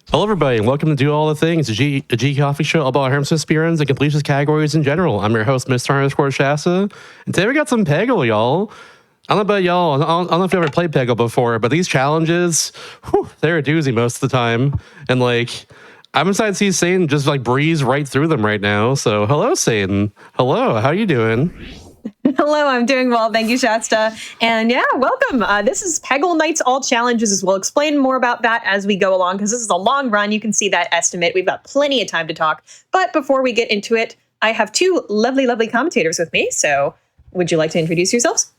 Hello, everybody, and welcome to Do All the Things, a GDQ Hotfix show all about Hermson speedruns and completionist categories in general. I'm your host, Mr. Shasta, and today we got some Peggle, y'all. I don't know about y'all. I don't know if you've ever played Peggle before, but these challenges, they're a doozy most of the time. And I'm excited to see Satan just breeze right through them right now. So, hello, Satan. Hello, how you doing? Hello, I'm doing well. Thank you, Shasta. And yeah, welcome. This is Peggle Nights All Challenges. We'll explain more about that as we go along because this is a long run. You can see that estimate. We've got plenty of time to talk. But before we get into it, I have two lovely, lovely commentators with me. So would you like to introduce yourselves?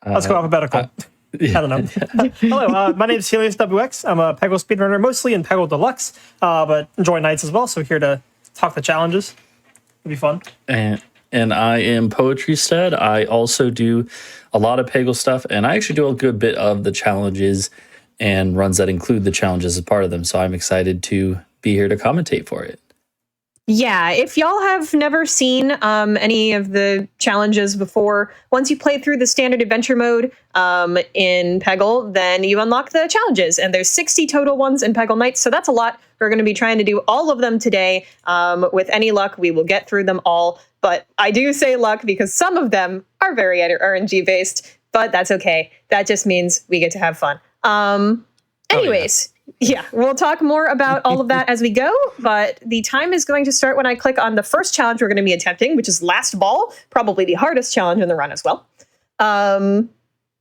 Let's go alphabetical. I don't know. Hello, my name is Helios WX. I'm a Peggle speedrunner, mostly in Peggle Deluxe, but enjoy Nights as well. So here to talk the challenges. It'll be fun. And I am Poetry Stud. I also do a lot of Peggle stuff, and I actually do a good bit of the challenges and runs that include the challenges as part of them. So I'm excited to be here to commentate for it. Yeah, if y'all have never seen any of the challenges before, once you play through the standard adventure mode in Peggle, then you unlock the challenges. And there's 60 total ones in Peggle Nights, so that's a lot. We're going to be trying to do all of them today. With any luck, we will get through them all. But I do say luck because some of them are very RNG-based, but that's okay. That just means we get to have fun. Anyways. Yeah, we'll talk more about all of that as we go, but the time is going to start when I click on the first challenge we're going to be attempting, which is Last Ball, probably the hardest challenge in the run as well.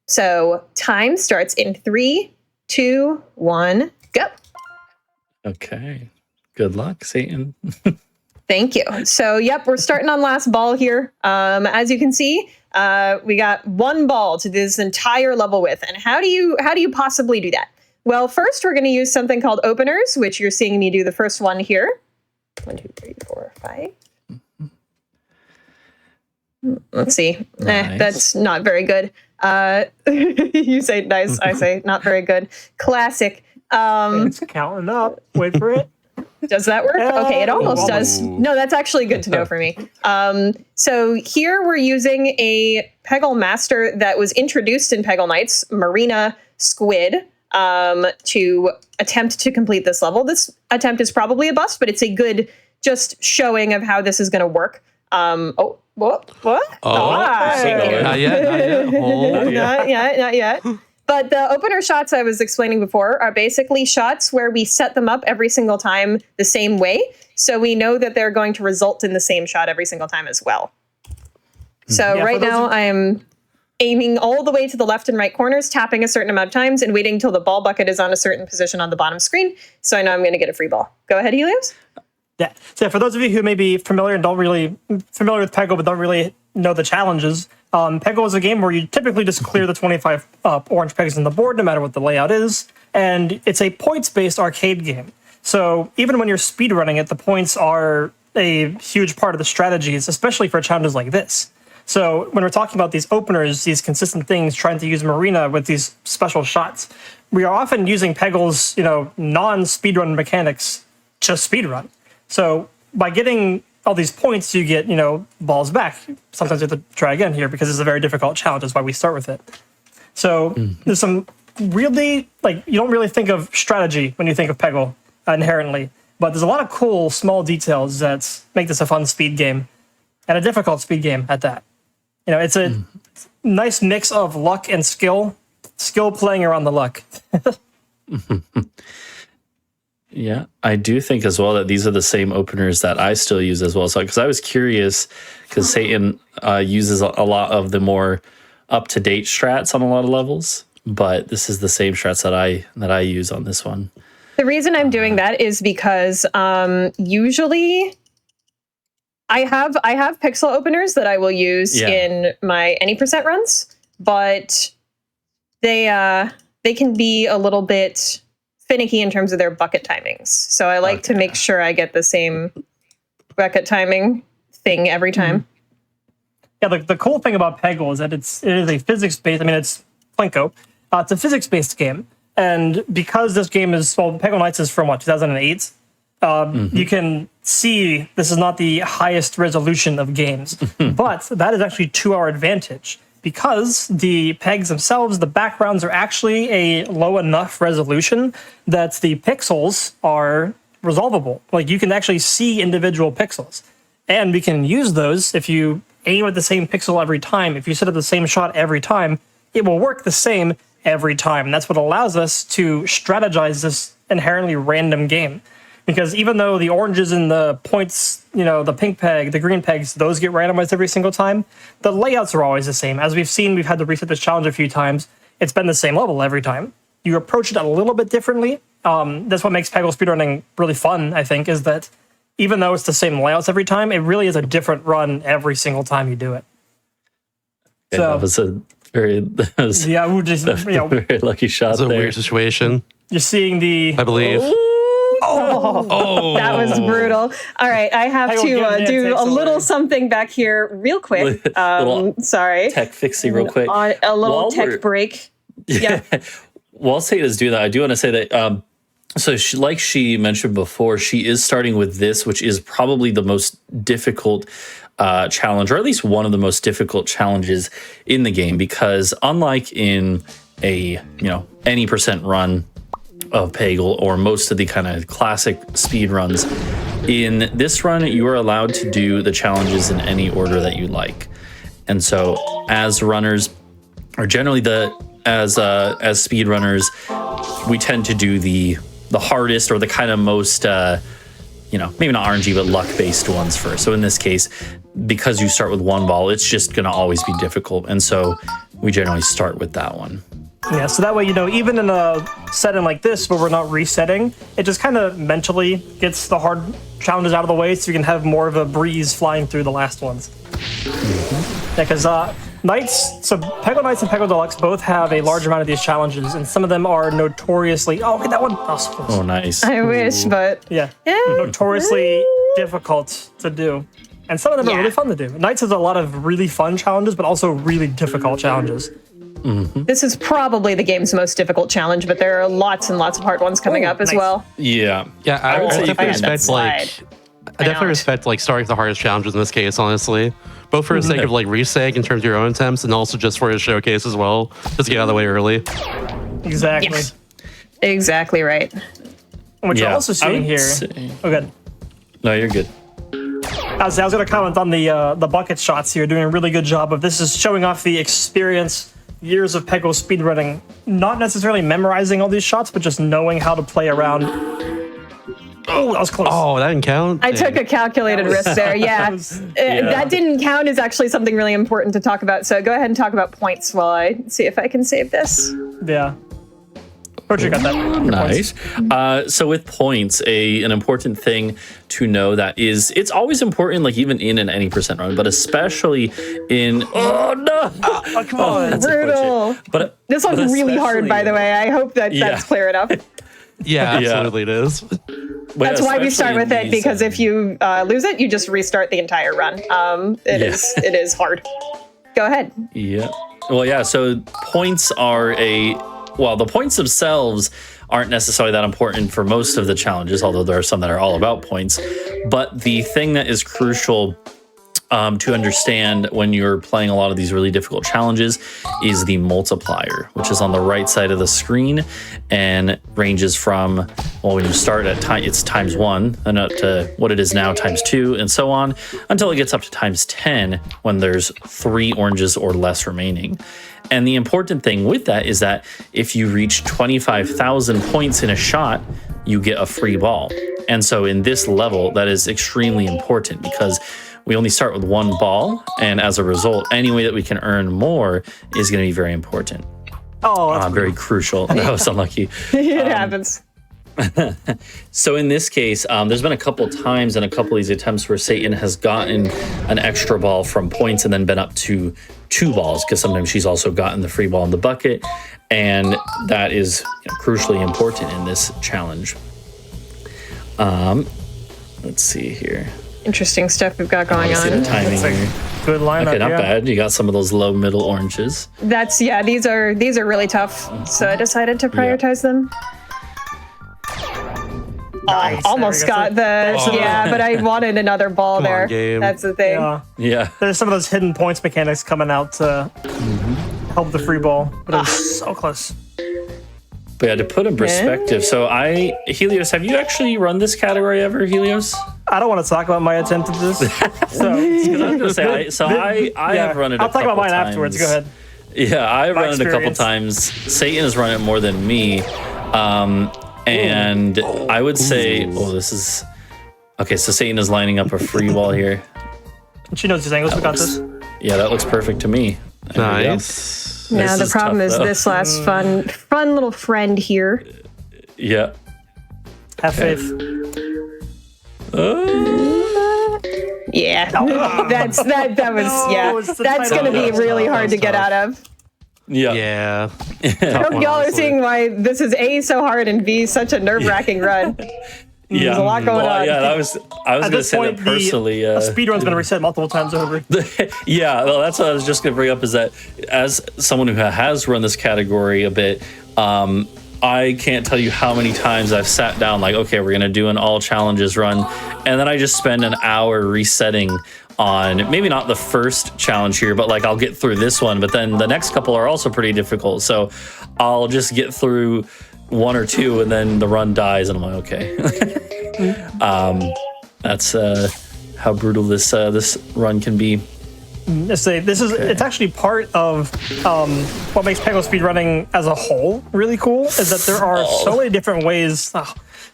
So time starts in 3, 2, 1, go. Okay. Good luck, Satan. Thank you. So, yep, we're starting on Last Ball here. As you can see, we got one ball to this entire level width. And how do you possibly do that? Well, first we're going to use something called openers, which you're seeing me do the first one here. 1, 2, 3, 4, 5. Let's see. Nice. That's not very good. You say nice, I say not very good. Classic. It's counting up. Wait for it. Does that work? Okay, it almost does. No, that's actually good to know for me. So here we're using a Peggle master that was introduced in Peggle Nights, Marina Squid, to attempt to complete this level. This attempt is probably a bust, but it's a good just showing of how this is going to work. What? Not yet. Not yet. But the opener shots I was explaining before are basically shots where we set them up every single time the same way. So we know that they're going to result in the same shot every single time as well. So right now I am aiming all the way to the left and right corners, tapping a certain amount of times, and waiting until the ball bucket is on a certain position on the bottom screen. So I know I'm going to get a free ball. Go ahead, Helios. Yeah. So for those of you who may be familiar with Peggle but don't really know the challenges, Peggle is a game where you typically just clear the 25 orange pegs on the board, no matter what the layout is, and it's a points-based arcade game. So even when you're speedrunning it, the points are a huge part of the strategies, especially for challenges like this. So when we're talking about these openers, these consistent things, trying to use Marina with these special shots, we are often using Peggle's, non-speedrun mechanics to speedrun. So by getting all these points, you get, balls back. Sometimes you have to try again here because it's a very difficult challenge. That's why we start with it. So there's some really, you don't really think of strategy when you think of Peggle inherently, but there's a lot of cool small details that make this a fun speed game and a difficult speed game at that. It's a nice mix of luck and skill playing around the luck. Yeah, I do think as well that these are the same openers that I still use as well. So, because I was curious, because Satan uses a lot of the more up-to-date strats on a lot of levels, but this is the same strats that I use on this one. The reason I'm doing that is because usually I have pixel openers that I will use in my any percent runs, but they can be a little bit finicky in terms of their bucket timings. So I like to make sure I get the same bucket timing thing every time. Yeah, the cool thing about Peggle is that it is a physics-based, it's Plinko. It's a physics-based game. And because this game is, Peggle Nights is from 2008, you can see this is not the highest resolution of games, but that is actually to our advantage. because the pegs themselves, the backgrounds are actually a low enough resolution that the pixels are resolvable. Like you can actually see individual pixels. And we can use those if you aim at the same pixel every time. If you set up the same shot every time, it will work the same every time. And that's what allows us to strategize this inherently random game. Because even though the oranges and the points, the pink peg, the green pegs, those get randomized every single time, the layouts are always the same. As we've seen, we've had to reset this challenge a few times. It's been the same level every time. You approach it a little bit differently. That's what makes Peggle speedrunning really fun, I think, is that even though it's the same layouts every time, it really is a different run every single time you do it. Yeah, so that was a very very lucky shot. That's a weird situation. You're seeing the... I believe. Oh, that was brutal. All right, I have to do a little something back here real quick. Sorry. Tech fixie real quick. A little tech break. Yeah. While Satan is doing that, I do want to say that, so like she mentioned before, she is starting with this, which is probably the most difficult challenge, or at least one of the most difficult challenges in the game, because unlike in a, any percent run of Peggle or most of the kind of classic speed runs, in this run you are allowed to do the challenges in any order that you like. And so as runners, or generally as speedrunners, we tend to do the hardest or the kind of most maybe not RNG but luck based ones first. So in this case, because you start with one ball, it's just going to always be difficult, and so we generally start with that one. Yeah, so that way, even in a setting like this where we're not resetting, it just kind of mentally gets the hard challenges out of the way so you can have more of a breeze flying through the last ones. Mm-hmm. Yeah, because Peggle Nights and Peggle Deluxe both have a large amount of these challenges, and some of them are notoriously... Oh, get that one! Oh, nice. I wish, but... Yeah, notoriously difficult to do. And some of them are really fun to do. Nights has a lot of really fun challenges, but also really difficult challenges. Mm-hmm. This is probably the game's most difficult challenge, but there are lots and lots of hard ones coming up as well. Yeah. I would definitely respect starting with the hardest challenges in this case, honestly. Both for the sake of reseg in terms of your own attempts, and also just for a showcase as well. Just get out of the way early. Exactly. Yes. Exactly right. What you're also seeing here... Oh, good. No, you're good. I was going to comment on the bucket shots here, doing a really good job of this is showing off the experience, years of Peggle speedrunning, not necessarily memorizing all these shots, but just knowing how to play around. Oh, that was close. Oh, that didn't count? I took a calculated risk there, yeah. That didn't count is actually something really important to talk about, so go ahead and talk about points while I see if I can save this. Yeah. Roger got that. Nice. So with points, an important thing to know that is, it's always important, even in an any percent run, but especially in... Oh, no! Oh, come on. Brutal. But this one's really hard, by the way. I hope that's clear enough. Yeah, absolutely it is. That's why we start with it, because if you lose it, you just restart the entire run. It is hard. Go ahead. Yeah. Well, yeah, so points are the points themselves aren't necessarily that important for most of the challenges, although there are some that are all about points. But the thing that is crucial to understand when you're playing a lot of these really difficult challenges is the multiplier, which is on the right side of the screen and ranges from, when you start at it's ×1 and up to what it is now ×2 and so on until it gets up to ×10 when there's 3 oranges or less remaining. And the important thing with that is that if you reach 25,000 points in a shot, you get a free ball. And so in this level, that is extremely important because we only start with 1 ball. And as a result, any way that we can earn more is going to be very important. Oh, that's very crucial. That was unlucky. It happens. So in this case, there's been a couple times in a couple of these attempts where Satan has gotten an extra ball from points and then been up to 2 balls, because sometimes she's also gotten the free ball in the bucket, and that is crucially important in this challenge. Let's see here. Interesting stuff we've got going on. The timing here. Good lineup. Okay, not bad. You got some of those low middle oranges. These are really tough. So I decided to prioritize them. Nice. Almost got the but I wanted another ball Come on, there. game. That's the thing. Yeah. There's some of those hidden points mechanics coming out to help the free ball, but it was so close. But yeah, to put in perspective, so Helios, have you actually run this category ever, Helios? I don't want to talk about my attempt at this. So I'm gonna say, I have run it. I'll talk about mine afterwards. Go ahead. Yeah, I've run it a couple experience. times. Satan has run it more than me, and I would say, this is okay. So Satan is lining up a free ball here. She knows these angles. We got this. Yeah, that looks perfect to me. There we go. Nice. Now This the is problem tough, is though. this last fun little friend here. Yeah. Have faith. Yeah, that was it's the that's title. gonna be That's really tough, hard to that's get tough. out of. Yeah. Yeah. I hope y'all are seeing why this is A, so hard, and B, such a nerve-wracking run. Yeah. There's a lot going on. Yeah, I was At gonna this say point, that personally. the speedrun's been reset multiple times over. Yeah, well, that's what I was just going to bring up is that as someone who has run this category a bit, I can't tell you how many times I've sat down like, okay, we're going to do an all challenges run. And then I just spend an hour resetting on maybe not the first challenge here, but like I'll get through this one. But then the next couple are also pretty difficult. So I'll just get through one or two and then the run dies and I'm like, okay. That's how brutal this run can be. It's actually part of what makes Peggle speedrunning as a whole really cool is that there are so many different ways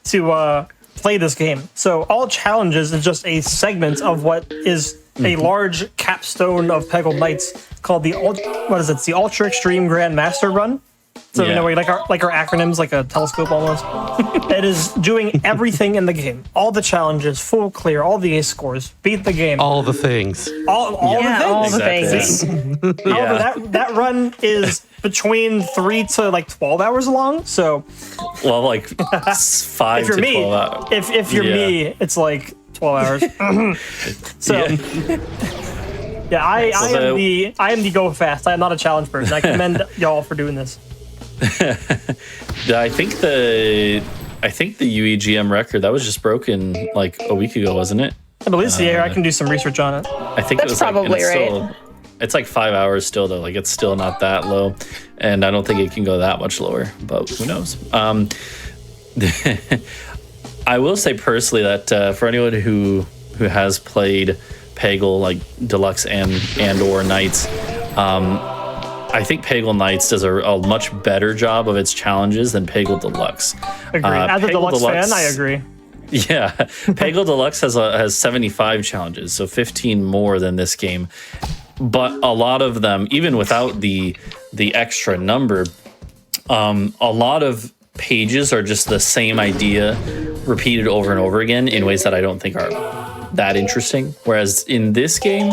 to play this game. So all challenges is just a segment of what is a large capstone of Peggle Nights called the Ultra Extreme Grand Master Run. So you know, we like our acronyms, like a telescope almost. It is doing everything in the game, all the challenges, full clear, all the ace scores, beat the game, All the things. all the things. Exactly. However, that run is between 3 to like 12 hours long. So Well, like 5 if you're to me, 12 hours. if you're me, it's like 12 hours. So yeah, I am the go fast. I am not a challenge person. I commend y'all for doing this. I think the UEGM record that was just broken like a week ago, wasn't it? I believe so. Yeah, I can do some research on it. I think That's it was like, and probably it's right. still- it's like 5 hours still though. Like it's still not that low, and I don't think it can go that much lower. But who knows? I will say personally that for anyone who has played Peggle like Deluxe and or Nights, I think Peggle Nights does a much better job of its challenges than Peggle Deluxe. Agreed. As a Peggle Deluxe fan, I agree. Yeah, Peggle Deluxe has 75 challenges, so 15 more than this game. But a lot of them, even without the extra number, a lot of pages are just the same idea repeated over and over again in ways that I don't think are that interesting. Whereas in this game,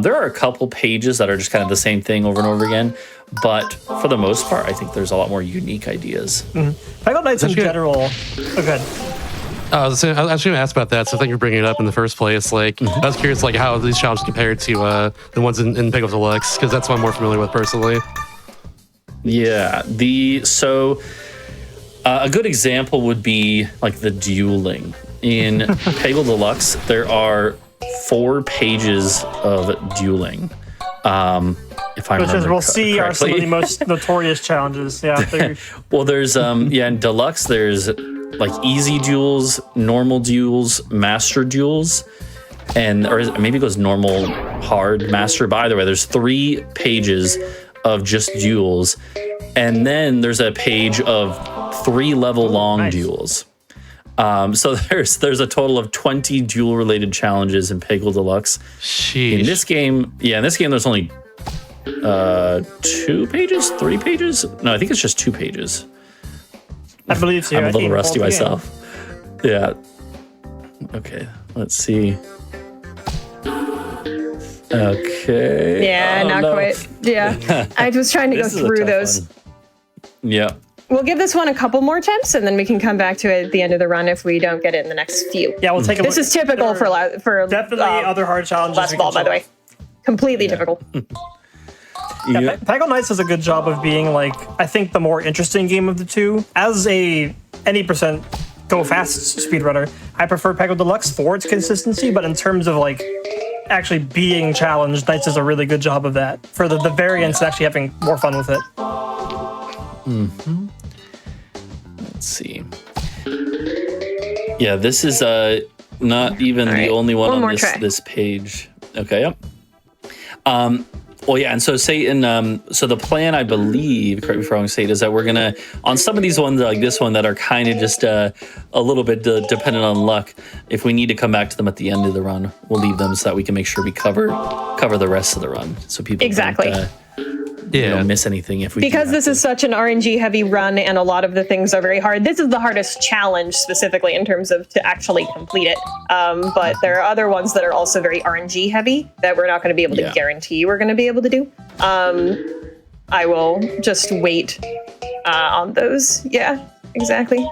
there are a couple pages that are just kind of the same thing over and over again. But for the most part, I think there's a lot more unique ideas. Peggle Nights in That's good. general. Okay. I was actually going to ask about that, so thank you for bringing it up in the first place. Like, I was curious, like, how these challenges compared to the ones in Peggle Deluxe, because that's what I'm more familiar with personally. Yeah, a good example would be like the dueling. In Peggle Deluxe, there are 4 pages of dueling. If I Which remember is, we'll see, are some of correctly. the most notorious challenges. Yeah. Well, there's in Deluxe there's like easy duels, normal duels, master duels, or maybe it goes normal, hard, master. But either way, there's 3 pages of just duels, and then there's a page of 3 level long duels. So there's a total of 20 duel related challenges in Peggle Deluxe. Sheesh. In this game, there's only 2 pages, 3 pages. No, I think it's just 2 pages. I believe so. I'm a I little think rusty both myself. Yeah. Okay, let's see. Okay. Yeah, Oh, not no. quite. Yeah, I was trying to go This is a through tough those. one. Yeah. We'll give this one a couple more attempts, and then we can come back to it at the end of the run if we don't get it in the next few. Yeah, we'll take a This look. is typical for Definitely other hard challenges. last we ball, can by the check. way. Completely typical. Yeah. Peggle Nights does a good job of being like, I think, the more interesting game of the two. As any percent go fast speedrunner. I prefer Peggle Deluxe for its consistency, but in terms of like actually being challenged, Nights does a really good job of that for the variance and actually having more fun with it. Let's see. Yeah, this is not even the only one on this page. Okay, yep. Well, yeah, and so Satan, so the plan, I believe, correct me if I'm wrong, Satan, is that we're gonna, on some of these ones like this one that are kind of just a little bit dependent on luck, if we need to come back to them at the end of the run, we'll leave them so that we can make sure we cover the rest of the run, so people don't miss anything if we because this is such an RNG heavy run and a lot of the things are very hard. This is the hardest challenge specifically in terms of to actually complete it. But there are other ones that are also very RNG heavy that we're not going to be able to guarantee we're going to be able to do. I will just wait on those. Yeah, exactly.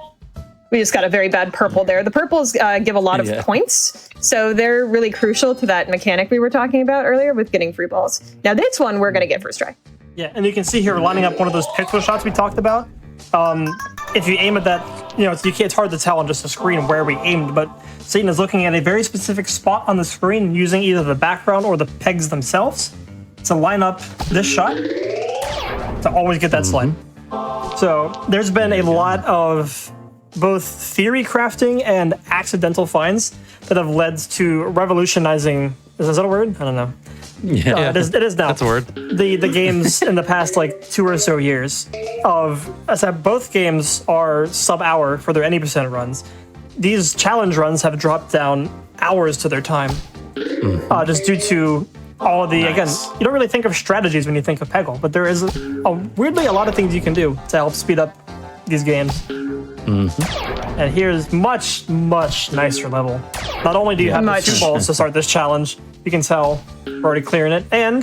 We just got a very bad purple there. The purples give a lot of points, so they're really crucial to that mechanic we were talking about earlier with getting free balls. Now this one we're going to get first try. Yeah, and you can see here we're lining up one of those pixel shots we talked about. If you aim at that, it's hard to tell on just the screen where we aimed, but Satan is looking at a very specific spot on the screen using either the background or the pegs themselves to line up this shot to always get that slide. So there's been a lot of both theory crafting and accidental finds that have led to revolutionizing, is that a word? I don't know. Yeah, it is now. That's a word. The games in the past like 2 or so years as both games are sub-hour for their any percent runs. These challenge runs have dropped down hours to their time, just due to all of the again. You don't really think of strategies when you think of Peggle, but there is weirdly a lot of things you can do to help speed up these games. And here's much nicer level. Not only do you have the 2 balls to start this challenge, you can tell we're already clearing it, and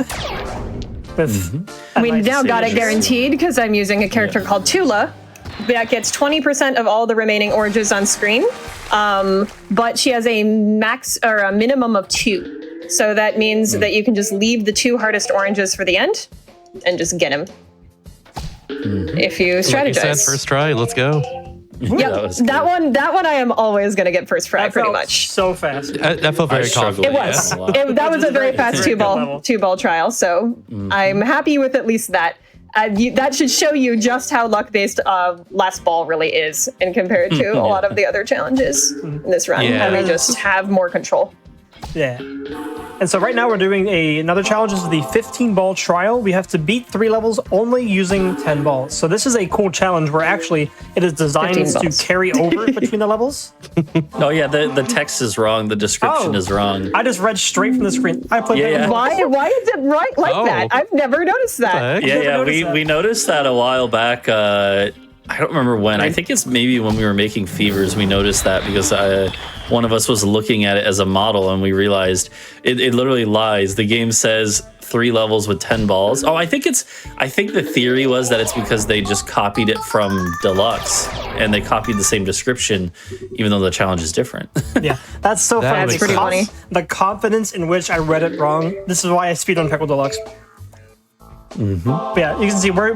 with we now got it guaranteed because I'm using a character called Tula that gets 20% of all the remaining oranges on screen, but she has a max or a minimum of 2, so that means that you can just leave the 2 hardest oranges for the end and just get them if you strategize. Like you said, first try, let's go. Yep, that one I am always going to get first try, pretty much. So fast. I felt very confident. It was. That was a very fast two ball trial, so I'm happy with at least that. That should show you just how luck-based last ball really is in compared to a lot of the other challenges in this run. And we just have more control. Yeah. And so right now we're doing another challenge. This is the 15-ball trial. We have to beat 3 levels only using 10 balls. So this is a cool challenge where actually it is designed to carry over between the levels. Oh yeah, the text is wrong. The description is wrong. I just read straight from the screen. I played Why is it right like that? I've never noticed that. We noticed that a while back. I don't remember when. I think it's maybe when we were making Fevers, we noticed that because one of us was looking at it as a model and we realized it literally lies. The game says 3 levels with 10 balls. Oh, I think the theory was that it's because they just copied it from Deluxe and they copied the same description, even though the challenge is different. Yeah, that's so funny. That's pretty funny. The confidence in which I read it wrong. This is why I speedrun Peggle Deluxe. But yeah, you can see we're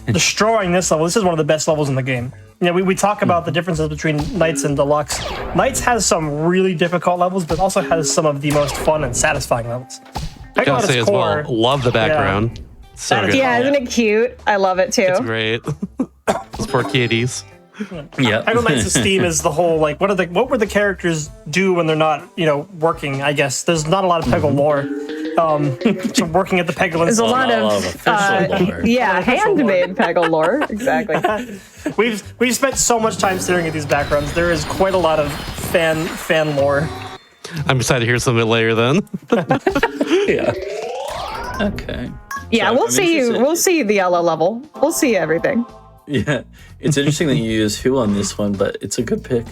destroying this level. This is one of the best levels in the game. We talk about the differences between Nights and Deluxe. Nights has some really difficult levels, but also has some of the most fun and satisfying levels. I gotta say as well, love the background. So good. Yeah, isn't it cute? I love it too. It's great. Those poor kitties. Yeah. Peggle Nights' theme is the whole like what would the characters do when they're not working? I guess there's not a lot of Peggle lore. So working at the Peggle There's a lot of handmade Peggle lore. Exactly. We've spent so much time staring at these backgrounds. There is quite a lot of fan lore. I'm excited to hear some of it later then. Yeah. Okay. Yeah, So, we'll see the yellow level. We'll see everything. Yeah. It's interesting that you use Who on this one, but it's a good pick.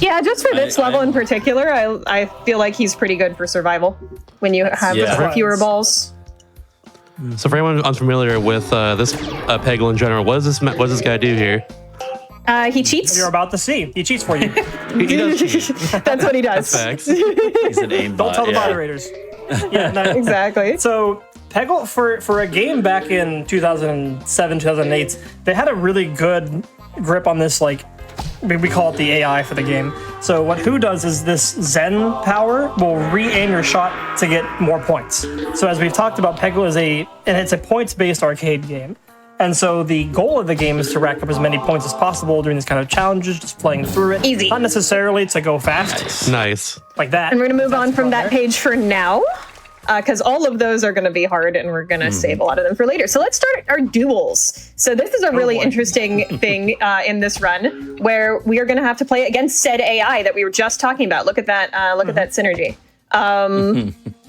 Yeah, just for this level in particular, I feel like he's pretty good for survival when you have fewer balls. So for anyone unfamiliar with this Peggle in general, what does this guy do here? He cheats. You're about to see. He cheats for you. He does cheat. That's what he does. Facts. He's an aimbot. Don't tell the moderators. Yeah, no. Exactly. So Peggle, for a game back in 2007, 2008, they had a really good grip on this, like, we call it the AI for the game. So what Who does is this Zen power will re-aim your shot to get more points. So as we've talked about, Peggle it's a points-based arcade game. And so the goal of the game is to rack up as many points as possible during these kind of challenges, just playing through it. Easy. Not necessarily to go fast. Nice. Like that. And we're going to move on from that page for now, because all of those are going to be hard, and we're going to save a lot of them for later. So let's start our duels. So this is a really interesting thing in this run, where we are going to have to play against said AI that we were just talking about. Look at that. Look at that synergy.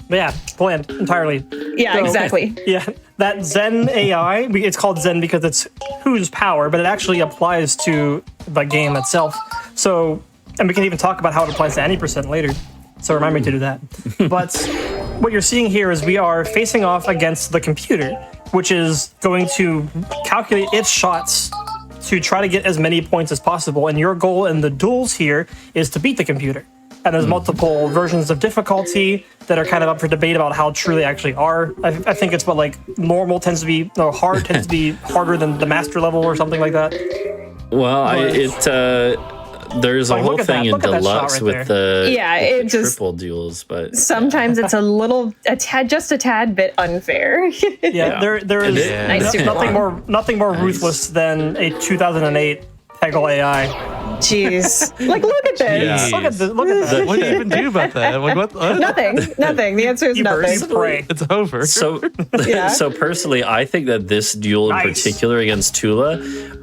Yeah, planned entirely. Yeah, So, exactly. Yeah, that Zen AI, it's called Zen because it's Who's power, but it actually applies to the game itself. So, and we can even talk about how it applies to any percent later. So remind me to do that. But what you're seeing here is we are facing off against the computer, which is going to calculate its shots to try to get as many points as possible. And your goal in the duels here is to beat the computer. And there's multiple versions of difficulty that are kind of up for debate about how true they actually are. I think it's what, like, normal tends to be, no, hard tends to be harder than the master level or something like that. Well, there's a whole thing in deluxe with the triple duels, but sometimes it's just a tad bit unfair. There is nothing more ruthless than a 2008 Peggle AI. Jeez. Like, look at this. Jeez. Look at that. What do you even do about that? Like, what? Nothing. The answer is nothing. It's over. So, Yeah. so personally, I think that this duel in particular against Tula,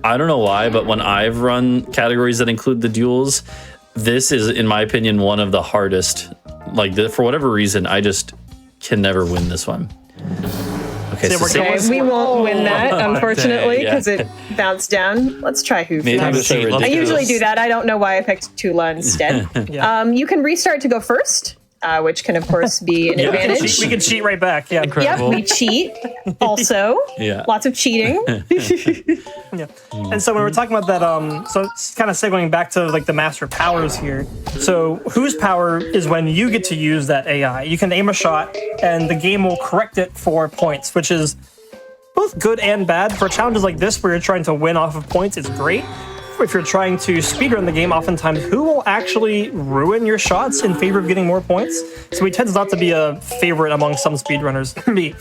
I don't know why, but when I've run categories that include the duels, this is, in my opinion, one of the hardest. Like, for whatever reason, I just can never win this one. Okay, we won't win that, unfortunately, because it bounced down. Let's try Who next. I usually do that. I don't know why I picked Tula instead. You can restart to go first, which can, of course, be an advantage. We can cheat right back. Yeah. Incredible. Yep, we cheat. Also, lots of cheating. And so when we're talking about that, so it's kind of segueing back to like the master powers here. So Whose power is when you get to use that AI. You can aim a shot, and the game will correct it for points, which is both good and bad. For challenges like this, where you're trying to win off of points, it's great. If you're trying to speedrun the game, oftentimes Who will actually ruin your shots in favor of getting more points. So he tends not to be a favorite among some speedrunners. Me.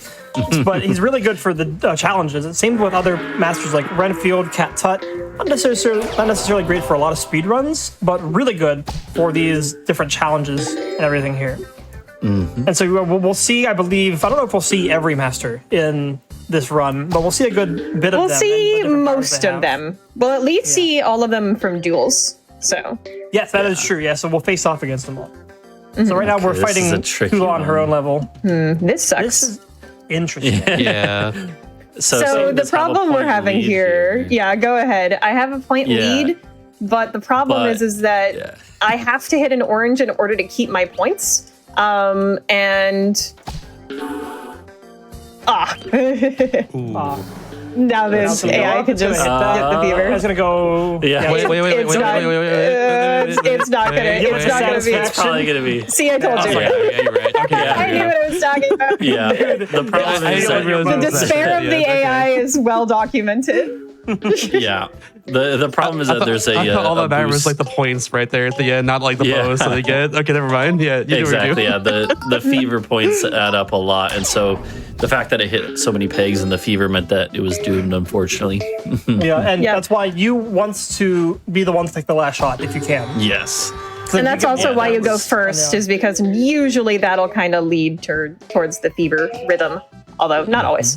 But he's really good for the challenges. Same with other masters like Renfield, Cat Tut. Not necessarily great for a lot of speedruns, but really good for these different challenges and everything here. And so we'll see, I believe, I don't know if we'll see every master in this run, but we'll see a good bit of them. We'll see most of them. We'll at least see all of them from duels. So yes, that is true. Yeah, so we'll face off against them all. So right now we're fighting Tula on her own level. This sucks. This is interesting. Yeah. So the problem we're having here, go ahead. I have a point lead, but the problem is that I have to hit an orange in order to keep my points. Now this AI could just get the fever. I was gonna go. Wait. It's not gonna be. It's probably gonna be. See, I told you. Yeah, you're right. Okay, I knew what I was talking about. Yeah. The problem is The despair of the AI is well documented. The problem is that there's I thought all that matters was like the points right there at the end, not like the bonus that they get. Okay, never mind. Yeah, you exactly. Yeah, the fever points add up a lot, and so the fact that it hit so many pegs and the fever meant that it was doomed, unfortunately. That's why you want to be the one to take the last shot if you can. Yes. And that's also why you go first, is because usually that'll kind of lead towards the fever rhythm, although not always.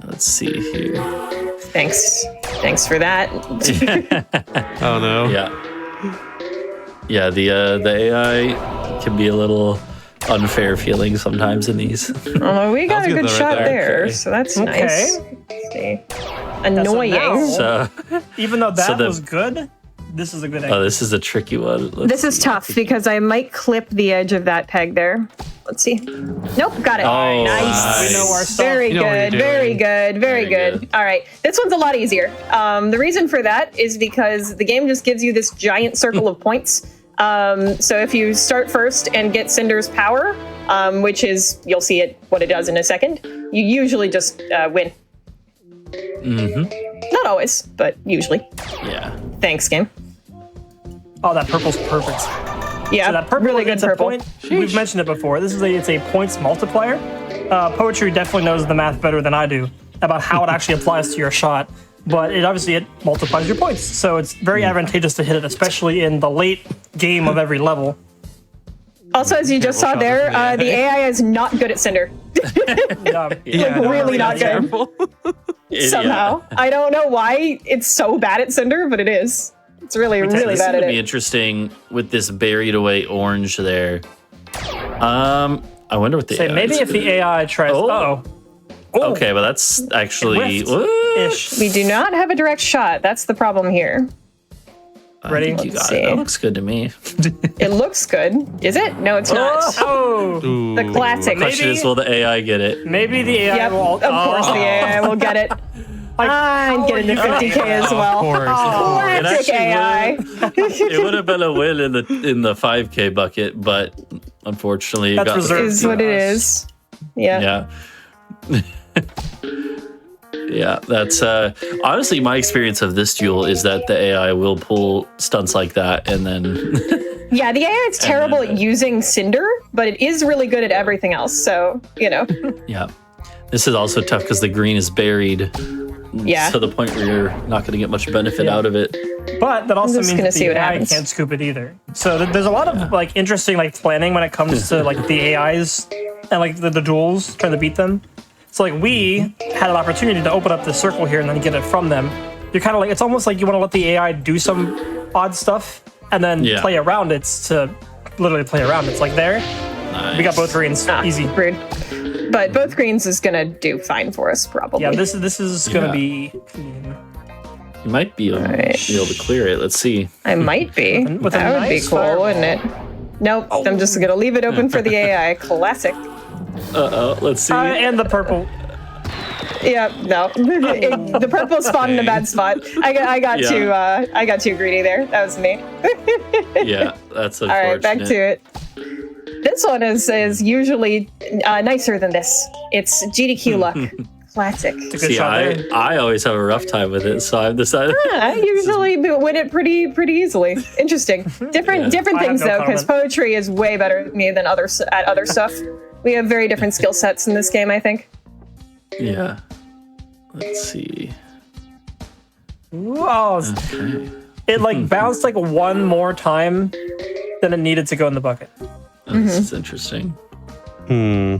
Let's see here. Thanks for that. Oh no. Yeah, the AI can be a little unfair feeling sometimes in these. Oh, we got a good shot there, so that's nice. Annoying. So, even though that was good, this is a good angle. Oh, this is a tricky one. This is tough because I might clip the edge of that peg there. Let's see. Nope, got it. Oh, nice. We know our stuff. Very good. All right, this one's a lot easier. The reason for that is because the game just gives you this giant circle of points. So if you start first and get Cinder's power, which is, you'll see what it does in a second, you usually just win. Not always, but usually. Yeah. Thanks, game. Oh, that purple's perfect. Yeah, So that purple, really good it's a purple. point. We've mentioned it before. It's a points multiplier. Poetry definitely knows the math better than I do about how it actually applies to your shot. But it multiplies your points. So it's very advantageous to hit it, especially in the late game of every level. Also, as you just saw there, the AI is not good at Cinder. Really not good. Somehow. I don't know why it's so bad at Cinder, but it is. It's really This bad is at gonna be it. interesting with this buried away orange there. I wonder what the AI Maybe is if the AI tries. Oh. Okay, well that's actually Ish. We do not have a direct shot. That's the problem here. Ready? You got see. it. That looks good to me. It looks good. Is it? No, it's not. Oh. The classic. The question is, will the AI get it? Maybe the AI Yep, will. of course the AI will get it. I'm getting the 50K as well. Of course. Classic It AI. It would have been a win in the 5K bucket, but unfortunately, it That's got reserved. Is what it is. Yeah. Yeah. Yeah, that's honestly my experience of this duel is that the AI will pull stunts like that and then Yeah, the AI is terrible at using Cinder, but it is really good at everything else. So, yeah. This is also tough because the green is buried Yeah. to the point where you're not going to get much benefit out of it. But that also just means gonna that see the what AI happens. can't scoop it either. So there's a lot of interesting planning when it comes to the AIs and the duels, trying to beat them. So we had an opportunity to open up the circle here and then get it from them. You're kind of it's almost like you want to let the AI do some odd stuff and then play around it to literally play around. It's there. Nice. We got both greens, easy. Rude. But both greens is going to do fine for us, probably. Yeah, this is gonna Yeah. be clean. You might be able to clear it. Let's see. I might be. With a That would be nice cool, fireball. wouldn't it? Nope. I'm just going to leave it open for the AI. Classic. Let's see. And the purple. Yeah, no. The purple spawned in a bad spot. I got too greedy there. That was me. Yeah, that's unfortunate. All right, back to it. This one is usually nicer than this. It's GDQ luck. Classic. It's a good See, shot there. I always have a rough time with it, so I've decided. I usually win it pretty easily. Interesting. Different I have things no though, because comment. poetry is way better at me than other stuff. We have very different skill sets in this game, I think. Yeah. Let's see. Whoa. Okay. It bounced one more time than it needed to go in the bucket. That's interesting. Yeah,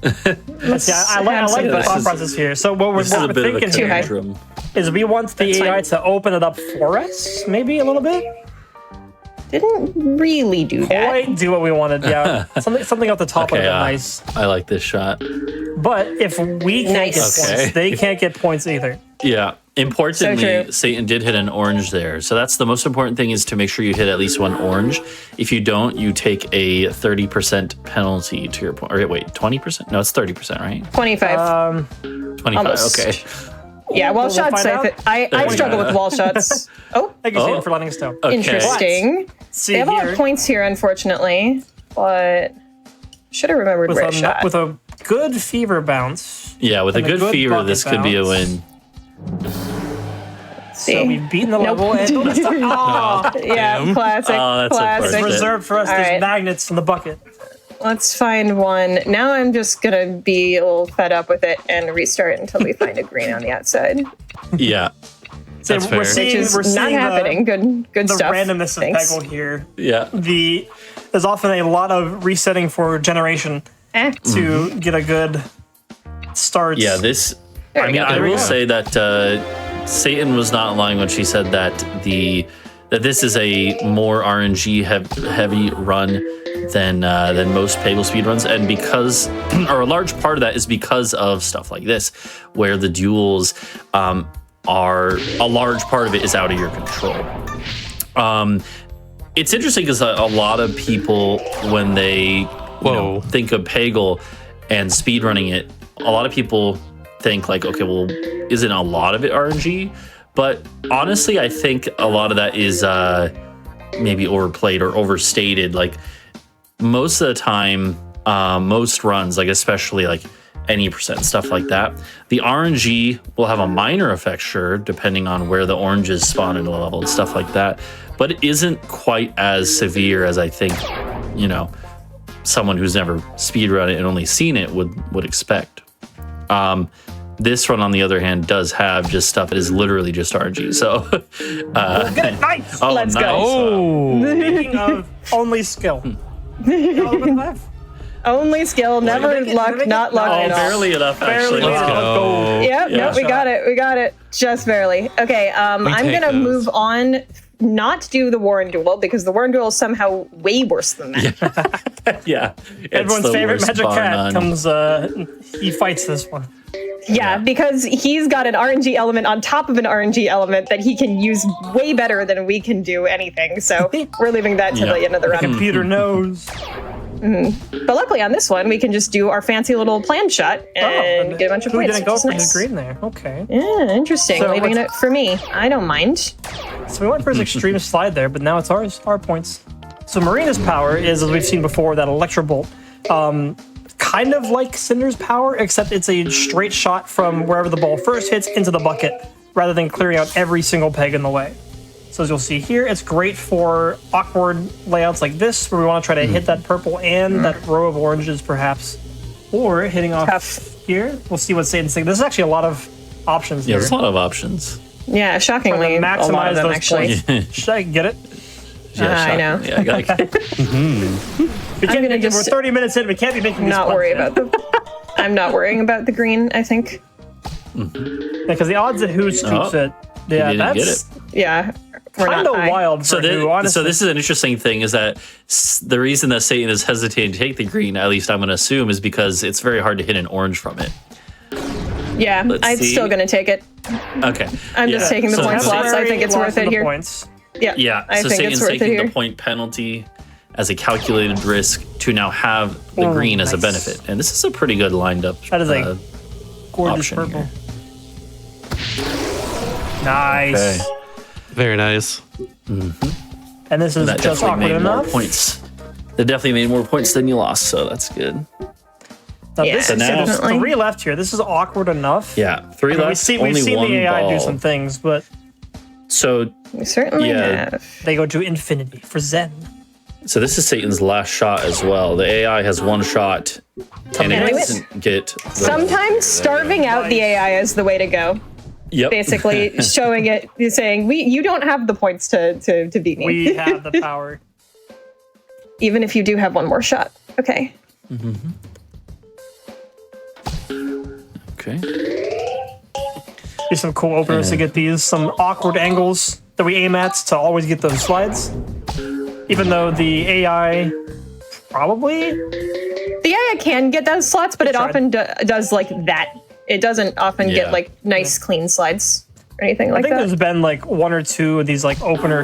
I like the thought process here. So what we're This is a bit of a thinking here conundrum. is we want the AI to open it up for us, maybe a little bit. Didn't really do that. Quite do what we wanted, yeah. something off the top would Okay, have been nice. I like this shot. But if we can't Nice. get Okay. points, they can't get points either. Yeah. Importantly, So true. Satan did hit an orange there. So that's the most important thing, is to make sure you hit at least one orange. If you don't, you take a 30% penalty to your point. Or wait, 20%? No, it's 30%, right? 25. 25. almost. Okay. Yeah, wall we'll shots. find I struggle with wall shots. Oh, Thank you, Oh. Satan, for letting us know. Okay. interesting. See They have a lot here, of points here, unfortunately, but should have remembered where it shot. with a good fever bounce. Yeah, with a And a good good fever, bucket this could be a bounce. win. See? So we've beaten the Nope. level. And Yeah, Damn. classic. Oh, that's classic. unfortunate. reserved for us. All There's right. magnets in the bucket. Let's find one. Now I'm just gonna be a little fed up with it and restart until we find a green on the outside, Yeah. So That's we're fair. which seeing, is we're not seeing happening. Good the stuff. randomness of Thanks. Peggle here. Yeah. There's often a lot of resetting for generation to get a good start. Yeah, this. There I we mean, go. I There we will go. say that Satan was not lying when she said that that this is a more RNG heavy run than most Peggle speedruns, and because, or a large part of that is because of stuff like this, where the duels are a large part of it is out of your control. It's interesting because a lot of people, when they think of Peggle and speedrunning it, a lot of people think okay, well, isn't a lot of it RNG? But honestly, I think a lot of that is maybe overplayed or overstated. Most of the time, most runs, especially any percent, stuff like that. The RNG will have a minor effect, sure, depending on where the oranges spawn in the level and stuff like that, but it isn't quite as severe as I think, you know, someone who's never speedrun it and only seen it would expect. This one, on the other hand, does have just stuff that is literally just RNG. So, Good, nice. oh, Let's go. nice. Oh, Speaking of only skill. Only skill, never make it- luck, make it- not luck no, at all. Barely enough, actually. Barely. let's go. Yep, Yeah. nope, we got it. We got it. Just barely. Okay, I'm take gonna those. move on. Not do the Warren duel because the Warren duel is somehow way worse than that. Yeah. It's Everyone's the favorite worst, magic bar cat none. comes, he fights this one. Yeah, because he's got an RNG element on top of an RNG element that he can use way better than we can do anything. So we're leaving that to Yeah. the end of the round. Computer knows. But luckily on this one, we can just do our fancy little plan shot and get a bunch of Who points. didn't go which for is his nice. green there? Okay. Yeah, interesting. So Leaving what's- it for me. I don't mind. So we went for his extreme slide there, but now it's ours, our points. So Marina's power is, as we've seen before, that electro bolt. Kind of like Cinder's power, except it's a straight shot from wherever the ball first hits into the bucket, rather than clearing out every single peg in the way. So as you'll see here, it's great for awkward layouts like this, where we want to try to hit that purple and that row of oranges, perhaps. Or hitting off Tough. here. We'll see what Satan's saying. There's actually a lot of options Yeah, here. there's a lot of options. Yeah, shockingly, Trying to a lot maximize of them those actually. points. Should I get it? Yeah, I know. Yeah, I got We can't gonna make just we're 30 minutes in. We can't be making these Not puns worry yet. about the. I'm not worrying about the green. I think. Because the odds that who scoops Oh, it, yeah, didn't that's get Yeah, we're kind not of high. wild So, for who, honestly. so this is an interesting thing, is that the reason that Satan is hesitating to take the green, at least I'm going to assume, is because it's very hard to hit an orange from it. Yeah, Let's I'm see. still gonna take it. Okay. I'm just taking the So point that's slots. I Temporary think it's loss worth of it the here. Points. Yeah, Yeah, I so think Satan's it's worth it taking here. the point penalty as a calculated risk to now have the Oh, green as a nice. benefit. And this is a pretty good lined up That is a gorgeous option purple. here. Nice. Okay. very nice. And this is That just definitely awkward made more enough. points. That definitely made more points than you lost, so that's good. Now, Yeah, this is, now- there's definitely. 3 left here. This is awkward enough. Yeah, three I mean, left, we've only seen one the AI ball. do some things, but So, We certainly Yeah. have. they go to infinity for Zen. so this is Satan's last shot as well. The AI has one shot, and it Anyway. doesn't get. the- Sometimes starving out the AI is the way to go. Yep. Basically, showing it, saying, you don't have the points to beat me, We have the power. even if you do have one more shot. Okay. Okay. Here's some cool openers to get these. Some awkward angles that we aim at to always get those slides. Even though the AI probably The AI can get those slots, but it tried. often does like that. It doesn't often Yeah. get like nice, clean slides or anything I like think that. there's been like 1 or 2 of these like opener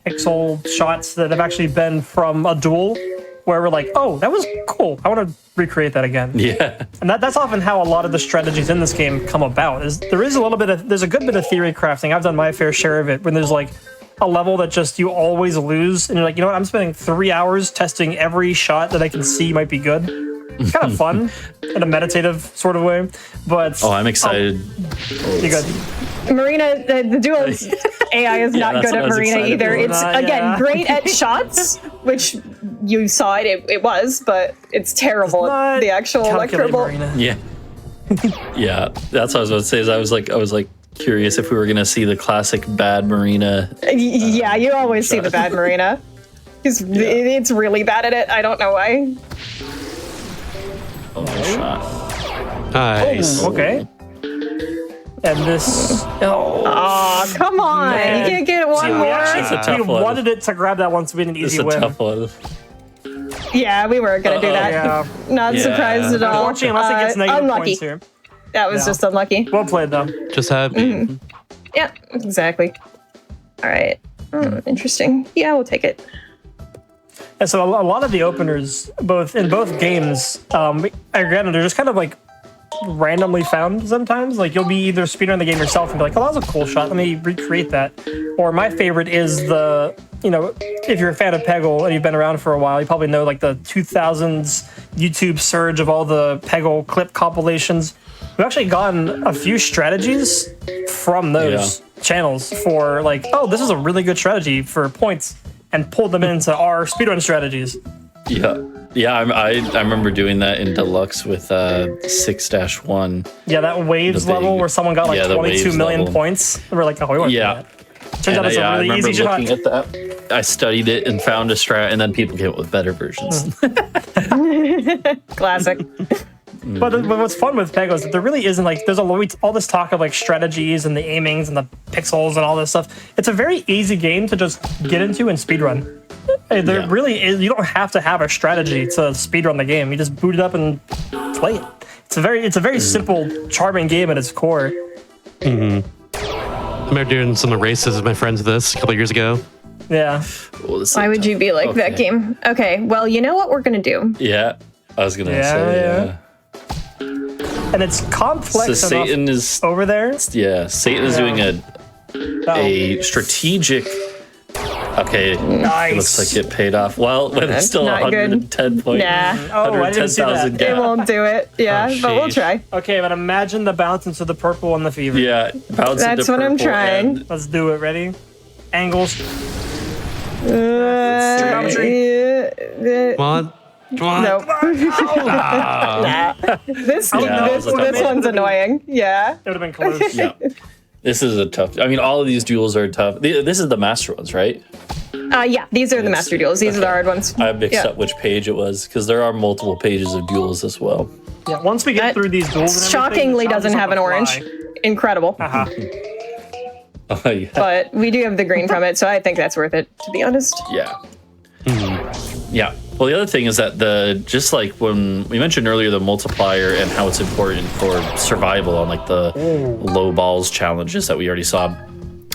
pixel shots that have actually been from a duel where we're like, oh, that was cool. I want to recreate that again. Yeah. And that's often how a lot of the strategies in this game come about. Is there is a little bit of there's a good bit of theory crafting. I've done my fair share of it when there's like a level that just you always lose and you're like, you know what, I'm spending 3 hours testing every shot that I can see might be good. It's kind of fun in a meditative sort of way. But Oh, I'm excited. you got Marina, the duel's AI is not that's good what I at was Marina excited either. for. It's Yeah. again great at shots, which you saw it was, but it's terrible at the actual electro calculate, bolt. Marina. Yeah. Yeah. That's what I was about to say. Is I was like curious if we were gonna see the classic bad Marina. Yeah, you always see the bad Marina. It's really bad at it. I don't know why. Oh, nice shot. Nice. Okay. And this. Oh, Oh, come on. Okay. You can't get one we more. actually That's a tough we one. wanted it to grab that one so we had an It's easy a win. tough one. Yeah, we were going to do that. Yeah. Not Yeah. surprised at all. Unfortunately, unless it gets negative unlucky. points here. That was Yeah. just unlucky. Well played, though. Just happy. Yeah, exactly. All right. Interesting. Yeah, we'll take it. And so a lot of the openers, both games, again, they're just kind of like randomly found sometimes. Like you'll be either speedrun the game yourself and be like, oh, that was a cool shot. Let me recreate that. Or my favorite is the if you're a fan of Peggle and you've been around for a while, you probably know like the 2000s YouTube surge of all the Peggle clip compilations. We've actually gotten a few strategies from those channels for like, oh, this is a really good strategy for points, and pulled them into our speedrun strategies. Yeah, I remember doing that in Deluxe with 6-1. Yeah, that waves level where someone got like 22 million points. We're like, oh, we want that. Turns out it's a really easy shot. At that. I studied it and found a strat, and then people came up with better versions. Classic. But what's fun with Peggle is that there really isn't like, there's all this talk of like strategies and the aimings and the pixels and all this stuff. It's a very easy game to just get into and speedrun. There really is, you don't have to have a strategy to speedrun the game. You just boot it up and play it. It's a very simple, charming game at its core. I remember doing some races with my friends with this a couple years ago. Yeah. Well, Why would you be like that game? Okay, well, you know what we're going to do? Yeah, I was going to say, And it's complex so enough Satan is over there. Yeah, Satan is doing a strategic. Okay, Nice. It looks like it paid off. Well, when it's still not 110 point. Nah. Oh, I didn't see that. 110,000 It gap. won't do it. Yeah, but we'll sheesh. try. Okay, but imagine the bounce into the purple and the fever. Yeah, bounce That's into what I'm purple trying. and- Let's do it. Ready? Angles. Geometry. Come on. Come on. Nope. Nah. This that was a tough one's annoying. Yeah. It would have been close. Yeah. This is a tough. I mean, all of these duels are tough. This is the master ones, right? Yeah, these are the master duels. These are the hard ones. I mixed Yeah. up which page it was because there are multiple pages of duels as well. Yeah. Once we get That through these duels, and everything, shockingly the doesn't challenges have an on the orange. fly. Incredible. Oh, yeah. But we do have the green from it, so I think that's worth it, to be honest. Yeah. Yeah. Well, the other thing is that just like when we mentioned earlier, the multiplier and how it's important for survival on like the low balls challenges that we already saw.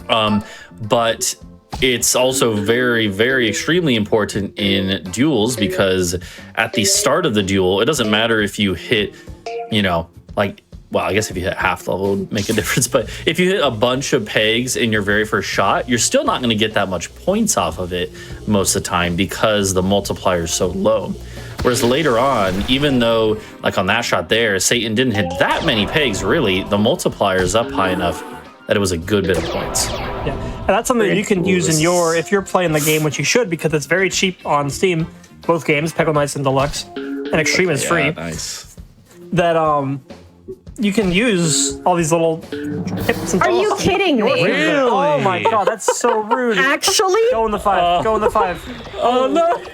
But it's also very, very extremely important in duels because at the start of the duel, it doesn't matter if you hit, like, well, I guess if you hit half level, it would make a difference. But if you hit a bunch of pegs in your very first shot, you're still not going to get that much points off of it most of the time because the multiplier is so low. Whereas later on, even though like on that shot there, Satan didn't hit that many pegs, really, the multiplier is up high enough that it was a good bit of points. Yeah. And that's something that you can use in if you're playing the game, which you should, because it's very cheap on Steam. Both games, Peggle Nights and Deluxe, and Extreme is free. Nice. That you can use all these little tips and Are you kidding me? Really? Oh my god, that's so rude. Actually? Go in the 5. Go in the 5. Oh no!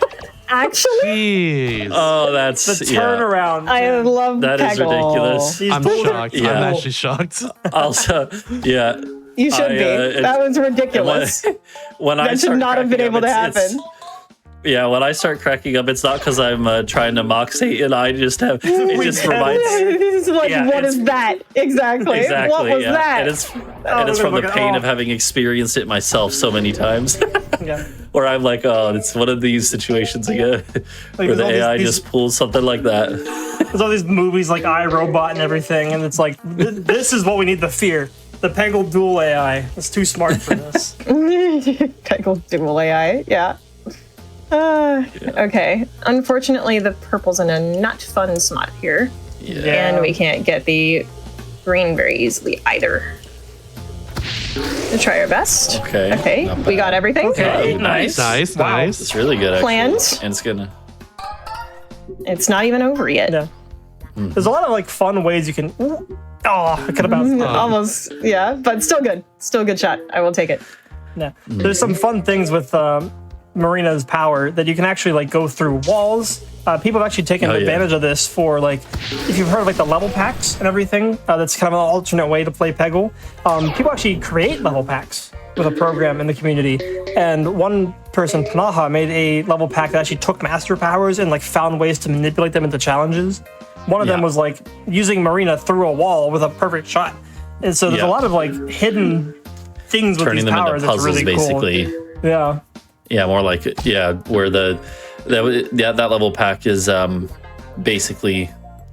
Actually? Jeez. Oh, that's The turnaround. I love That is Peggle. ridiculous. These I'm duels are shocked. Yeah. I'm actually shocked. Also, yeah. You should be. That was ridiculous. When I That should start not have been cracking able to up, happen. Yeah, when I start cracking up, it's not because I'm trying to mock Satan. I just have it just reminds. This is like, Yeah, what it's- is that? Exactly. Exactly. What was yeah. that? And it's from the look at- pain of having experienced it myself so many times. Yeah. Where I'm like, oh, it's one of these situations again where the all AI these- just pulls something like that. There's all these movies like iRobot and everything, and it's like, this is what we need to fear. The Peggle dual AI. It's too smart for this. Peggle dual AI. Yeah. Okay. Unfortunately, the purple's in a not fun spot here. Yeah. And we can't get the green very easily either. We'll try our best. Okay. Okay. Not We bad. got everything. Okay. Nice, Wow. nice. It's really good. Actually. Planned. And it's gonna. It's not even over yet. Yeah. There's a lot of like fun ways you can. Oh, I could have bounced. Almost. Yeah. But still good. Still a good shot. I will take it. Yeah. There's some fun things with Marina's power that you can actually like go through walls. People have actually taken advantage of this for like, if you've heard of like the level packs and everything, that's kind of an alternate way to play Peggle. People actually create level packs with a program in the community. And one person, Panaha, made a level pack that actually took master powers and like found ways to manipulate them into challenges. One of them was like using Marina through a wall with a perfect shot. And so there's a lot of like hidden things with Turning these them powers into that's puzzles, really basically. cool. Yeah. Yeah, more like where that level pack is basically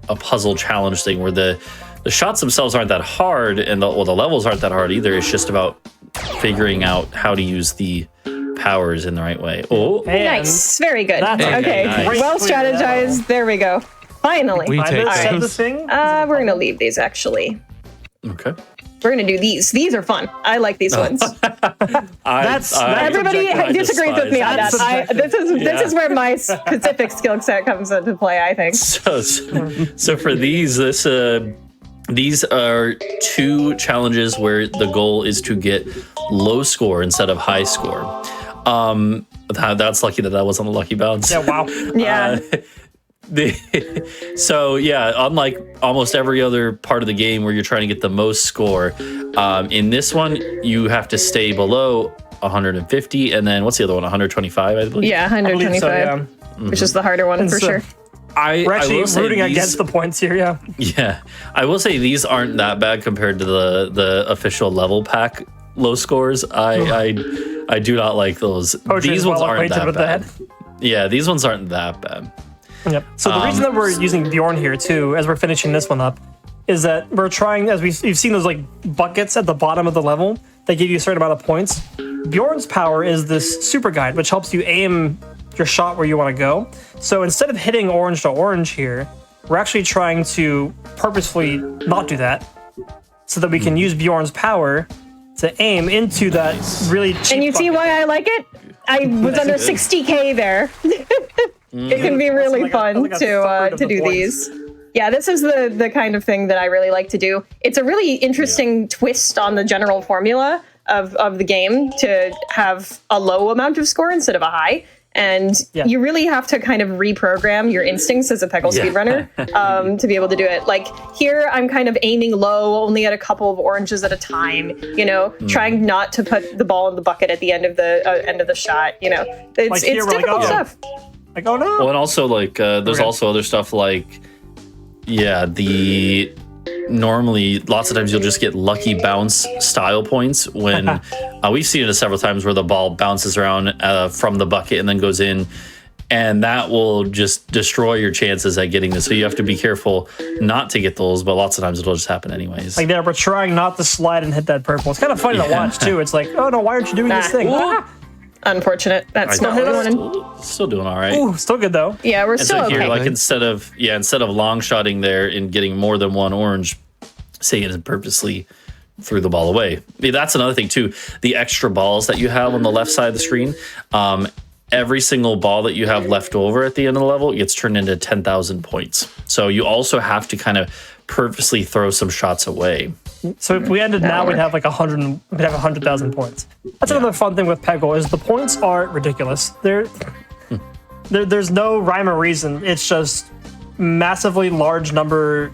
a puzzle challenge thing where the shots themselves aren't that hard and the levels aren't that hard either. It's just about figuring out how to use the powers in the right way. Oh, And Nice. Very good. That's Okay. nice. Well strategized. There we go. Finally. We take said the those. thing. We're going to leave these, actually. okay. We're going to do these. These are fun. I like these ones. That's Everybody subjective. disagrees with me on that. That's This is where my specific skill set comes into play, I think. So for these are 2 challenges where the goal is to get low score instead of high score. That's lucky that wasn't a lucky bounce. Yeah, wow. Yeah. So yeah, unlike almost every other part of the game where you're trying to get the most score, in this one you have to stay below 150, and then what's the other one? 125, I believe. Yeah, I believe 125, so, yeah. which is the harder one And for so- sure. We're actually will say rooting these- against the points here, yeah. Yeah, I will say these aren't that bad compared to the official level pack low scores. I do not like those. Poetry These is ones well aren't acquainted that with bad. that. Yeah, these ones aren't that bad. Yep. So the reason that we're using Bjorn here too, as we're finishing this one up, is that we're trying, as you've seen those like buckets at the bottom of the level that give you a certain amount of points. Bjorn's power is this super guide, which helps you aim your shot where you want to go. So instead of hitting orange to orange here, we're actually trying to purposefully not do that, so that we can use Bjorn's power to aim into that really cheap And you see bucket. why I like it? I was under 60K there. It can be really Like a- fun like a third of to the do points. these. Yeah, this is the kind of thing that I really like to do. It's a really interesting twist on the general formula of the game to have a low amount of score instead of a high. And Yeah. you really have to kind of reprogram your instincts as a Peggle Yeah. speedrunner to be able to do it. Like here, I'm kind of aiming low, only at a couple of oranges at a time. You know, trying not to put the ball in the bucket at the end of the shot. You know, it's Like here, we're like, difficult oh. stuff. Like, oh no. Well, and also like there's Okay. also other stuff like normally lots of times you'll just get lucky bounce style points when we've seen it several times where the ball bounces around from the bucket and then goes in, and that will just destroy your chances at getting this. So you have to be careful not to get those, but lots of times it'll just happen anyways. Like there, we're trying not to slide and hit that purple. It's kind of funny to watch too. It's like, oh no, why aren't you doing this thing? Ah. Unfortunate. That's not what we wanted. Still doing all right. Ooh, still good though. Yeah, we're And still so here, okay. like instead of long shotting there and getting more than one orange, say it purposely threw the ball away. That's another thing too. The extra balls that you have on the left side of the screen, every single ball that you have left over at the end of the level gets turned into 10,000 points. So you also have to kind of purposely throw some shots away. So if we ended now, we'd have like 100,000 points. That's another fun thing with Peggle is the points aren't ridiculous. There's no rhyme or reason. It's just massively large number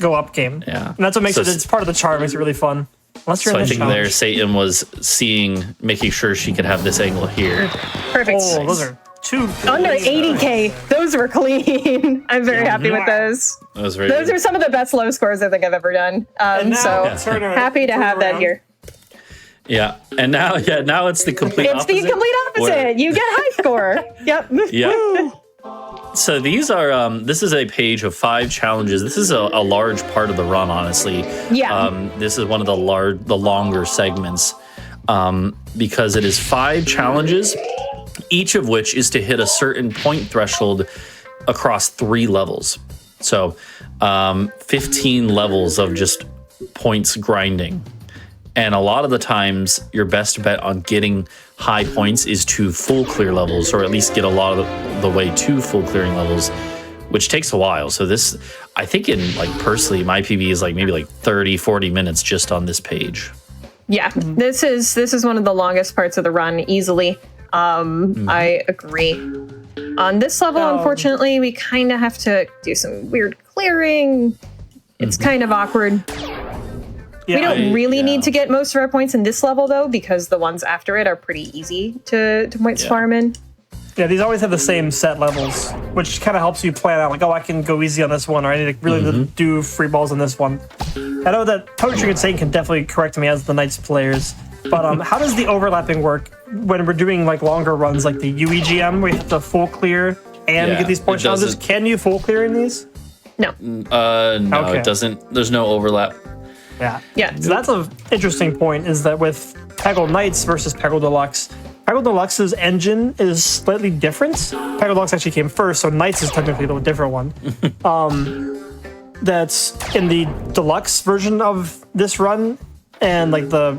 go up game. Yeah. And that's what makes So it's part of the charm. Makes it really fun. Unless you're So in I this think challenge. there Satan was making sure she could have this angle here. Perfect. Oh, those are two. Under 80K. Those were clean. I'm very happy with those. That was very Those good. are some of the best low scores I think I've ever done. And now, So turn around, happy to turn have that around. here. Yeah. And now it's the complete It's the complete opposite. where- You get high score. Yep. Yeah. So these are this is a page of 5 challenges. This is a large part of the run, honestly. Yeah. This is one of the longer segments because it is 5 challenges, each of which is to hit a certain point threshold across 3 levels. So 15 levels of just points grinding. And a lot of the times, your best bet on getting high points is to full clear levels, or at least get a lot of the way to full clearing levels, which takes a while. So this, I think in like personally, my PB is like maybe like 30, 40 minutes just on this page. Yeah. This is one of the longest parts of the run, easily. I agree. On this level, unfortunately, we kind of have to do some weird clearing. It's kind of awkward. Yeah, We don't really yeah. need to get most of our points in this level, though, because the ones after it are pretty easy to points Yeah. farm in. Yeah, these always have the same set levels, which kind of helps you plan out, like, oh, I can go easy on this one, or I need to really do free balls on this one. I know that Poetry and Satan can definitely correct me as the Knights players, but how does the overlapping work when we're doing like longer runs, like the UEGM, where you have to full clear and Yeah, get these point it challenges? doesn't- Can you full clear in these? No. No, Okay. it doesn't. There's no overlap. Yeah. Yeah. So that's an interesting point, is that with Peggle Nights versus Peggle Deluxe, Peggle Deluxe's engine is slightly different. Peggle Deluxe actually came first, so Nights is technically the different one. That's in the deluxe version of this run, and like the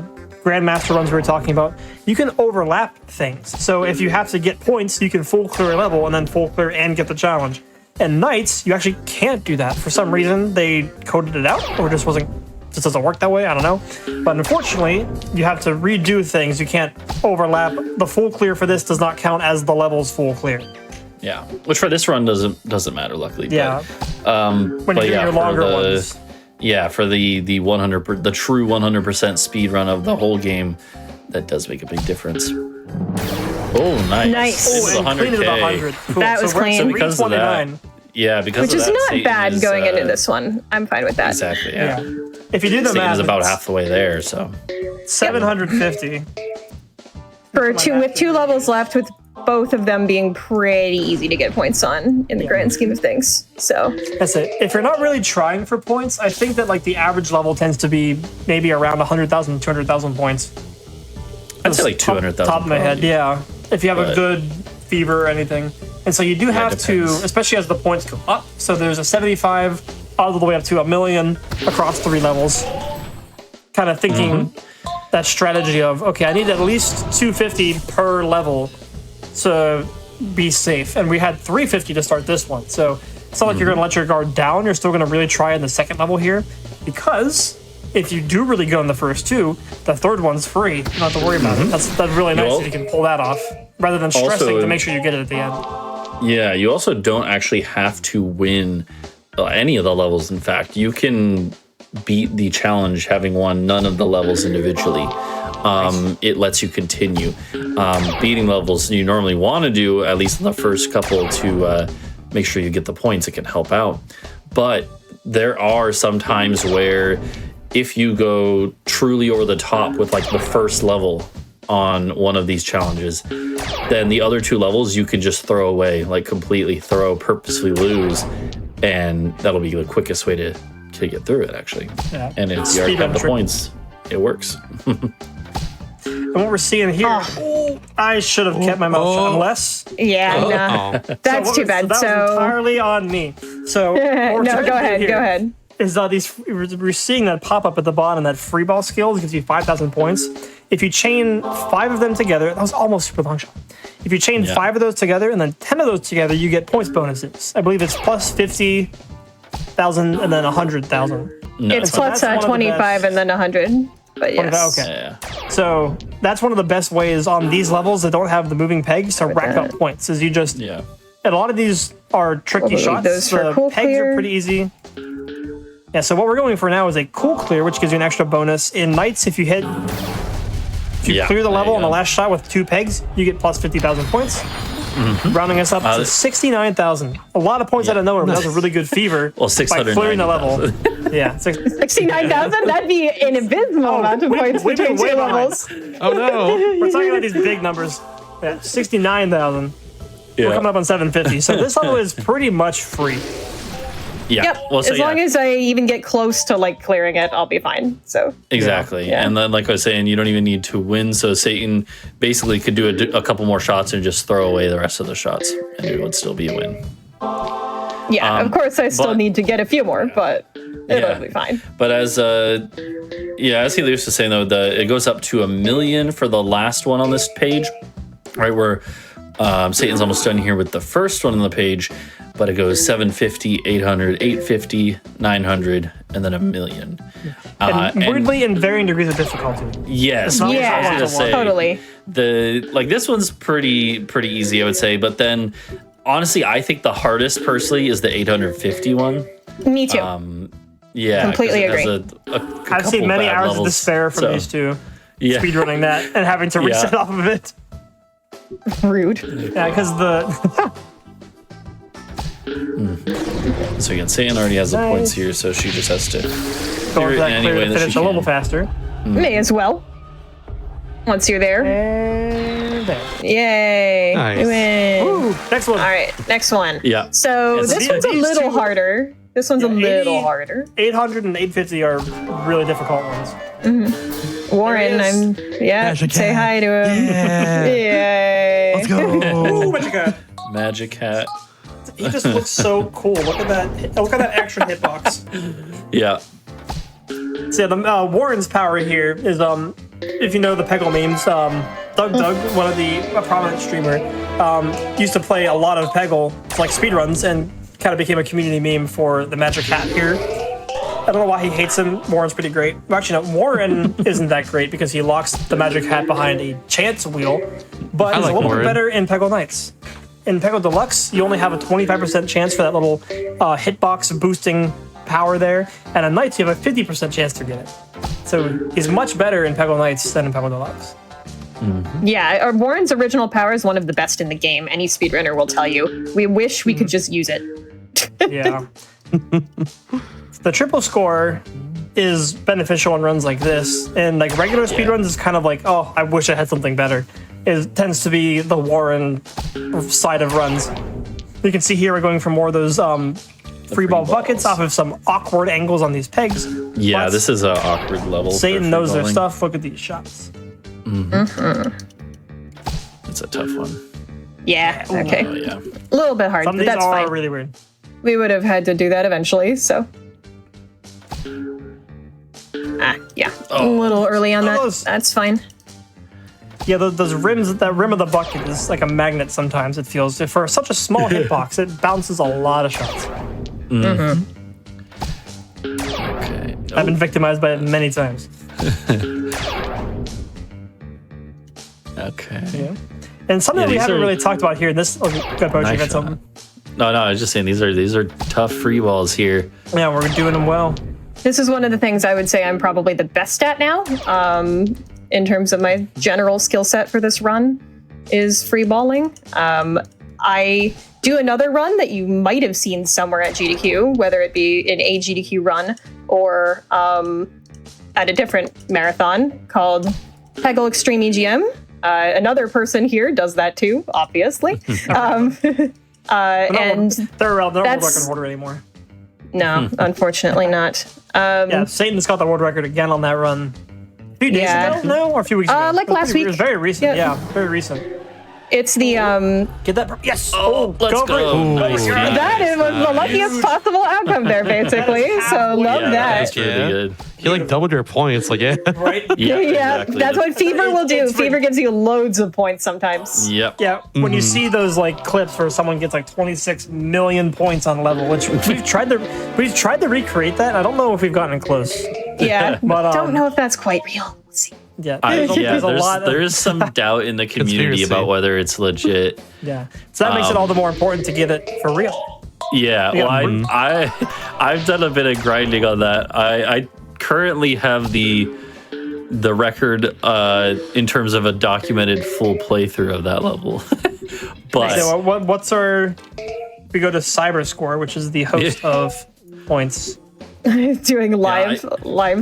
Grandmaster runs we were talking about, you can overlap things. So if you have to get points, you can full clear a level and then full clear and get the challenge. And Nights, you actually can't do that. For some reason, they coded it out, or just doesn't work that way. I don't know. But unfortunately, you have to redo things. You can't overlap. The full clear for this does not count as the level's full clear. Yeah, which for this run doesn't matter, luckily. Yeah. But, when you're doing your longer ones. Yeah, for the true 100% speed run of the whole game, that does make a big difference. Oh, nice! Nice. And clean it to 100. Cool. That was clean. So because of that, which is not bad going into this one. I'm fine with that. Exactly. Yeah. If you do the Satan math, is about half the way there. So 750. With two levels left, with both of them being pretty easy to get points on in the grand scheme of things. So that's it. If you're not really trying for points, I think that like the average level tends to be maybe around 100,000, 200,000 points. I'd say like 200,000. Top of my head, yeah. If you have a good fever or anything. And so you do have to, especially as the points go up. So there's a 75 all the way up to a million across 3 levels. Kind of thinking that strategy of, okay, I need at least 250 per level to be safe. And we had 350 to start this one. So it's not like you're going to let your guard down. You're still going to really try in the second level here, because if you do really go in the first 2, the third one's free. You don't have to worry about it. That's really nice if you can pull that off, rather than stressing to make sure you get it at the end. Yeah, you also don't actually have to win any of the levels. In fact, you can beat the challenge having won none of the levels individually. It lets you continue beating levels you normally want to do, at least in the first couple, to make sure you get the points. It can help out. But there are some times where if you go truly over the top with like the first level on one of these challenges, then the other 2 levels you can just throw away, like completely purposely lose, and that'll be the quickest way to get through it, actually. Yeah. And if you already have the points, it works. And what we're seeing here, I should have kept my mouth shut, unless... Yeah, no. That's too bad. That was entirely on me. So, no, go ahead. Is we're seeing that pop up at the bottom, that free ball skill gives you 5,000 points. If you chain 5 of them together, that was almost super long shot. If you chain 5 of those together and then 10 of those together, you get points bonuses. I believe it's plus 50,000 and then 100,000. No, it's plus 25 and then 100. But yes. Okay. Yeah. So that's one of the best ways on these levels that don't have the moving pegs to rack up points. Is you just and a lot of these are tricky shots. The pegs are pretty easy. Yeah. So what we're going for now is a cool clear, which gives you an extra bonus. In Nights, if you clear the level on the last shot with 2 pegs, you get plus 50,000 points. Rounding us up to 69,000. A lot of points out of nowhere, but that was a really good fever by clearing the level. Yeah, 69,000? That'd be an abysmal amount of points between 2 levels. Oh no. We're talking about these big numbers. Yeah, 69,000. We're coming up on 750. So this level is pretty much free. Yeah. Yep. Well, so, as long as I even get close to like clearing it, I'll be fine. So exactly. Yeah. And then, like I was saying, you don't even need to win. So Satan basically could do a couple more shots and just throw away the rest of the shots, and it would still be a win. Yeah. Of course, I still need to get a few more, but it'll be fine. But as he used to say though, it goes up to 1 million for the last one on this page, right? Where Satan's almost done here with the first one on the page. But it goes 750, 800, 850, 900, and then 1 million. And weirdly, in varying degrees of difficulty. Yes. Yeah, totally. This one's pretty easy, I would say. But then, honestly, I think the hardest, personally, is the 850 one. Me too. Yeah, completely agree. I've seen many hours of despair from these two. Yeah. Speedrunning that and having to reset off of it. Rude. Yeah, because the... So again, Satan already has the points here, so she just has to go for that clear to finish a little faster. May as well. Once you're there. And there. Yay. Nice. We win. Ooh, next one. All right, next one. Yeah. So this one's a little harder. This one's a little harder. 800 and 850 are really difficult ones. Warren, Magic say hat. hi to him. Yeah. Yay. Let's go. Ooh, Magic Hat. Magic hat. He just looks so cool. Look at that. Look at that extra hitbox. Yeah. So yeah, the Warren's power here is if you know the Peggle memes, Doug, one of a prominent streamer, used to play a lot of Peggle, like speedruns, and kind of became a community meme for the Magic Hat here. I don't know why he hates him. Warren's pretty great. Actually, no, Warren isn't that great because he locks the Magic Hat behind a chance wheel, but he's like a little Warren. bit better in Peggle Nights. In Peggle Deluxe, you only have a 25% chance for that little hitbox boosting power there, and in Nights you have a 50% chance to get it. So he's much better in Peggle Nights than in Peggle Deluxe. Yeah, Warren's original power is one of the best in the game. Any speedrunner will tell you. We wish we could just use it. Yeah. The triple score is beneficial in runs like this, and like regular speedruns is kind of like, oh, I wish I had something better. It tends to be the Warren side of runs. You can see here we're going for more of those free ball buckets off of some awkward angles on these pegs. Yeah, But this is an awkward level. Satan for knows their freeballing. stuff. Look at these shots. It's a tough one. Yeah, okay. Oh yeah. A little bit hard, Some of but these that's are fine. really weird. We would have had to do that eventually, so. Yeah. A little early on that. Those- That's fine. Yeah, those rims, that rim of the bucket is like a magnet sometimes, it feels. For such a small hitbox, it bounces a lot of shots. Okay. I've been victimized by it many times. Okay. Yeah. And something we these haven't are- really talked about here, this, good approach, you Nice got something. No, I was just saying these are tough free balls here. Yeah, we're doing them well. This is one of the things I would say I'm probably the best at now, in terms of my general skill set for this run, is free balling. I do another run that you might have seen somewhere at GDQ, whether it be in a GDQ run or at a different marathon called Peggle Extreme EGM. Another person here does that too, obviously. And They're around, they're not world that's- record holder anymore. no, unfortunately not. Yeah, Satan's got the world record again on that run. A few days Yeah. ago? No, or a few weeks ago? like It was last pretty- It was week. very recent, Yeah. yeah, very recent. It's the Get that? Yes! Oh, let's for it. go. Nice. for it. that was the luckiest possible outcome there, basically. So love Yeah, that. that's really Yeah. good. You like doubled your points, like yeah. Right? Yeah, Yeah, exactly. that's what Fever will do. It's Fever gives you loads of points sometimes. Yep. Yeah, when you see those like clips where someone gets like 26 million points on level, which we've tried to recreate that. I don't know if we've gotten close. Yeah, But, don't know if that's quite real. We'll see. Yeah, There's some doubt in the community Conspiracy. about whether it's legit. Yeah, so that makes it all the more important to get it for real. Yeah, well, I've done a bit of grinding on that. I currently have the record in terms of a documented full playthrough of that level. But So what's our? We go to Cyberscore, which is the host of points. Doing live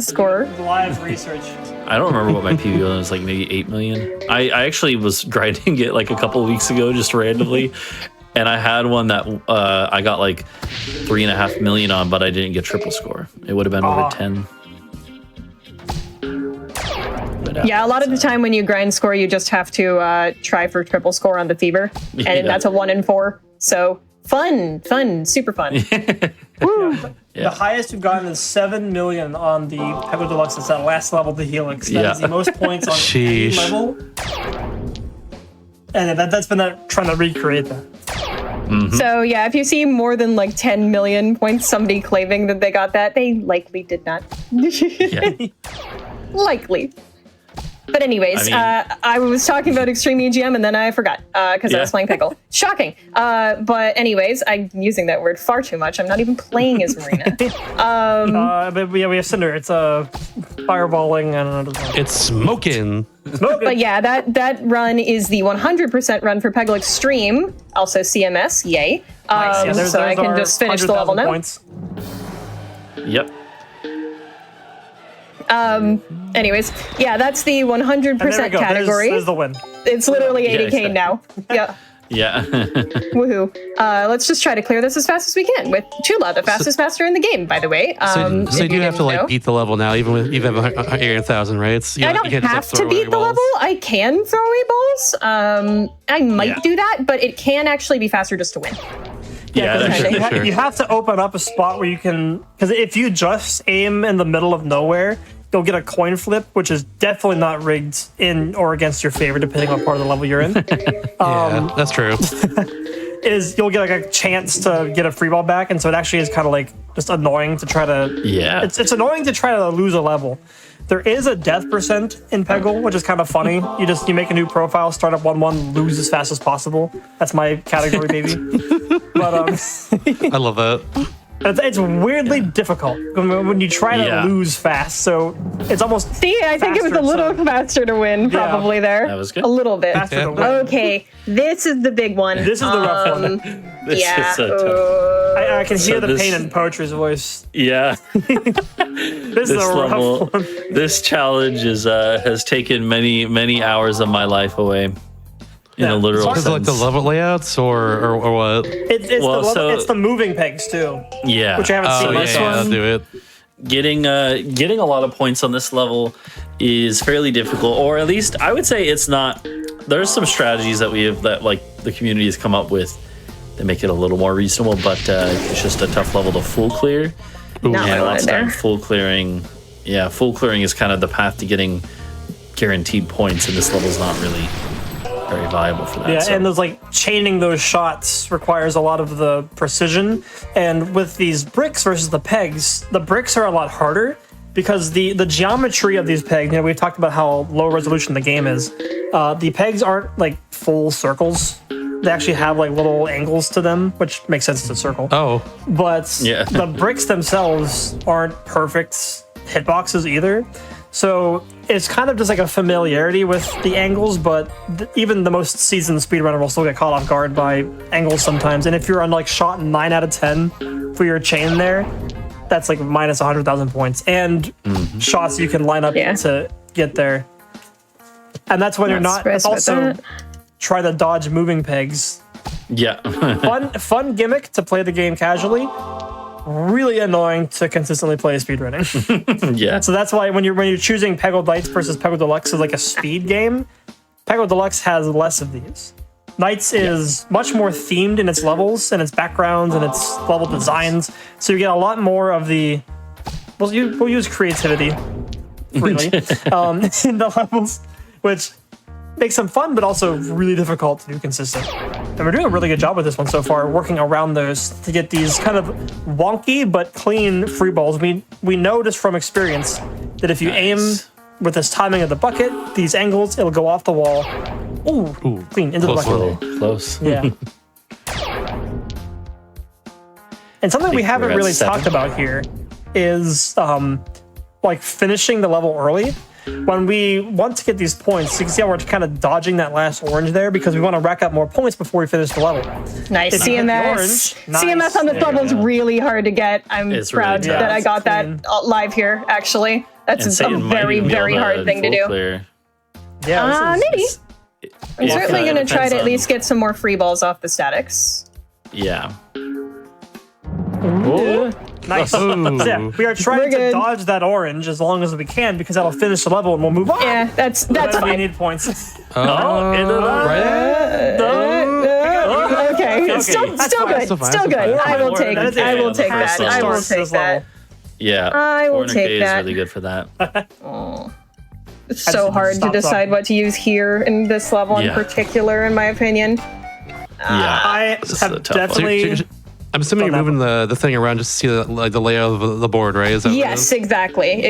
score. Live research. I don't remember what my PB was, like maybe 8 million. I actually was grinding it like a couple of weeks ago, just randomly. And I had one that I got like 3.5 million on, but I didn't get triple score. It would have been over 10. But Yeah, a lot of the time when you grind score, you just have to try for triple score on the Fever, and Yeah. that's a 1 in 4. So fun, super fun. The highest we've gotten is 7 million on the Peggle Deluxe. It's that last level of the Helix. That is Yeah. the most points on any Sheesh. level. And that's been trying to recreate that. So yeah, if you see more than like 10 million points, somebody claiming that they got that, they likely did not. yeah. Likely. But anyways, I mean- I was talking about Extreme EGM and then I forgot because I Yeah. was playing Peggle. Shocking. But anyways, I'm using that word far too much. I'm not even playing as Marina. But yeah, we have Cinder. It's fireballing and another one. It's smoking. But yeah, that run is the 100% run for Peggle Extreme, also CMS. Yay! Nice. Yeah, So I can our just finish the level 100,000 now. points. Yep. Anyways, yeah, that's the 100% And there we go. category. There's the win. It's literally Yeah, 80k exactly. now. Yeah. Yeah. Woohoo. Let's just try to clear this as fast as we can with Chula, the fastest master in the game, by the way. So if you do have to didn't know. beat the level now, even if you have 1,000, right? It's, I don't have to beat the level. I can throw away balls. I might do that, but it can actually be faster just to win. Yeah, because sure. you have to open up a spot where you can, because if you just aim in the middle of nowhere, you'll get a coin flip, which is definitely not rigged in or against your favor, depending on what part of the level you're in. Yeah, that's true. Is you'll get like a chance to get a free ball back, and so it actually is kind of like just annoying to try to. Yeah. It's annoying to try to lose a level. There is a death percent in Peggle, which is kind of funny. You make a new profile, start up 1-1, lose as fast as possible. That's my category, baby. But I love that. it's weirdly difficult when you try to lose fast. So it's almost. See, I think it was a little faster to win, probably there. That was good. A little bit. Faster to win. Okay, this is the big one. This is the rough one. This yeah. is so tough. I can hear the this- pain in Poetry's voice. Yeah. This is This a level, rough one. this challenge has taken many hours of my life away. In Yeah. a literal Because Is it like the sense. level layouts or what? It's the moving pegs too, Yeah. which I haven't Oh, seen. yeah, this yeah, one- do it. getting a lot of points on this level is fairly difficult, or at least I would say it's not. There's some strategies that like the community has come up with that make it a little more reasonable, but it's just a tough level to full clear. Not And what I lots wanted of time there. full clearing is kind of the path to getting guaranteed points, and this level's not really very viable for that. Yeah, so. and those like chaining those shots requires a lot of the precision. And with these bricks versus the pegs, the bricks are a lot harder because the geometry of these pegs. We've talked about how low resolution the game is. The pegs aren't like full circles. They actually have like little angles to them, which makes sense as a circle. Oh, But Yeah. the bricks themselves aren't perfect hitboxes either. So it's kind of just like a familiarity with the angles, but even the most seasoned speedrunner will still get caught off guard by angles sometimes. And if you're on like shot 9 out of 10 for your chain there, that's like minus 100,000 points and shots you can line up to get there. And that's when you're not. It's also try to dodge moving pegs. Yeah. Fun gimmick to play the game casually. Really annoying to consistently play speedrunning. Yeah. So that's why when you're choosing Peggle Nights versus Peggle Deluxe as like a speed game, Peggle Deluxe has less of these. Nights is much more themed in its levels and its backgrounds and its level designs. So you get a lot more of the. We'll use creativity freely in the levels, which makes them fun, but also really difficult to do consistent. And we're doing a really good job with this one so far, working around those to get these kind of wonky but clean free balls. We know just from experience that if you aim with this timing of the bucket, these angles, it'll go off the wall. Ooh, clean, into the close bucket. level. Close. Yeah. And something we haven't we're at really 7. talked about here is like finishing the level early. When we want to get these points, you can see how we're kind of dodging that last orange there because we want to rack up more points before we finish the level. Nice. If you hit the CMS. orange, nice. CMS on this There you level is go. really hard to get. I'm It's proud really tough. that I got Clean. that live here, actually. That's And a Satan might very, even be very able hard thing to full do. Clear. Yeah, Maybe. I'm Yeah, certainly it going to try depends to at on- least get some more free balls off the statics. Yeah. nice. Ooh. So yeah, we are trying We're to good. dodge that orange as long as we can because that'll finish the level and we'll move on. Yeah, that's Then we fine. need points. Oh, into the Okay, Okay, still that's still fine, good, still fine, still still good. fine. I will take That is I will it. take First that. I will level. take This that. level. Yeah. I will 400K take is that. really good for that. It's I so just hard to stopped decide talking. what to use here in this level in Yeah. particular, in my opinion. Yeah. I This is a have tough one. definitely. I'm assuming you're Don't moving the thing around just to see the layout of the board, right? Is that what it Yes, is? exactly.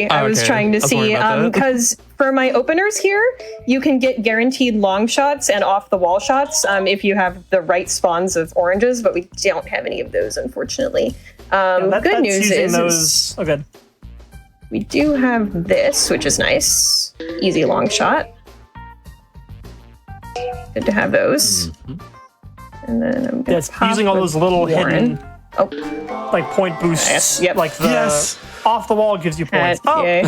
I was okay. trying to I was see worried about that. because for my openers here, you can get guaranteed long shots and off the wall shots if you have the right spawns of oranges, but we don't have any of those, unfortunately. Good That's news using is those. Oh, good. we do have this, which is nice. Easy long shot. Good to have those. And then I'm Yeah, gonna it's pop using all with those little Warren. hidden Oh, like point boosts. Yes, yep. Like the Yes. off the wall gives you points. Oh, yay.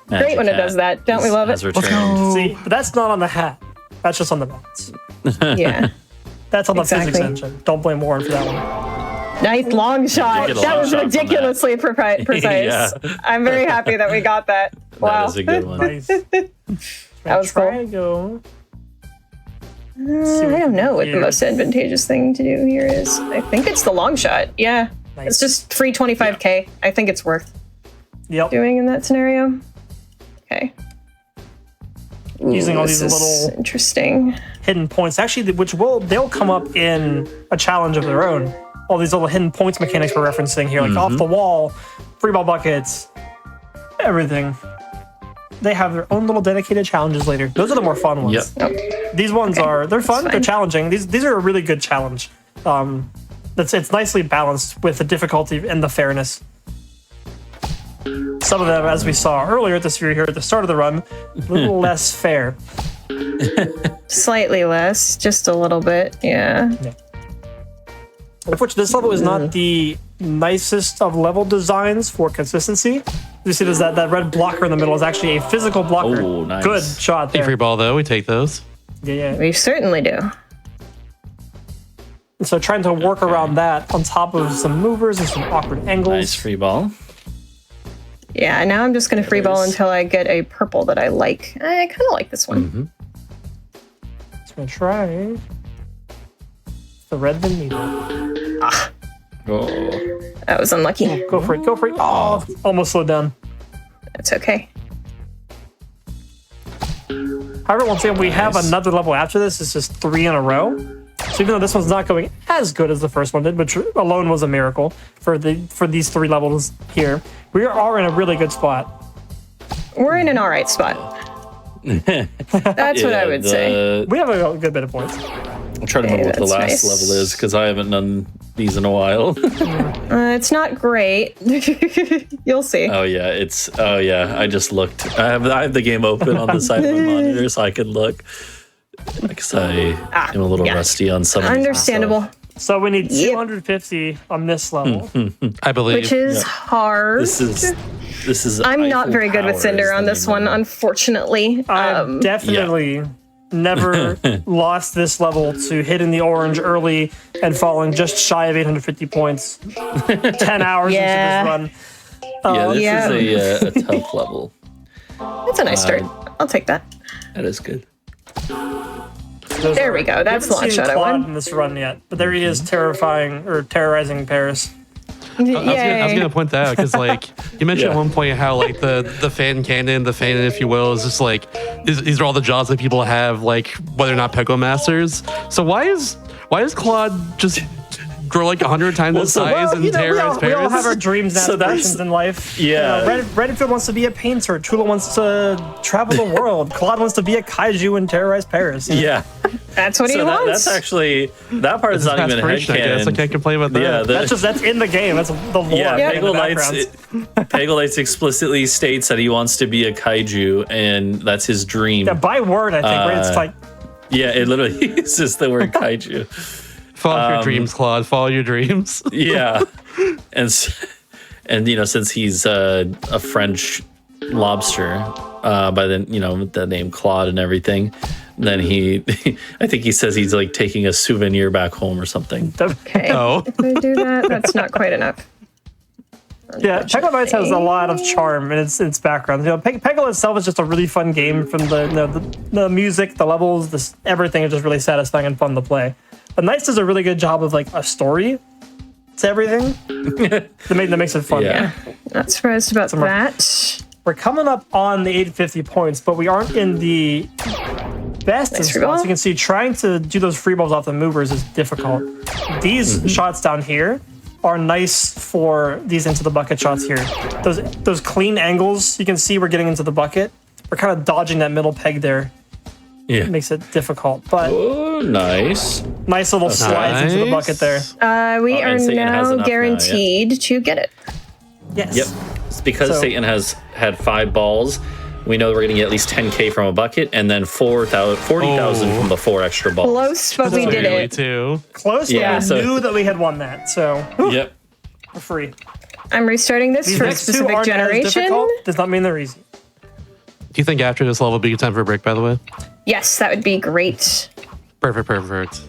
Great when it does that. Don't we love it? Has returned. see, but that's not on the hat. That's just on the bats. Yeah. That's on the Exactly. physics engine. Don't blame Warren for that one. Nice long shot. get a That long was shot from that. ridiculously precise. Yeah. I'm very happy that we got that. Wow. That is a good one. Nice. That was cool. Try and go. I don't know what the Here. most advantageous thing to do here is. I think it's the long shot. Yeah. Nice. It's just free 25k. I think it's worth Yep. doing in that scenario. Okay. Using all This these is little interesting. hidden points, actually, they'll come up in a challenge of their own. All these little hidden points mechanics we're referencing here, like off the wall, free ball buckets, everything. They have their own little dedicated challenges later. Those are the more fun ones. Yep. These ones they're fun, fine. they're challenging. These are a really good challenge. It's nicely balanced with the difficulty and the fairness. Some of them, as we saw earlier at the sphere here at the start of the run, a little less fair. Slightly less, just a little bit. Yeah. Unfortunately, this level is not the nicest of level designs for consistency. You see there's that red blocker in the middle is actually a physical blocker. Oh, nice. Good shot Hey, there. free ball though, we take those. Yeah. We certainly do. So trying to work around that on top of some movers and some awkward angles. Nice free ball. Yeah, now I'm just going to free ball is. until I get a purple that I like. I kind of like this one. Just gonna try the red than needle. Oh. That was unlucky. Go for it. Go for it. Oh, almost slowed down. That's okay. However, once again, we have Nice. another level after this. It's just 3 in a row. So even though this one's not going as good as the first one did, which alone was a miracle for these 3 levels here, we are in a really good spot. We're in an all right spot. That's what I would say. We have a good bit of points. I'm trying to remember what the that's last nice. level is because I haven't done these in a while. It's not great. You'll see. Oh yeah, I just looked. I have the game open on the side of my monitor so I can look. Because I am a little yeah. rusty on some of these Understandable. stuff. So we need Yep. 250 on this level. I believe. Which is hard. This is. I'm not Eiffel very good with Tower Cinder is on the this name one, of it. unfortunately. I've definitely never lost this level to hitting the orange early and falling just shy of 850 points 10 hours Yeah. into this run. Yeah, this yeah. is a tough level. That's a nice start. I'll take that. That is good. There we go. That's the Haven't launch seen shot I Claude won. in this run yet, but there he is terrorizing Paris. I was Yay. gonna point that out because like you mentioned at one point how like the fan cannon, the fan, if you will, is just like these are all the jobs that people have, like whether or not Peggle masters. So why is Claude just grow like 100 times the size and terrorize we all Paris? have our dreams and So that's- aspirations in life. Yeah. Redfield wants to be a painter. Tula wants to travel the world. Claude wants to be a kaiju and terrorize Paris. Yeah. That's what he So wants. that's actually that part is not even Aspiration, I guess. I headcanon. can't complain about that. Yeah, That's in the game. That's the lore. Yeah, Yep. in the Peggle Nights. backgrounds. Peggle Nights explicitly states that he wants to be a kaiju, and that's his dream. Yeah, by word, I think. Right? It's like Yeah, it literally is just the word kaiju. Follow your dreams, Claude. Follow your dreams. Yeah, and since he's a French lobster by the name Claude and everything, then I think he says he's like taking a souvenir back home or something. okay. Oh. If I do that, that's not quite enough. Yeah, Peggle Nights has a lot of charm in its background. Peggle itself is just a really fun game from the music, the levels, everything is just really satisfying and fun to play. But Nights does a really good job of like a story to everything that makes it fun. Yeah. Not surprised about that. We're coming up on the 850 points, but we aren't in the best Nice of free spots. ball. You can see trying to do those free balls off the movers is difficult. These shots down here are nice for these into the bucket shots here. Those clean angles, you can see we're getting into the bucket. We're kind of dodging that middle peg there. Yeah. It makes it difficult, but Oh, nice. nice little slides into the bucket there. We Oh, are and Satan has now enough now, guaranteed to get it. Yes. Yep. It's because So- Satan has had 5 balls. We know we're going to get at least 10K from a bucket, and then 40,000 from the 4 extra balls. Close, but we did Really, it. too. Close, Yeah, but we so- knew that we had won that, so Yep. we're free. I'm restarting this These for a next two specific aren't as generation. difficult, does not mean they're easy. Do you think after this level will be time for a break, by the way? Yes, that would be great. Perfect.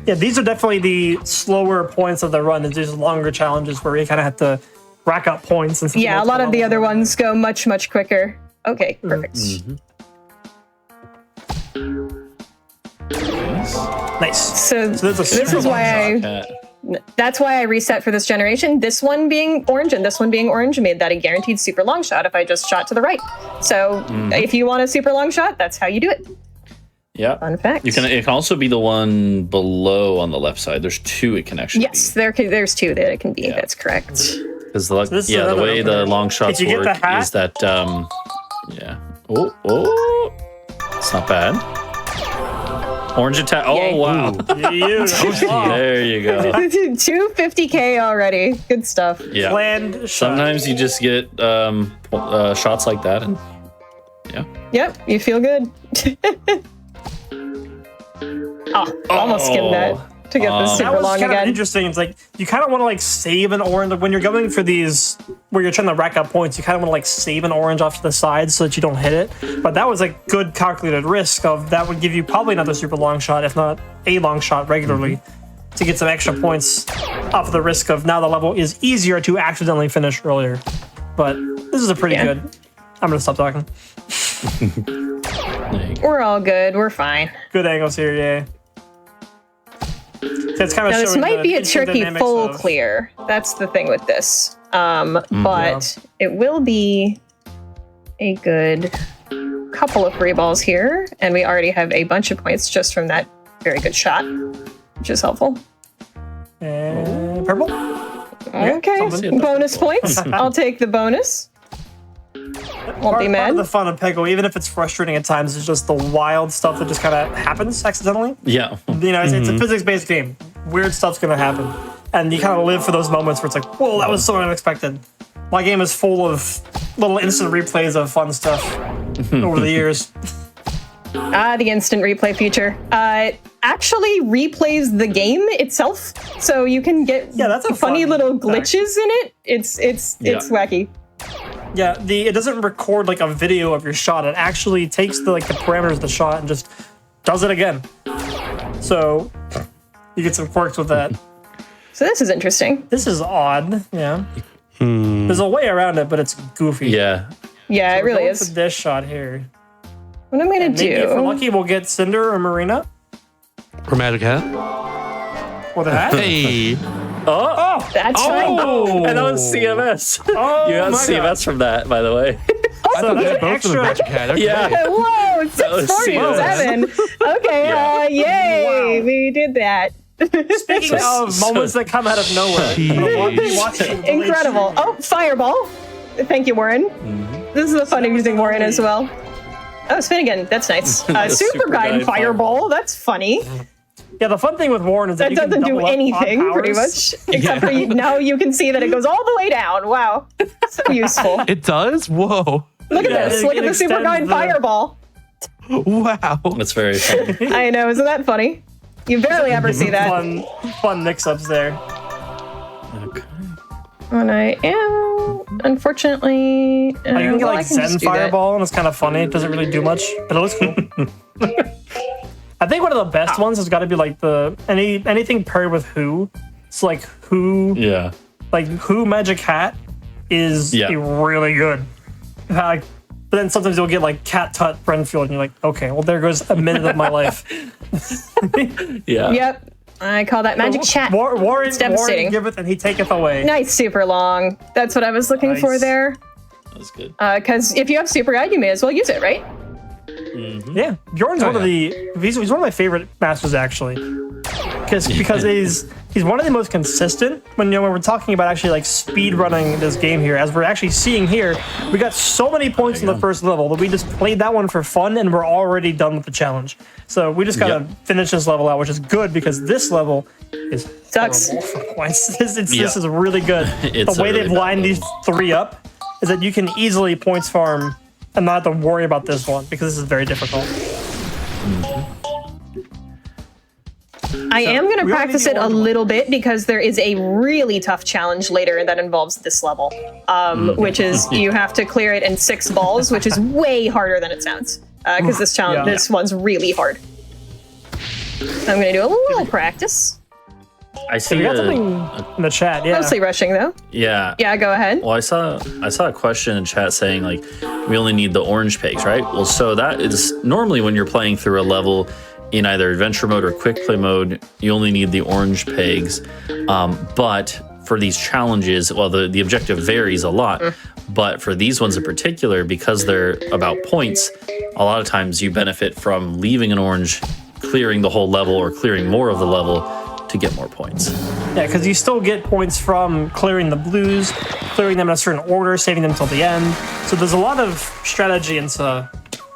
Yeah, these are definitely the slower points of the run. There's these longer challenges where you kind of have to rack up points. And Yeah, a lot of the other ones go much, much quicker. Okay, perfect. Nice. So this is why that's why I reset for this generation. This one being orange and this one being orange made that a guaranteed super long shot if I just shot to the right. So if you want a super long shot, that's how you do it. Yeah. Fun fact. It can also be the one below on the left side. There's two it can actually Yes, be. there's two that it can be. Yeah. That's correct. Because the this is the another way the opener. long shots Did you get work the hat? is that yeah. Oh, it's not bad. Orange attack. Oh Yay. wow. There you go. 250K already. Good stuff. Yeah. Planned shot. Sometimes you just get shots like that, and yeah. Yep, you feel good. Almost skimmed that to get this That super was long kind of again. interesting. It's like you kind of want to like save an orange when you're going for these where you're trying to rack up points. You kind of want to like save an orange off to the side so that you don't hit it. But that was a good calculated risk of that would give you probably another super long shot, if not a long shot regularly, to get some extra points off of the risk of now the level is easier to accidentally finish earlier. But this is a pretty good. I'm gonna stop talking. We're all good. We're fine. Good angles here, yeah. So it's kind of Now, this showing might the be a interesting tricky dynamics full of- clear. That's the thing with this. But it will be a good couple of free balls here. And we already have a bunch of points just from that very good shot, which is helpful. And purple. Okay, something. bonus points. I'll take the bonus. Won't be Part mad. of the fun of Peggle, even if it's frustrating at times, is just the wild stuff that just kind of happens accidentally. Yeah. You know, it's a physics-based game. Weird stuff's gonna happen, and you kind of live for those moments where it's like, "Whoa, that was so unexpected." My game is full of little instant replays of fun stuff over the years. The instant replay feature actually replays the game itself, so you can get that's a funny fun little fact. glitches in it. It's wacky. Yeah, it doesn't record like a video of your shot. It actually takes the parameters of the shot and just does it again. So you get some quirks with that. So this is interesting. This is odd. Yeah. There's a way around it, but it's goofy. Yeah. Yeah, it We're really going is. for this shot here. What am I gonna Maybe if we're do? lucky, we'll get Cinder or Marina. Or Magic Hat. With a hat. Hey. Oh! That's fine. Oh! And that was CMS. Oh, You got my CMS God. from that, by the way. I thought that's they both extra- of the Magic Hat. Okay. Yeah. Whoa, was 647. Okay, Yeah. yay, Wow. we did that. Speaking of moments that come out of nowhere. Incredible. Oh, fireball. Thank you, Warren. This is a fun using Warren as well. Oh, Finnegan. That's nice. Super Super Guide Guide Fireball. That's funny. Yeah, the fun thing with Warren is that That you can doesn't do double up anything, on pretty powers. much. Except for now you can see that it goes all the way down. Wow. So useful. It does? Whoa. Look at Yeah, this. it- Look it at the Super extends Guide the- Fireball. Wow. That's very funny. I know. Isn't that funny? You barely ever see that. Fun mix-ups there. Okay. And I am, unfortunately, You can get well, I like can just Zen do that. Fireball, and it's kind of funny. It doesn't really do much, but it looks cool. I think one of the best ones has got to be like anything paired with Who. It's like Who Magic Hat is really good. But then sometimes you'll get like Cat Tut Brenfield, and you're like, okay, well there goes a minute of my life. Yeah. Yep. I call that magic chat. Warren It's devastating. giveth and he taketh away. Nice, super long. That's what I was looking for Nice. there. That's good. Because if you have super guide, you may as well use it, right? Yeah, Bjorn's one of the he's one of my favorite masters actually, because he's one of the most consistent when we're talking about actually like speed running this game here. As we're actually seeing here, we got so many points in the first level that we just played that one for fun and we're already done with the challenge. So we just gotta finish this level out, which is good because this level is Sucks. horrible for points. This is really good. It's The way a really they've bad lined these three up is that you can easily points farm and not have to worry about this one because this is very difficult. I am going to we already practice need it a one. little bit because there is a really tough challenge later that involves this level, which is you have to clear it in 6 balls, which is way harder than it sounds. Because this challenge, this one's really hard. I'm going to do a little practice. I So see. we got something in the chat. Yeah. Mostly rushing, though. Yeah. Yeah, go ahead. Well, I saw a question in chat saying like we only need the orange pegs, right? Well, so that is normally when you're playing through a level in either adventure mode or quick play mode, you only need the orange pegs. But for these challenges, well, the objective varies a lot. But for these ones in particular, because they're about points, a lot of times you benefit from leaving an orange, clearing the whole level or clearing more of the level to get more points. Yeah, because you still get points from clearing the blues, clearing them in a certain order, saving them till the end. So there's a lot of strategy into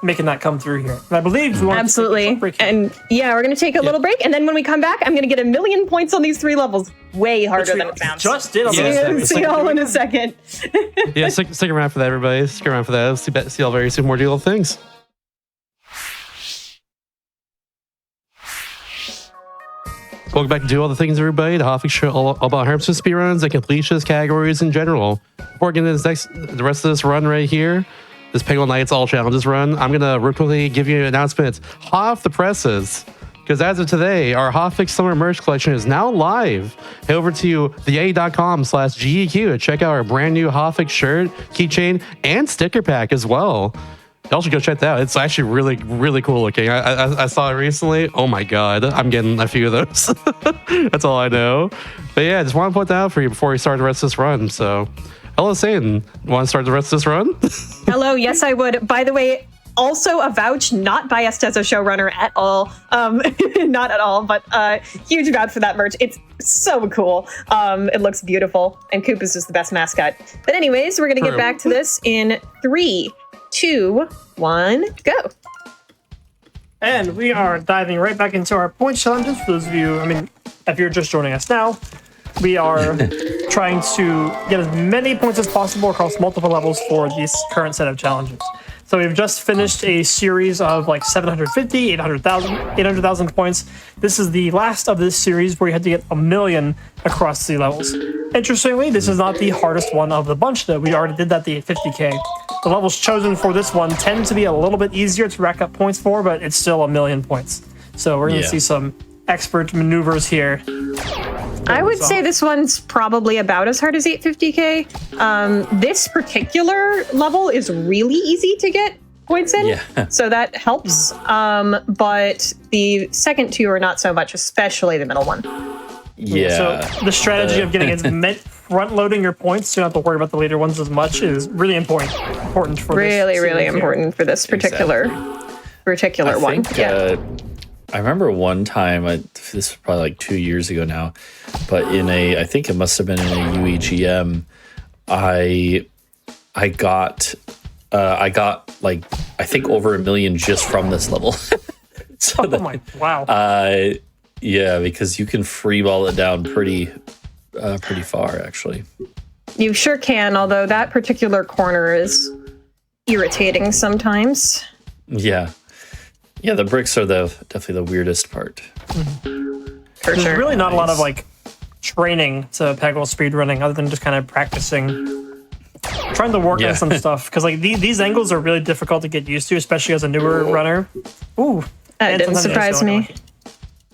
making that come through here. And I believe we want Absolutely. to take a short break here. And yeah, we're going to take a little break. And then when we come back, I'm going to get 1,000,000 points on these 3 levels. Way harder than it sounds. Just did on Yeah. those See, seconds. see y'all in a second. Yeah, stick around for that, everybody. Stick around for that. See y'all very soon. More deal of things. Welcome back to Do All the Things, everybody. The Hotfix show all about Hermson speedruns and completionist categories in general. Before getting into the rest of this run right here, this Peggle Nights all challenges run, I'm gonna real quickly give you an announcement. Hot off the presses, because as of today, our Hotfix summer merch collection is now live. Head over to thea.com/GDQ to check out our brand new Hotfix shirt, keychain, and sticker pack as well. Y'all should go check that out. It's actually really, really cool looking. I saw it recently. Oh my god, I'm getting a few of those. That's all I know. But yeah, just want to point that out for you before we start the rest of this run. So, hello, Satan. Want to start the rest of this run? Hello, yes, I would. By the way, also a vouch, not biased as a showrunner at all. Not at all, but huge vouch for that merch. It's so cool. It looks beautiful, and Koopas is the best mascot. But anyways, we're going to get True. back to this in 3, 2, 1, go. And we are diving right back into our point challenges. For those of you, I mean, if you're just joining us now, we are trying to get as many points as possible across multiple levels for this current set of challenges. So we've just finished a series of like 750, 800,000 points. This is the last of this series where you had to get 1,000,000 across the levels. Interestingly, this is not the hardest one of the bunch, though. We already did that the 50K. The levels chosen for this one tend to be a little bit easier to rack up points for, but it's still 1,000,000 points. So we're going to see some expert maneuvers here. I would say this one's probably about as hard as 850K. This particular level is really easy to get points in, so that helps. But the second 2 are not so much, especially the middle one. Yeah. So the strategy of getting front loading your points, so you don't have to worry about the later ones as much, is really important for this Really series here. important for this particular one. I remember one time, this was probably like 2 years ago now, but I think it must have been in a UEGM, I got like, I think over 1,000,000 just from this level. So wow. Yeah, because you can freeball it down pretty far, actually. You sure can, although that particular corner is irritating sometimes. Yeah. Yeah, the bricks are definitely the weirdest part. For There's sure. really not a lot of like training to Peggle speedrunning other than just kind of practicing, trying to work on some stuff, because like these angles are really difficult to get used to, especially as a newer runner. Ooh, That and didn't sometimes surprise it's so me. unlucky.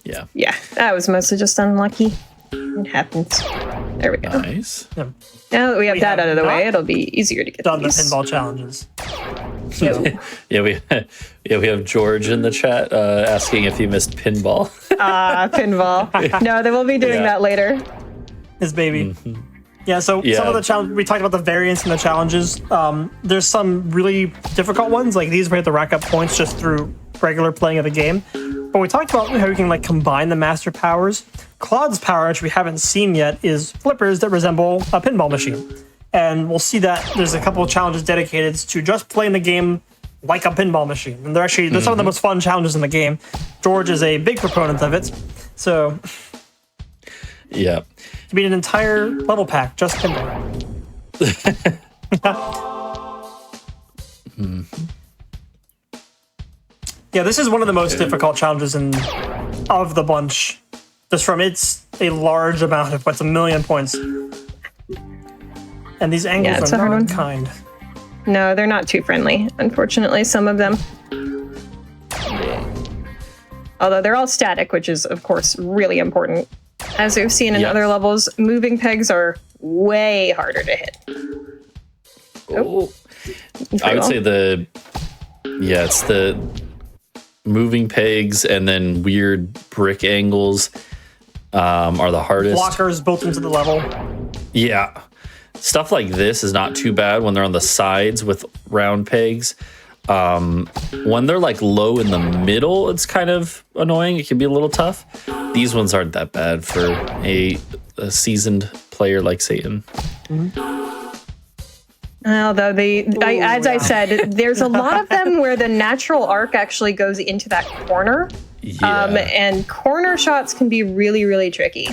Yeah. Yeah, that was mostly just unlucky. It happens. There we go. Nice. Now that we have that have out of the way, not it'll be easier to get Done the these. pinball challenges. Yeah, we have George in the chat asking if you missed pinball. Pinball. No, they will be doing that later. His baby. Yeah, so some of the challenge we talked about the variance in the challenges. There's some really difficult ones, like these where you have to rack up points just through regular playing of the game. But we talked about how you can like combine the master powers. Claude's power, which we haven't seen yet, is flippers that resemble a pinball machine. And we'll see that there's a couple of challenges dedicated to just playing the game like a pinball machine. And they're some of the most fun challenges in the game. George is a big proponent of it. So Yeah. to be an entire level pack, just pinball. Yeah, this is one of the most difficult challenges of the bunch. Just from it's a large amount of points, 1,000,000 points. And these angles it's a are hard not one. kind. No, they're not too friendly, unfortunately, some of them. Although they're all static, which is, of course, really important. As we've seen in other levels, moving pegs are way harder to hit. Oh. I would say it's the moving pegs and then weird brick angles are the hardest. Blockers built into the level. Yeah. Stuff like this is not too bad when they're on the sides with round pegs. When they're like low in the middle, it's kind of annoying. It can be a little tough. These ones aren't that bad for a seasoned player like Satan. Although as I said, there's a lot of them where the natural arc actually goes into that corner. Yeah. And corner shots can be really, really tricky.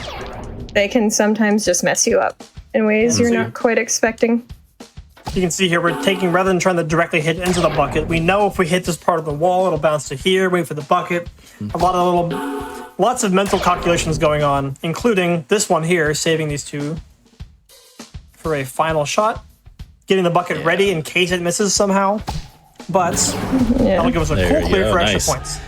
They can sometimes just mess you up in ways you're not quite expecting. You can see here we're taking, rather than trying to directly hit into the bucket, we know if we hit this part of the wall, it'll bounce to here, wait for the bucket. Lots of mental calculations going on, including this one here, saving these two for a final shot. Getting the bucket ready in case it misses somehow. But that'll give us a cool clear for extra points.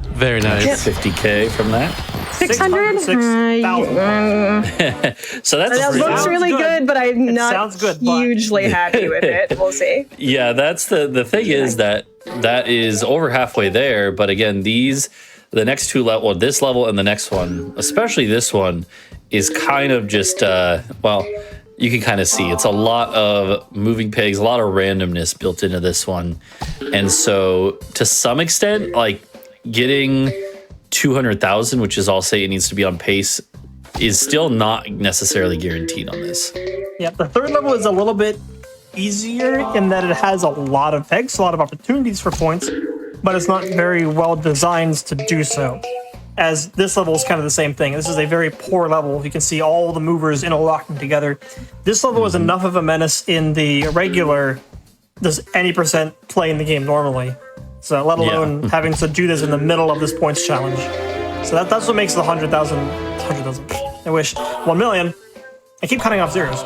Very nice. 50K from that. 600? 606,000. So that looks really good, but I'm not hugely happy with it. We'll see. Yeah, that's the thing is that is over halfway there. But again, the next two level, this level and the next one, especially this one, is kind of just you can kind of see it's a lot of moving pegs, a lot of randomness built into this one. And so to some extent, like getting 200,000, which is all say it needs to be on pace, is still not necessarily guaranteed on this. Yeah, the third level is a little bit easier in that it has a lot of pegs, a lot of opportunities for points, but it's not very well designed to do so. As this level is kind of the same thing. This is a very poor level. You can see all the movers interlocking together. This level is enough of a menace in the regular, does any percent play in the game normally. So let alone having to do this in the middle of this points challenge. So that's what makes the 100,000. I wish 1 million. I keep cutting off zeros.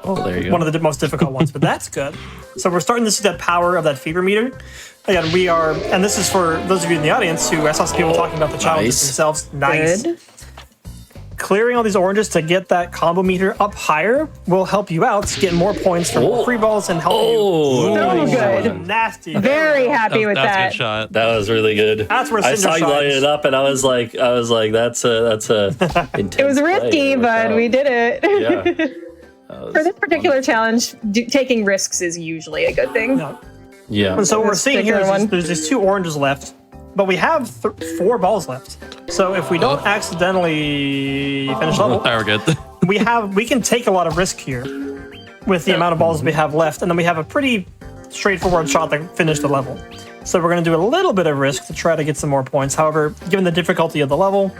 Oh, there you go. One of the most difficult ones, but that's good. So we're starting to see that power of that fever meter. Again, we are, and this is for those of you in the audience who I saw some people talking about the challenges themselves. Nice. Good. Clearing all these oranges to get that combo meter up higher will help you out, get more points from free balls and help you. So good. Nasty. Very happy with That's that. a good shot. That was really good. That's where I Cinder saw you light shines. it up, and I was like, that's a intense It was risky, play. but we did it. Yeah. For this particular challenge, taking risks is usually a good thing. Yeah. And so what we're This seeing here particular is one. there's these 2 oranges left, but we have 4 balls left. So if we don't accidentally finish level, We're good. we can take a lot of risk here with the amount of balls we have left, and then we have a pretty straightforward shot to finish the level. So we're going to do a little bit of risk to try to get some more points. However, given the difficulty of the level,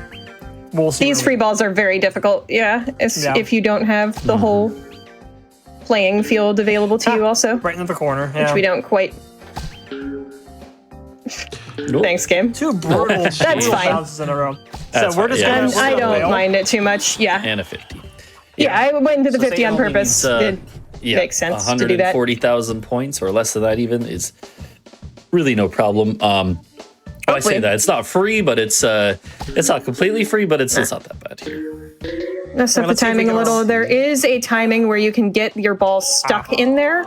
we'll see. These free balls are very difficult, if you don't have the whole playing field available to you also, Right in the corner. which we don't quite. Thanks, game. 2 brutal, That's brutal fine. bounces in a row. That's So we're fine, just yeah. going And to. I don't mind it too much. Yeah. And a 50. I went to the So 50 say on only purpose. needs, It makes sense to do that. 140,000 points or less than that even is really no problem. I say that it's not free, but it's not completely free, but it's not that bad here. Mess up the let's see if we timing a can- little. There is a timing where you can get your ball stuck in there.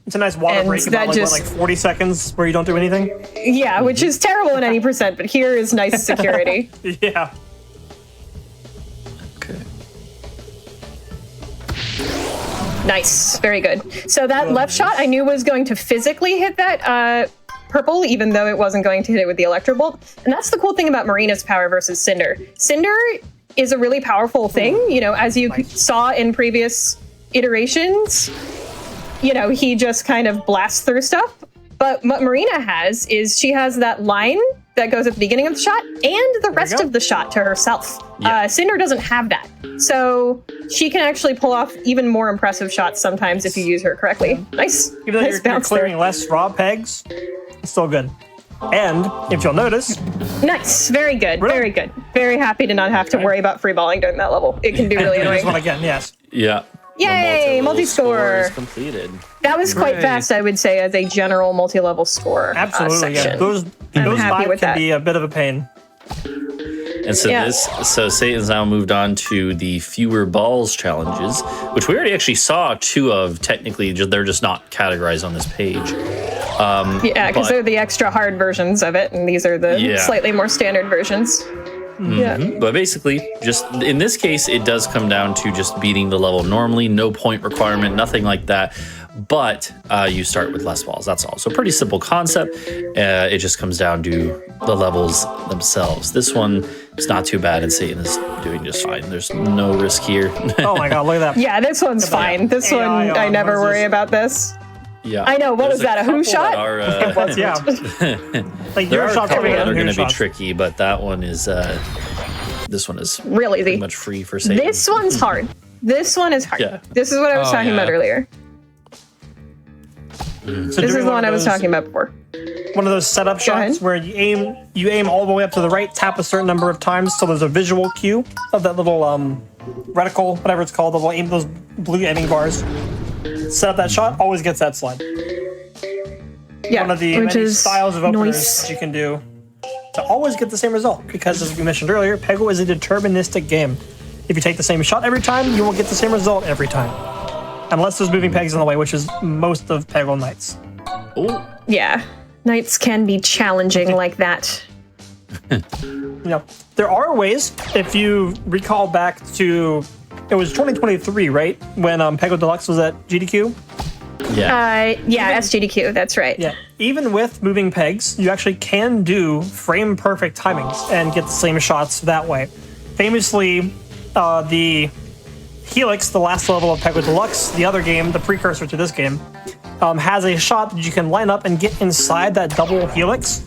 It's a nice water And break that about just- like 40 seconds where you don't do anything. Yeah, which is terrible in any percent, but here is nice security. Yeah. Okay. Nice. Very good. So that left shot I knew was going to physically hit that purple, even though it wasn't going to hit it with the Electro Bolt. And that's the cool thing about Marina's power versus Cinder. Cinder is a really powerful thing, as you saw in previous iterations. He just kind of blasts through stuff. But what Marina has is she has that line that goes at the beginning of the shot and the rest go. of the shot to herself. Yeah. Cinder doesn't have that. So she can actually pull off even more impressive shots sometimes if you use her correctly. Nice. Even though nice you're bounce clearing there. less raw pegs, it's still good. And if you'll notice, Nice. Very good. Really? Very good. Very happy to not have to worry about free balling during that level. It can be really this one annoying. again, yes. Yeah. Yay, The multi-level multi-score. is completed. That was quite Great. fast, I would say, as a general multi-level score Absolutely, yeah. section. I'm Those happy 5 with can that. be a bit of a pain. And so so Satan's now moved on to the fewer balls challenges, which we already actually saw 2 of. Technically, they're just not categorized on this page. Yeah, because they're the extra hard versions of it, and these are the slightly more standard versions. Yeah. But basically, just in this case, it does come down to just beating the level normally, no point requirement, nothing like that. But you start with less balls, that's all. So pretty simple concept. It just comes down to the levels themselves. This one is not too bad, and Satan is doing just fine. There's no risk here. Oh my god, look at that. Yeah, this one's fine. This one, I never worry about this. Yeah, I know. What was that? A who shot? Yeah. Like There your are a shots couple are that are going to be shots. tricky, but that one is. This one is Real easy. pretty much free for Satan. This one's hard. This one is hard. Yeah. This is what I was talking about earlier. So This is doing the one I was talking about before. One of those setup shots ahead. where you aim all the way up to the right, tap a certain number of times, so there's a visual cue of that little reticle, whatever it's called, the little those blue aiming bars. Set up that shot, always gets that slide. Yeah, One of the which many is styles of openers nice. that you can do to always get the same result, because as we mentioned earlier, Peggle is a deterministic game. If you take the same shot every time, you will get the same result every time. Unless there's moving pegs in the way, which is most of Peggle Nights. Oh, Yeah, nights can be challenging like that. You know, there are ways, if you recall back to, it was 2023, right? When Peggle Deluxe was at GDQ? yeah. Yeah, SGDQ. That's right. Yeah. Even with moving pegs, you actually can do frame perfect timings and get the same shots that way. Famously, the Helix, the last level of Peggle Deluxe, the other game, the precursor to this game, has a shot that you can line up and get inside that double helix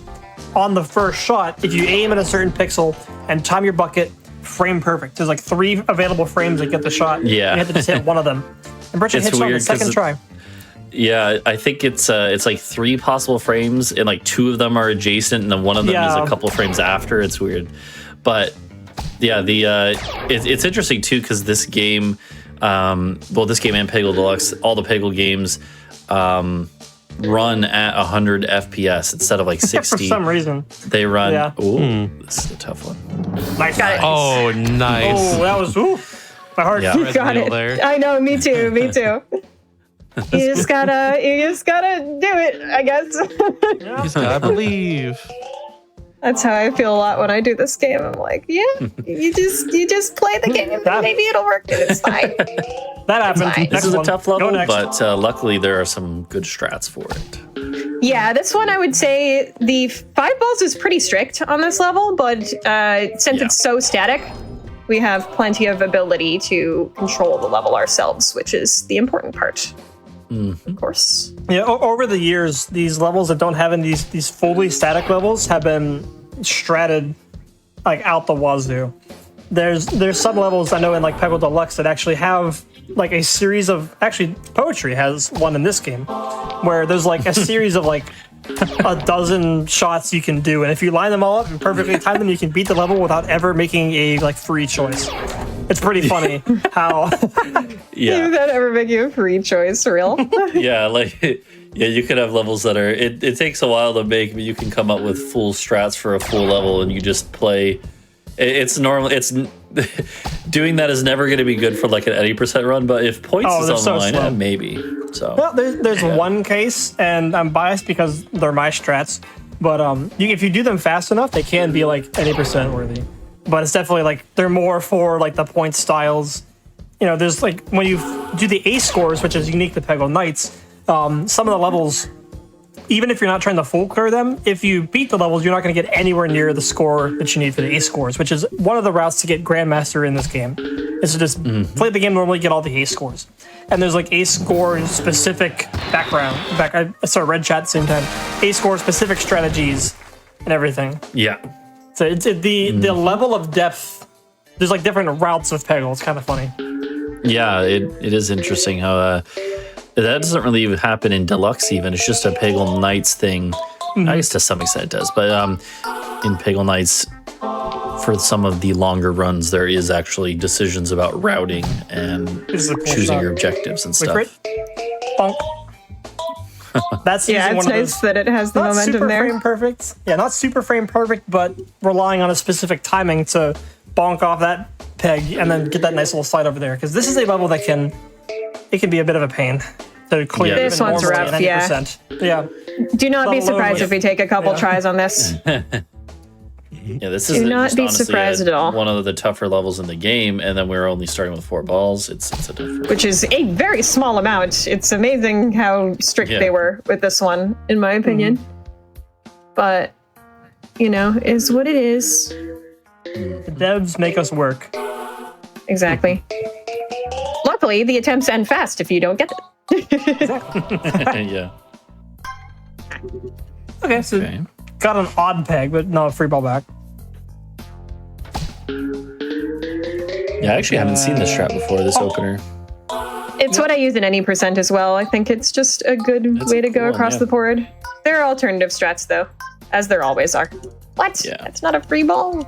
on the first shot if you aim at a certain pixel and time your bucket frame perfect. There's like 3 available frames that get the shot. Yeah. You have to just hit one of them. And Bridget It's hits on the weird 'cause second try. Yeah, I think it's like 3 possible frames, and like 2 of them are adjacent, and then one of them is a couple frames after. It's weird, but yeah, it's interesting too because this game, this game and Peggle Deluxe, all the Peggle games, run at 100 FPS instead of like 60. For some reason. They run. Yeah. Ooh, this is a tough one. Nice. Oh, nice. Oh, that was my heart. Yeah. You got it. There. I know. Me too. Me too. You just gotta do it, I guess. You just gotta believe. That's how I feel a lot when I do this game. I'm like, yeah, you just play the game, and maybe it'll work, and it's fine. That happened. fine. This is a tough level, Go next. but luckily there are some good strats for it. Yeah, this one I would say the 5 balls is pretty strict on this level, but since it's so static, we have plenty of ability to control the level ourselves, which is the important part. Of course. Yeah, over the years, these levels that don't have any these fully static levels have been stratted like out the wazoo. There's some levels I know in like Peggle Deluxe that actually have like a series of, actually Poetry has one in this game where there's like a series of like a dozen shots you can do, and if you line them all up and perfectly time them, you can beat the level without ever making a like free choice. It's pretty funny how Yeah. Did that ever make you a free choice, real? Yeah, you could have levels that are it takes a while to make, but you can come up with full strats for a full level and you just play. It's normal. It's doing that is never going to be good for like an 80% run, but if points is on the line, maybe. So well, there's one case, and I'm biased because they're my strats, but if you do them fast enough, they can be like 80% worthy. But it's definitely like they're more for like the point styles. You know, there's like when you do the ace scores, which is unique to Peggle Nights, some of the levels, even if you're not trying to full clear them, if you beat the levels, you're not going to get anywhere near the score that you need for the ace scores, which is one of the routes to get Grandmaster in this game, is to just play the game normally, get all the ace scores. And there's like ace score specific I saw red chat at the same time, ace score specific strategies and everything. yeah. So the level of depth, there's like different routes of Peggle. It's kind of funny. Yeah, it is interesting how that doesn't really even happen in Deluxe even. It's just a Peggle Nights thing. I guess to some extent it does. But in Peggle Nights, for some of the longer runs, there is actually decisions about routing and This is a cool choosing shot. your objectives and Wait for stuff. it. Bonk. That's Yeah, using it's one of nice those, that it has the not momentum super there. frame perfect. Yeah, not super frame perfect, but relying on a specific timing to bonk off that peg and then get that nice little slide over there. Because this is a level that can be a bit of a pain to clear. Yeah. This even one's normally rough, at yeah. 90%. Yeah. Do not be Let alone surprised with- if we take a couple tries on this. Yeah, this is not just be honestly surprised at all. one of the tougher levels in the game, and then we're only starting with 4 balls. It's a tough. Which is a very small amount. It's amazing how strict Yeah. they were with this one, in my opinion. But, is what it is. The devs make us work. Exactly. Luckily, the attempts end fast if you don't get it. Yeah. Okay, so Okay. got an odd peg, but no free ball back. Yeah, I actually haven't seen this strat before. This opener. It's what I use in any percent as well. I think it's just a good It's way a to go cool one, across yeah. the board. There are alternative strats, though, as there always are. What? Yeah. That's not a free ball?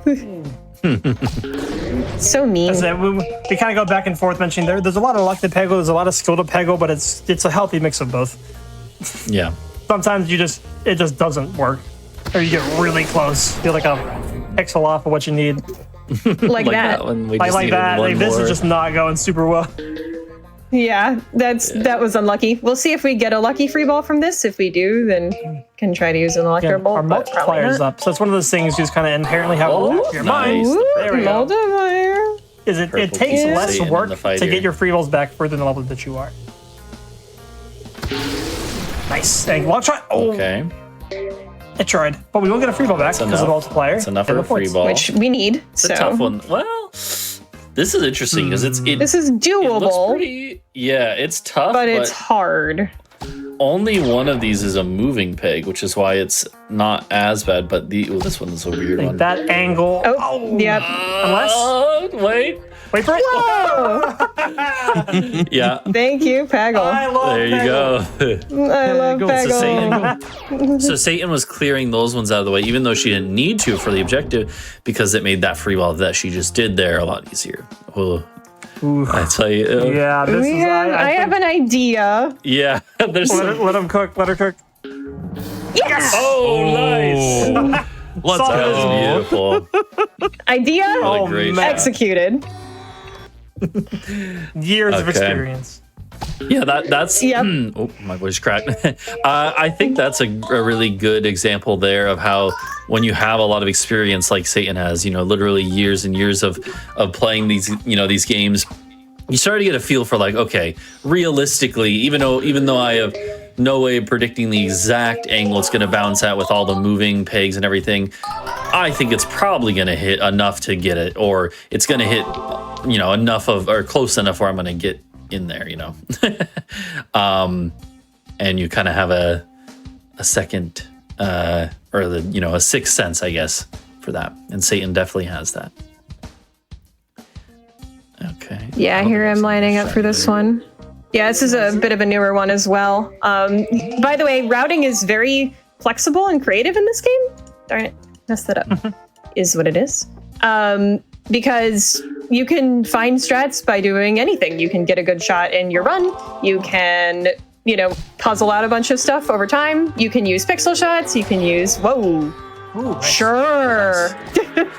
So mean. So we kind of go back and forth mentioning there's a lot of luck to Peggle, there's a lot of skill to Peggle, but it's a healthy mix of both. Yeah. Sometimes it just doesn't work, or you get really close. You're like a pixel off of what you need. like that. one. We I just like needed that. one Like, this more. is just not going super well. Yeah, that was unlucky. We'll see if we get a lucky free ball from this. If we do, then can try to use an Yeah, electro bolt. our but probably multiplier's not. up, so it's one of those things you just kind of inherently have in the back of your mind. nice. Ooh, There we go. multiplier. Is it Purple takes piece of less Satan in work the fight to here. get your free balls back further than the level that you are. Nice. And long shot. Oh, Okay. it tried, but we won't get a free ball back That's because of the enough. multiplier. It's enough and for the a free points. ball. Which we need. It's so a tough one. Well, this is interesting because it this is it looks doable, pretty. Yeah, it's tough, but it's hard. only one of these is a moving peg, which is why it's not as bad. But this one is a weird one. That angle. Oh, yep. Unless Wait. wait for it. Whoa! Yeah. Thank you, Peggle. I love There you Peggle. go. I love go. Peggle. So Satan was clearing those ones out of the way, even though she didn't need to for the objective, because it made that free ball that she just did there a lot easier. Oh, I tell you. Yeah, this is. I have an idea. Yeah. There's Let him cook. Let her cook. Yes! Oh, nice. Let's Solid. That was go. beautiful. Idea What a great man. shot. executed. Years of Okay. experience. Yeah, that's. Yep. Oh, my voice cracked. I think that's a really good example there of how when you have a lot of experience like Satan has, literally years and years of playing these games, you start to get a feel for like, okay, realistically, even though I have no way of predicting the exact angle it's going to bounce at with all the moving pegs and everything, I think it's probably going to hit enough to get it, or it's going to hit, enough of or close enough where I'm going to get in there, and you kind of have a second or a sixth sense, I guess, for that, and Satan definitely has that. Okay. Yeah, here I'm lining up for this one. Yeah, this is a bit of a newer one as well. By the way, routing is very flexible and creative in this game. Darn it, messed that up. Is what it is. Because you can find strats by doing anything. You can get a good shot in your run. You can, puzzle out a bunch of stuff over time. You can use pixel shots. You can use, whoa. Ooh, nice. Sure.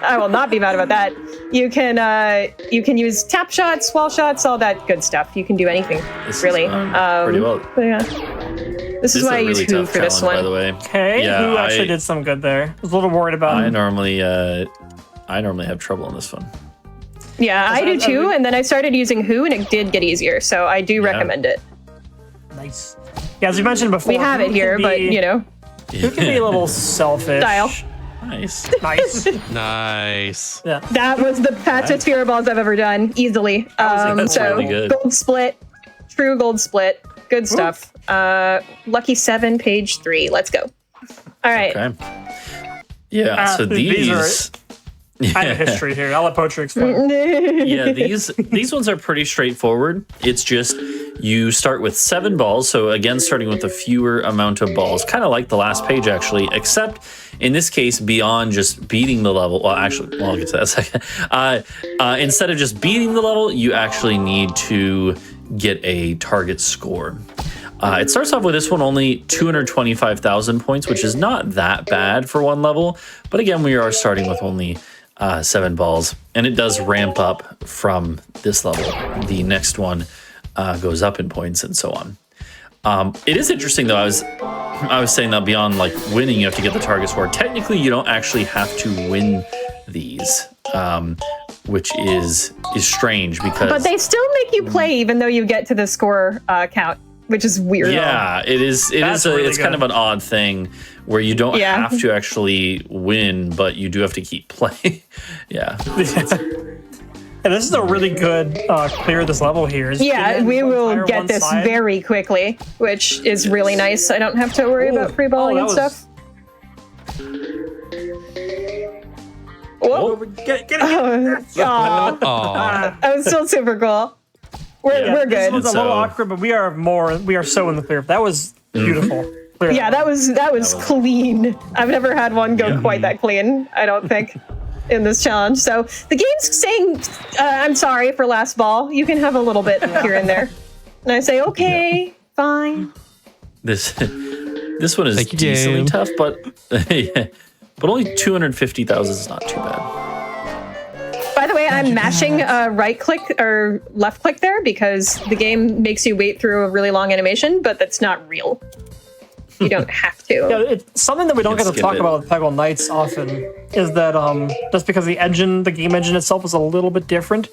I will not be mad about that. You can use tap shots, wall shots, all that good stuff. You can do anything, This is really. going pretty well. But yeah. This is why I use Who tough for this challenge, by one. the way. Okay, Yeah, who actually I- did some good there? I was a little worried about I him. normally have trouble in this one. Yeah, I do too. And then I started using Who, and it did get easier. So I do recommend it. Nice. Yeah, as you mentioned before, We have it who here, can but be- who can be a little selfish. Style. Nice. Nice. Nice. Yeah. That was the fastest fear balls I've ever done, easily. That's So really good. gold split, true gold split, good stuff. Lucky 7, page 3. Let's go. All right. Okay. Yeah. So these are- these. I have a history here. I'll let Poacher explain. Yeah, these ones are pretty straightforward. It's just you start with 7 balls. So again, starting with a fewer amount of balls, kind of like the last page actually, except in this case, beyond just beating the level. Well, actually, I'll get to that in a second. Instead of just beating the level, you actually need to get a target score. It starts off with this one only 225,000 points, which is not that bad for one level. But again, we are starting with only 7 balls, and it does ramp up from this level. The next one goes up in points and so on. It is interesting though. I was saying that beyond like winning, you have to get the target score. Technically, you don't actually have to win these, which is strange because. But they still make you play even though you get to the score count, which is weird. Yeah, it is. It's kind of an odd thing where you don't have to actually win, but you do have to keep playing. Yeah. And this is a really good clear of this level here. Yeah, we will get this very quickly, which is really nice. I don't have to worry about free balling and stuff. Whoa. Get it. That was still super cool. We're good. This was a little awkward, but we are so in the clear. That was beautiful. Yeah, that was clean. I've never had one go quite that clean, I don't think, in this challenge. So the game's saying, I'm sorry for last ball. You can have a little bit here and there. And I say, okay, fine. This one is decently tough, but but only 250,000 is not too bad. By the way, I'm mashing right click or left click there because the game makes you wait through a really long animation, but that's not real. You don't have to. Yeah, it's something that we don't get to talk about with Peggle Nights often is that just because the game engine itself is a little bit different,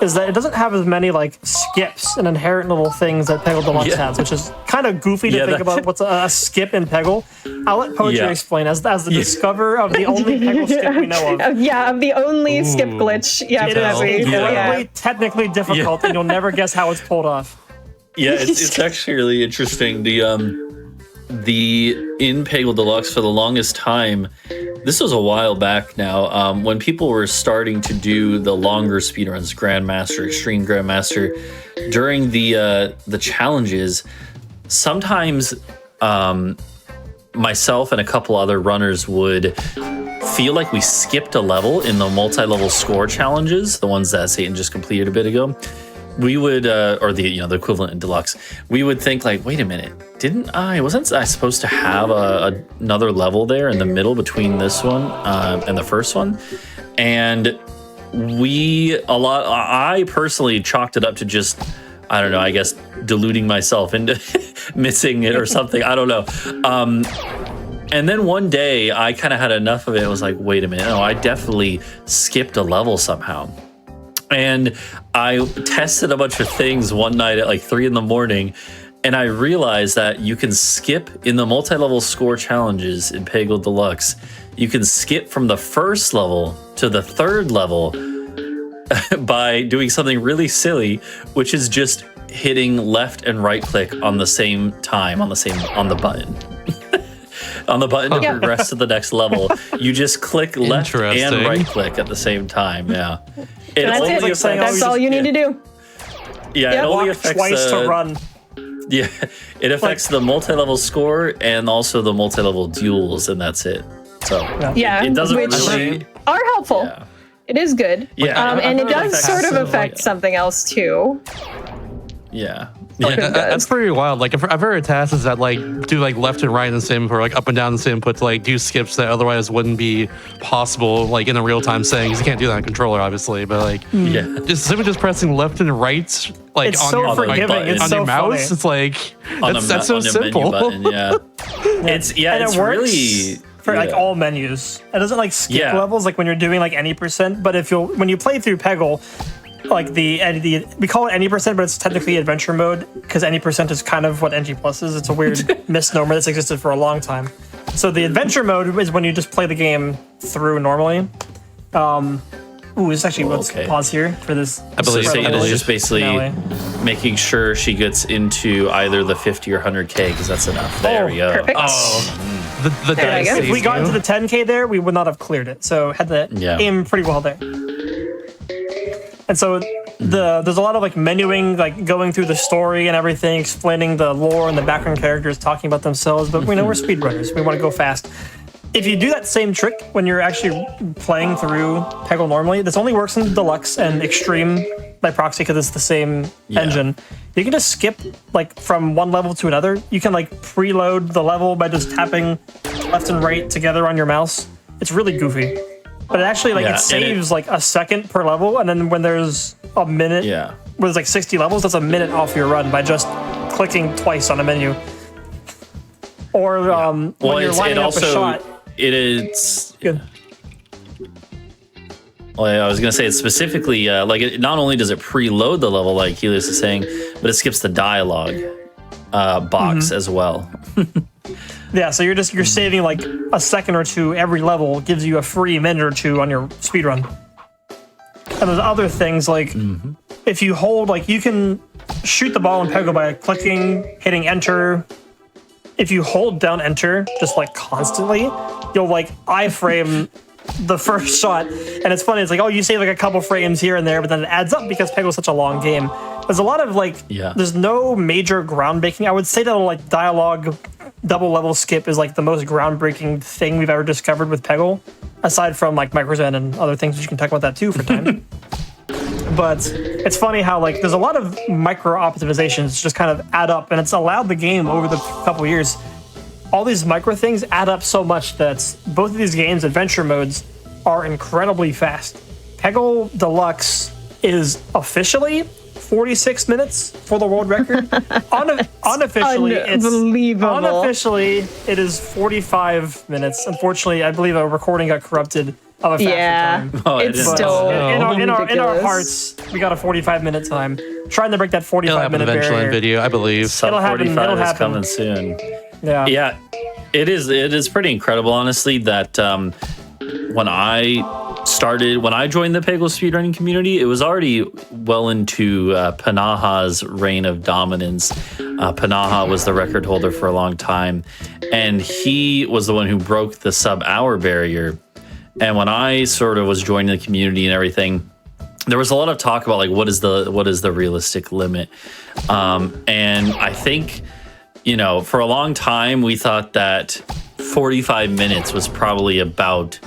is that it doesn't have as many like skips and inherent little things that Peggle Deluxe has, which is kind of goofy to think about what's a skip in Peggle. I'll let Poetry explain as the discoverer of the only Peggle skip we know of. Of the only skip glitch. Yeah, it is incredibly technically difficult, and you'll never guess how it's pulled off. Yeah, it's actually really interesting. The in Peggle Deluxe for the longest time, this was a while back now, when people were starting to do the longer speedruns, Grandmaster, Extreme Grandmaster, during the challenges, sometimes myself and a couple other runners would feel like we skipped a level in the multi-level score challenges, the ones that Satan just completed a bit ago. We would, or the equivalent in Deluxe, we would think like, wait a minute, wasn't I supposed to have another level there in the middle between this one and the first one? And I personally chalked it up to just, I don't know, I guess deluding myself into missing it or something. I don't know. And then one day I kind of had enough of it. I was like, wait a minute, no, I definitely skipped a level somehow. And I tested a bunch of things one night at like 3 a.m, and I realized that you can skip in the multi-level score challenges in Peggle Deluxe. You can skip from the first level to the third level by doing something really silly, which is just hitting left and right click on the same time on the button. On the button to progress to the next level, you just click left and right click at the same time. Yeah. That's all you need to do. Yeah, it only affects twice to run. Yeah, it affects the multi-level score and also the multi-level duels, and that's it. So it doesn't really are helpful. Yeah. It is good. Yeah, and it does sort of affect something else too. Yeah. That's pretty wild. Like I've heard of tasks that like do like left and right in the same input, or like up and down the same input to like do skips that otherwise wouldn't be possible like in a real time setting, because you can't do that on a controller obviously. But like just simply just pressing left and right like it's on so your forgiving. It's on so your mouse, funny. it's like that's so simple. Button, it's it works really for like all menus. It doesn't like skip levels like when you're doing like any %, but when you play through Peggle, like we call it any %, but it's technically adventure mode because any % is kind of what NG Plus is. It's a weird misnomer that's existed for a long time. So the adventure mode is when you just play the game through normally. Let's pause here for this. I believe Satan is just basically making sure she gets into either the 50 or 100K because that's enough. There we go. Perfect. The dice if we got into the 10K there, we would not have cleared it. So had to aim pretty well there. And so there's a lot of like menuing, like going through the story and everything, explaining the lore and the background characters talking about themselves. But we know we're speedrunners. We want to go fast. If you do that same trick when you're actually playing through Peggle normally, this only works in Deluxe and Extreme by proxy because it's the same engine. You can just skip like from one level to another. You can like preload the level by just tapping left and right together on your mouse. It's really goofy. But it actually like it saves like a second per level, and then when there's a minute, when there's like 60 levels, that's a minute off your run by just clicking twice on a menu. Or when you're lining up a shot. It's good. Well, I was gonna say it's specifically not only does it preload the level like Helios is saying, but it skips the dialogue box as well. Yeah, so you're saving like a second or two every level, gives you a free minute or two on your speedrun. And there's other things like if you hold, like you can shoot the ball in Peggle by clicking, hitting enter. If you hold down enter just like constantly, you'll like iframe the first shot. And it's funny, it's like, oh, you save like a couple frames here and there, but then it adds up because Peggle's such a long game. There's a lot of like, there's no major groundbreaking. I would say that like dialogue double level skip is like the most groundbreaking thing we've ever discovered with Peggle, aside from like Microzen and other things, which you can talk about that too for time. But it's funny how like there's a lot of micro optimizations just kind of add up, and it's allowed the game over the couple years. All these micro things add up so much that both of these games' adventure modes are incredibly fast. Peggle Deluxe is officially 46 minutes for the world record. Unofficially, it is 45 minutes. Unfortunately, I believe a recording got corrupted of a faster time. It's still in our hearts, we got a 45-minute time. Trying to break that 45-minute barrier. Eventually in video, I believe. It'll happen. It'll happen. Coming soon. Yeah. It is pretty incredible, honestly, that when I joined the Peggle speedrunning community, it was already well into Panaha's reign of dominance. Panaha was the record holder for a long time, and he was the one who broke the sub-hour barrier. And when I sort of was joining the community and everything, there was a lot of talk about like what is the realistic limit, and I think, you know, for a long time we thought that 45 minutes was probably about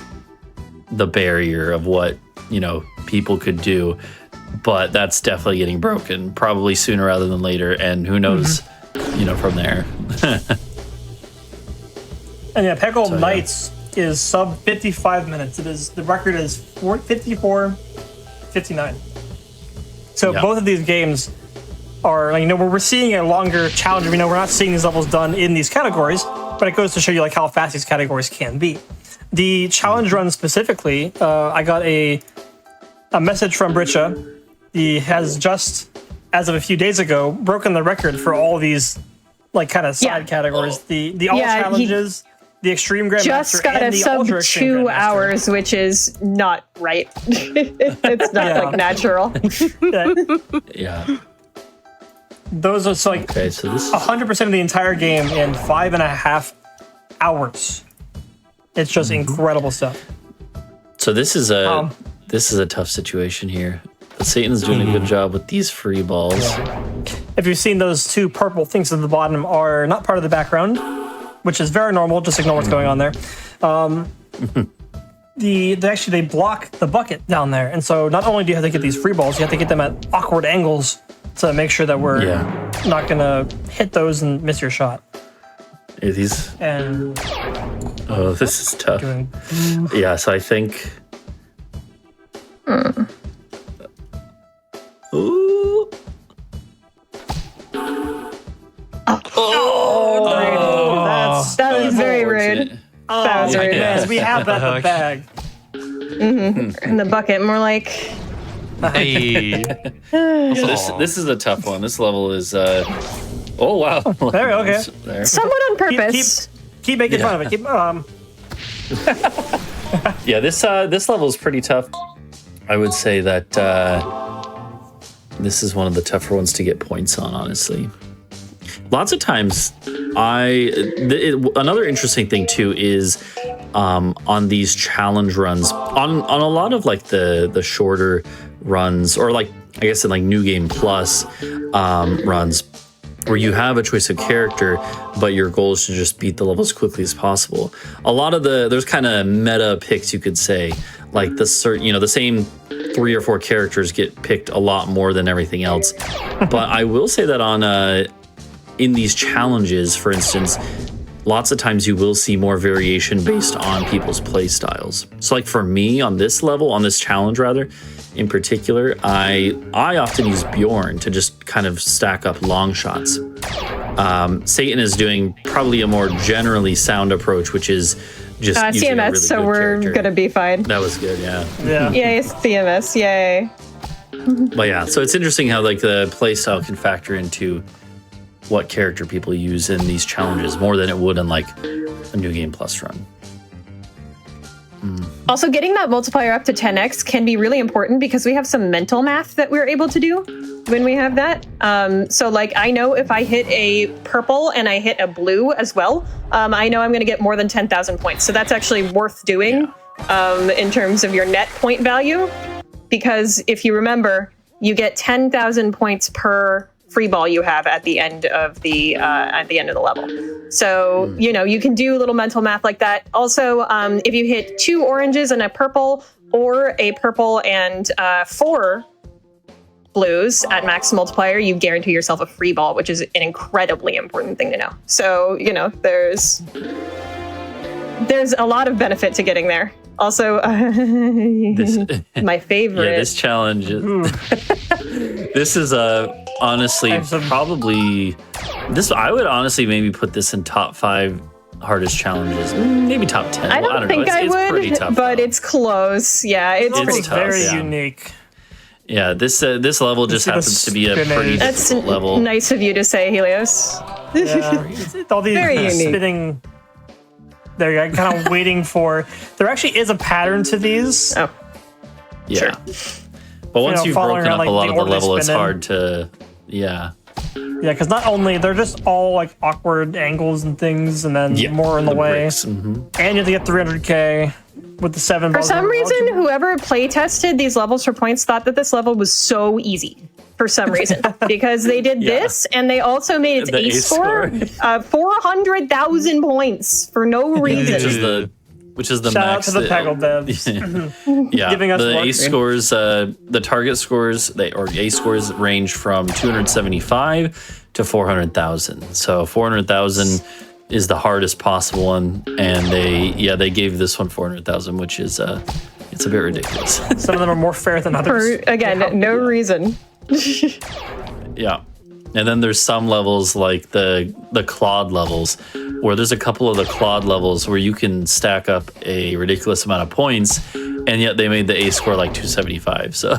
the barrier of what, you know, people could do, but that's definitely getting broken, probably sooner rather than later, and who knows, you know, from there. And yeah, Peggle Nights is sub 55 minutes. The record is 54:59. So both of these games are, like, you know, we're seeing a longer challenge. We know we're not seeing these levels done in these categories, but it goes to show you like how fast these categories can be. The challenge run specifically, I got a message from Britcha. He has just, as of a few days ago, broken the record for all these like kind of side categories. The all challenges, the extreme grandmaster, just got and a the sub ultra 2 hours, which is not right. It's not like natural. Yeah. Those are like so this 100% of the entire game in 5.5 hours. It's just incredible stuff. So this is a tough situation here. But Satan's doing a good job with these free balls. If you've seen those two purple things at the bottom are not part of the background, which is very normal. Just ignore what's going on there. They block the bucket down there, and so not only do you have to get these free balls, you have to get them at awkward angles to make sure that we're not gonna hit those and miss your shot. Yeah, these. And this is tough. Yeah, so I think. Ooh. That was very rude. That was rude. Yes, we have that in the bag. In the bucket, more like. Hey. This is a tough one. This level is. Oh wow. There, okay. Somewhat on purpose. Keep making fun of it. Keep. Yeah, this level is pretty tough. I would say that this is one of the tougher ones to get points on, honestly. Lots of times, another interesting thing too is on these challenge runs, on a lot of like the shorter runs, or like I guess in like New Game Plus runs, where you have a choice of character, but your goal is to just beat the level as quickly as possible. A lot of there's kind of meta picks, you could say, like the same 3 or 4 characters get picked a lot more than everything else. But I will say that on in these challenges, for instance, lots of times you will see more variation based on people's play styles. So like for me on this level, on this challenge rather, in particular, I often use Bjorn to just kind of stack up long shots. Satan is doing probably a more generally sound approach, which is just using a CMS, really so good we're character. gonna be fine. That was good, yeah. Yeah. Yay, CMS, yay. But yeah, so it's interesting how like the play style can factor into what character people use in these challenges more than it would in like a New Game Plus run. Also, getting that multiplier up to 10x can be really important because we have some mental math that we're able to do when we have that. So like, I know if I hit a purple and I hit a blue as well, I know I'm going to get more than 10,000 points. So that's actually worth doing in terms of your net point value. Because if you remember, you get 10,000 points per free ball you have at the end of the level. So, you know, you can do a little mental math like that. Also, if you hit 2 oranges and a purple, or a purple and 4 blues at max multiplier, you guarantee yourself a free ball, which is an incredibly important thing to know. So, you know, there's a lot of benefit to getting there. Also, my favorite. Yeah, this challenge. This is honestly probably this. I would honestly maybe put this in top 5 hardest challenges, maybe top 10. I don't think I would, tough, but though. it's close. Yeah, it's pretty tough, very yeah. unique. Yeah, this level just happens to be a pretty That's difficult level. nice of you to say, Helios. Yeah, it's all these Very unique. spinning. There you go. Kind of waiting for. There actually is a pattern to these. Oh, Yeah. But once you've following broken around, up a like, lot the of the order they level, it's spin in. hard to. Yeah. Yeah, because not only they're just all like awkward angles and things, and then more in the way, bricks, mhm. and you have to get 300k with the 7. for some reason, whoever play tested these levels for points thought that this level was so easy. For some reason, because they did this, and they also made its The ace score 400,000 points for no reason. Which is the Shout out max. to the Peggle devs. Yeah, giving us the work. ace scores, the target scores, or ace scores range from 275 to 400,000. So 400,000 is the hardest possible one, and they gave this one 400,000, which is it's a bit ridiculous. Some of them are more fair than others. For again, no reason. Yeah. And then there's some levels like the Claude levels, where there's a couple of the Claude levels where you can stack up a ridiculous amount of points, and yet they made the ace score like 275. So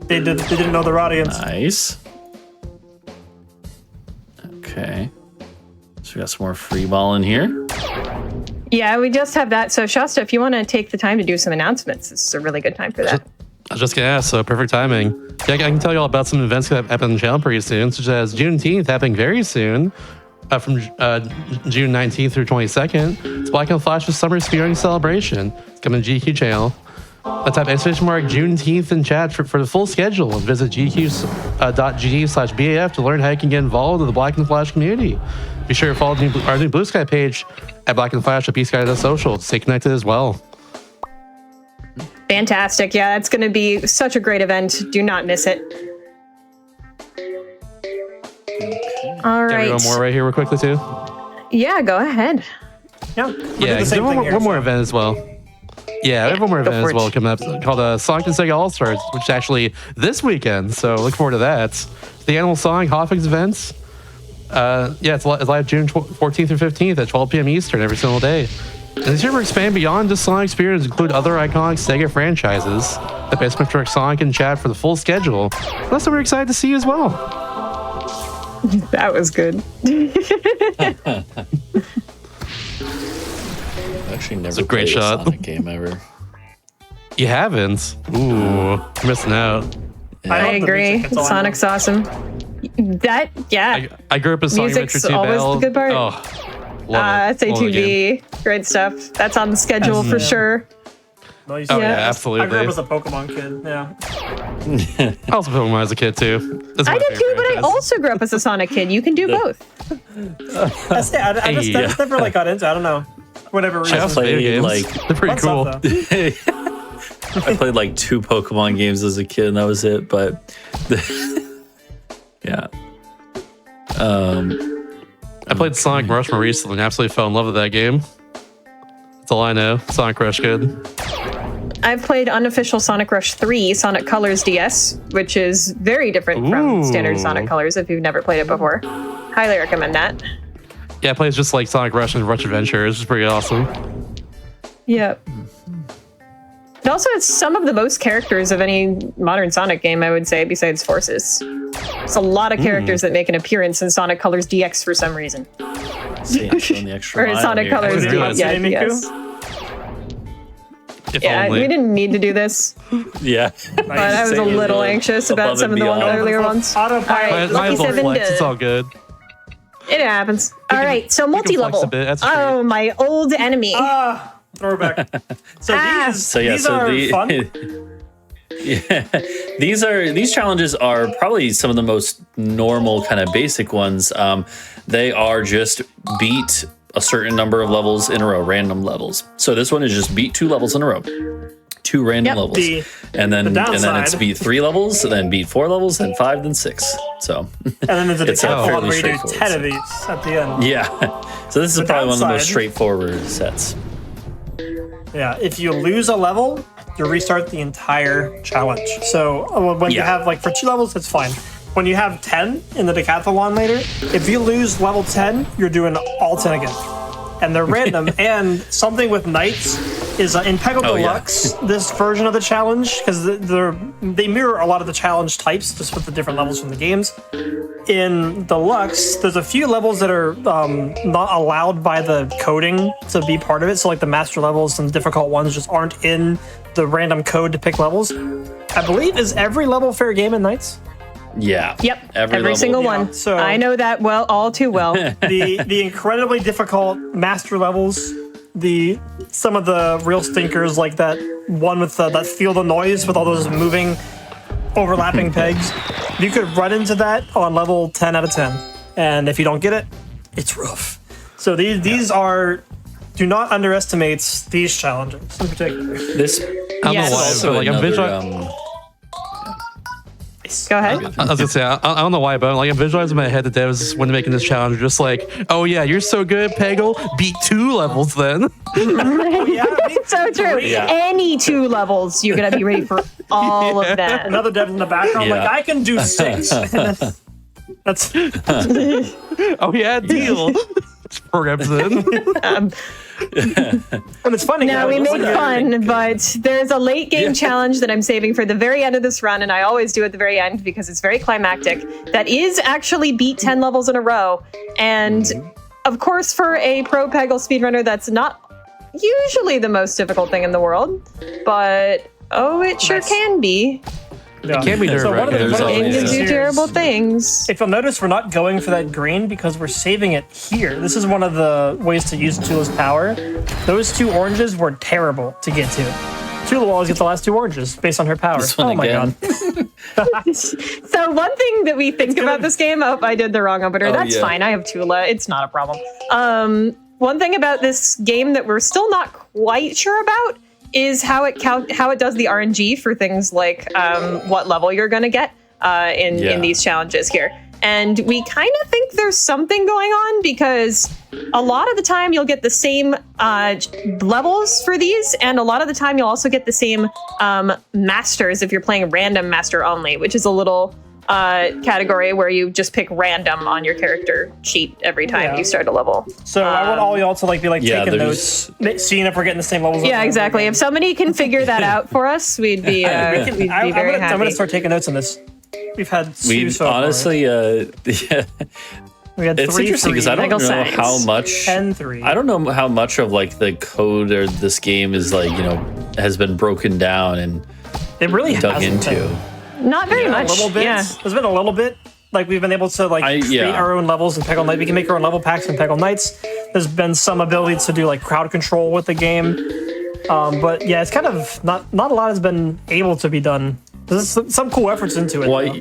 They didn't know their audience. nice. Okay. So we got some more free ball in here. Yeah, we just have that. So Shasta, if you want to take the time to do some announcements, this is a really good time for that. I was just gonna ask, so perfect timing. Yeah, I can tell you all about some events that happen in the channel pretty soon, such as Juneteenth happening very soon, from June 19th through 22nd. It's Black and Flash's Summer Speedrunning Celebration. It's coming to GQ channel. Type exclamation mark Juneteenth in chat for the full schedule, and visit gq.gg/BAF to learn how you can get involved with the Black and Flash community. Be sure to follow our new Blue Sky page at Black and Flash at bsky.social to stay connected as well. Fantastic. Yeah, it's going to be such a great event. Do not miss it. All Can we right. go more right here real quickly too? Yeah, go ahead. Yeah, Yeah, the same one, thing more, here, one more so. event as well. Yeah, we have one more go event for as well it. coming up called Sonic and Sega All-Stars, which is actually this weekend, so look forward to that. It's the annual Sonic Hotfix events. It's live June 14th through 15th at 12 p.m. Eastern every single day. And this year we're expanding beyond just Sonic experience, include other iconic Sega franchises. The best Mr. Sonic in chat for the full schedule. That's what we're excited to see as well. That was good. Actually, never a great played shot. a Sonic game ever. You haven't? Ooh, you're missing out. I love the agree. music, that's all I Sonic's awesome. That, yeah. I grew up with Sonic Music's Adventure 2 always Battle. the good part. Oh, love it. Love the game. SATV, great stuff. That's on the schedule for sure. Nice. Oh, Yeah. yeah, absolutely. I grew up as a Pokemon kid. Yeah. I also played when I was a kid too. That's my I did favorite too, but I franchise. also grew up as a Sonic kid. You can do both. I just never like got into. I don't know. Whatever reason. Shouts played, video games. like, They're pretty Fun cool. stuff, though. I played like 2 Pokemon games as a kid, and that was it. But yeah. I played Sonic Rush more recently and absolutely fell in love with that game. That's all I know. Sonic Rush good. I've played unofficial Sonic Rush 3, Sonic Colors DS, which is very different from standard Sonic Colors if you've never played it before. Highly recommend that. Yeah, it plays just like Sonic Rush and Rush Adventure. It's just pretty awesome. Yep. It also has some of the most characters of any modern Sonic game, I would say, besides Forces. It's a lot of characters that make an appearance in Sonic Colors DX for some reason. See, I'm showing the extra Or mile Sonic here. Colors Really? DX. Miku? Yes. If Yeah, only. we didn't need to do this, Yeah. but I was a little anxious about some of the earlier ones. All Autopilot. right, Might Lucky as well 7 flex. It's did. all good. It happens. All right, so flex multi-level. a bit, that's a Oh, my old enemy. Throwback. So So yeah, these so are the fun. yeah, these challenges are probably some of the most normal kind of basic ones. They are just beat a certain number of levels in a row, random levels. So this one is just beat 2 levels in a row, 2 random levels, and then it's beat 3 levels, and then beat 4 levels, then 5, then 6. So And then there's a It's decathlon fairly where you do straightforward, 10 of these at the end. yeah, so this is probably one of the most downside- straightforward sets. Yeah, if you lose a level, you restart the entire challenge. So when you Yeah. have like for 2 levels, it's fine. When you have 10 in the decathlon later, if you lose level 10, you're doing all 10 again. And they're random. And something with Knights is in Peggle Oh, yeah. Deluxe, this version of the challenge, because they mirror a lot of the challenge types, just with the different levels from the games. In Deluxe, there's a few levels that are not allowed by the coding to be part of it. So like the master levels and difficult ones just aren't in the random code to pick levels. I believe, is every level fair game in Knights? Yeah. Yep, every level. single Yeah, one. so- I know that well, all too well. The incredibly difficult master levels, some of the real stinkers like that one with that Feel the Noise with all those moving overlapping pegs. You could run into that on level 10 out of 10, and if you don't get it, it's rough. So these are, do not underestimate these challenges in particular. This I don't Yes. know why, also but like I'm another, visualizing. Go ahead. I was gonna say I don't know why, but like I'm visualizing in my head the devs when making this challenge, just like, oh yeah, you're so good, Peggle. Beat 2 levels then. Yeah, So true. Yeah. Any 2 levels, you're gonna be ready for all of that. another dev in the background, Yeah. like I can do 6. That's Oh yeah, deal. Programs in. and it's funny. Now we make fun, but there's a late game challenge that I'm saving for the very end of this run, and I always do at the very end because it's very climactic. That is actually beat 10 levels in a row, and of course, for a pro Peggle speedrunner, that's not usually the most difficult thing in the world, but it sure Nice. can be. Yeah. Can't be So one of the nerve-wracking. There's funny It always- can things do here terrible is- things. If you'll notice, we're not going for that green because we're saving it here. This is one of the ways to use Tula's power. Those 2 oranges were terrible to get to. Tula will always get the last 2 oranges based on her power. This one Oh my again. god. So one thing that we think about this game, I did the wrong opener. That's yeah. fine. I have Tula. It's not a problem. One thing about this game that we're still not quite sure about is how it does the RNG for things like what level you're going to get in these challenges here. And we kind of think there's something going on because a lot of the time you'll get the same levels for these, and a lot of the time you'll also get the same masters if you're playing random master only, which is a little category where you just pick random on your character sheet every time Yeah. you start a level. So I want all y'all to be Yeah, taking there's- notes, seeing if we're getting the same levels. Yeah, exactly. If somebody can figure that out for us, we'd be very I'm happy. gonna start taking notes on this. We've had 2 We so far. honestly, yeah, we had it's 3 interesting because I don't Peggle know Science. how much. 10-3. I don't know how much of like the code or this game is like has been broken down and It really dug hasn't into. been. Not very A much. little bit. Yeah. There's been a little bit. Like we've been able to create our own levels in Peggle Nights. We can make our own level packs in Peggle Nights. There's been some ability to do like crowd control with the game. But yeah, it's kind of not a lot has been able to be done. There's some cool efforts into it. Well, though.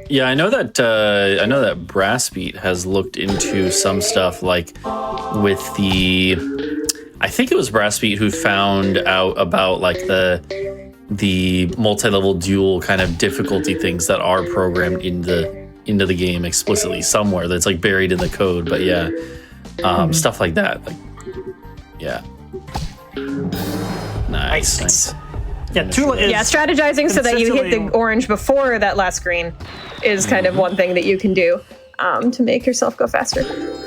yeah, I know that Brassbeat has looked into some stuff like with the I think it was Brassbeat who found out about like the multi-level duel kind of difficulty things that are programmed into the game explicitly somewhere that's like buried in the code. But yeah, stuff like that. Like, yeah. Nice. Yeah, Tula is strategizing so that you hit the consistently- orange before that last screen is kind of one thing that you can do to make yourself go faster.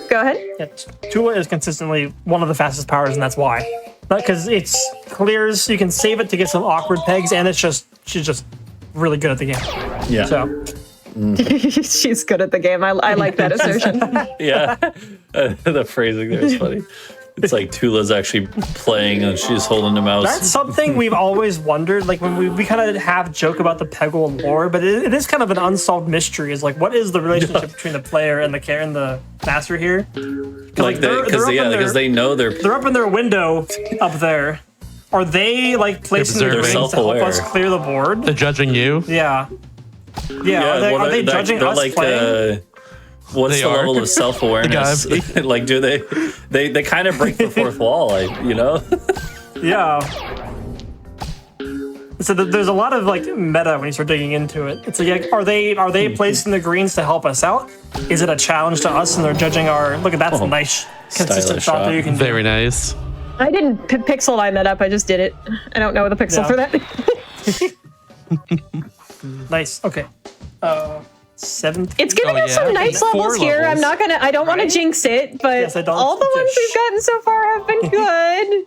Go ahead. Yeah, Tula is consistently one of the fastest powers, and that's why. Because it's clears, you can save it to get some awkward pegs, and she's just really good at the game. Yeah. So She's good at the game. I like that assertion. Yeah. The phrasing there is funny. It's like Tula's actually playing and she's holding the mouse. that's something we've always wondered. Like when we kind of have joke about the Peggle lore, but it is kind of an unsolved mystery. Is like, what is the relationship between the player and the master here? Like because they know They're up in their window up there. Are they like placing their observing. rings to help Self-aware. us clear the board? They're judging you. Yeah. Are they judging they're us like, playing? what's They the are. level of self-awareness? Like, do they kind of break the fourth wall, like, you know? Yeah. So there's a lot of like meta when you start digging into it. It's like, are they placing the greens to help us out? Is it a challenge to us and they're judging our? Look at that's a nice consistent Stylish shot that shot. you can do. Very nice. I didn't pixel line that up. I just did it. I don't know the pixel Yeah. for that. Nice. Okay. 7th. It's giving Oh, us yeah. some nice Four levels here. levels. I don't want to Right? jinx it, but Yes, I don't all the ones just- we've gotten so far have been good.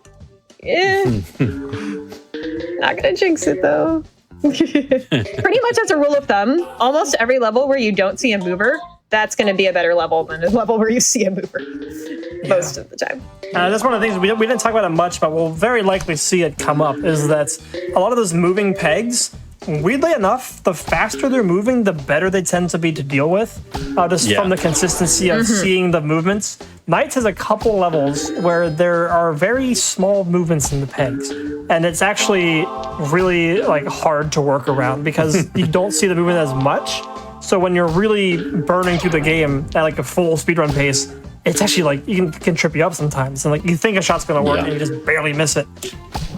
Not gonna jinx it though. Pretty much as a rule of thumb, almost every level where you don't see a mover, that's gonna be a better level than a level where you see a mover. Most of the time. That's one of the things we didn't talk about it much, but we'll very likely see it come up. Is that a lot of those moving pegs? Weirdly enough, the faster they're moving, the better they tend to be to deal with. Just Yeah. from the consistency of seeing the movements. Knights has a couple levels where there are very small movements in the pegs, and it's actually really like hard to work around because you don't see the movement as much. So when you're really burning through the game at like a full speedrun pace, it's actually like can trip you up sometimes, and like you think a shot's gonna work Yeah. and you just barely miss it.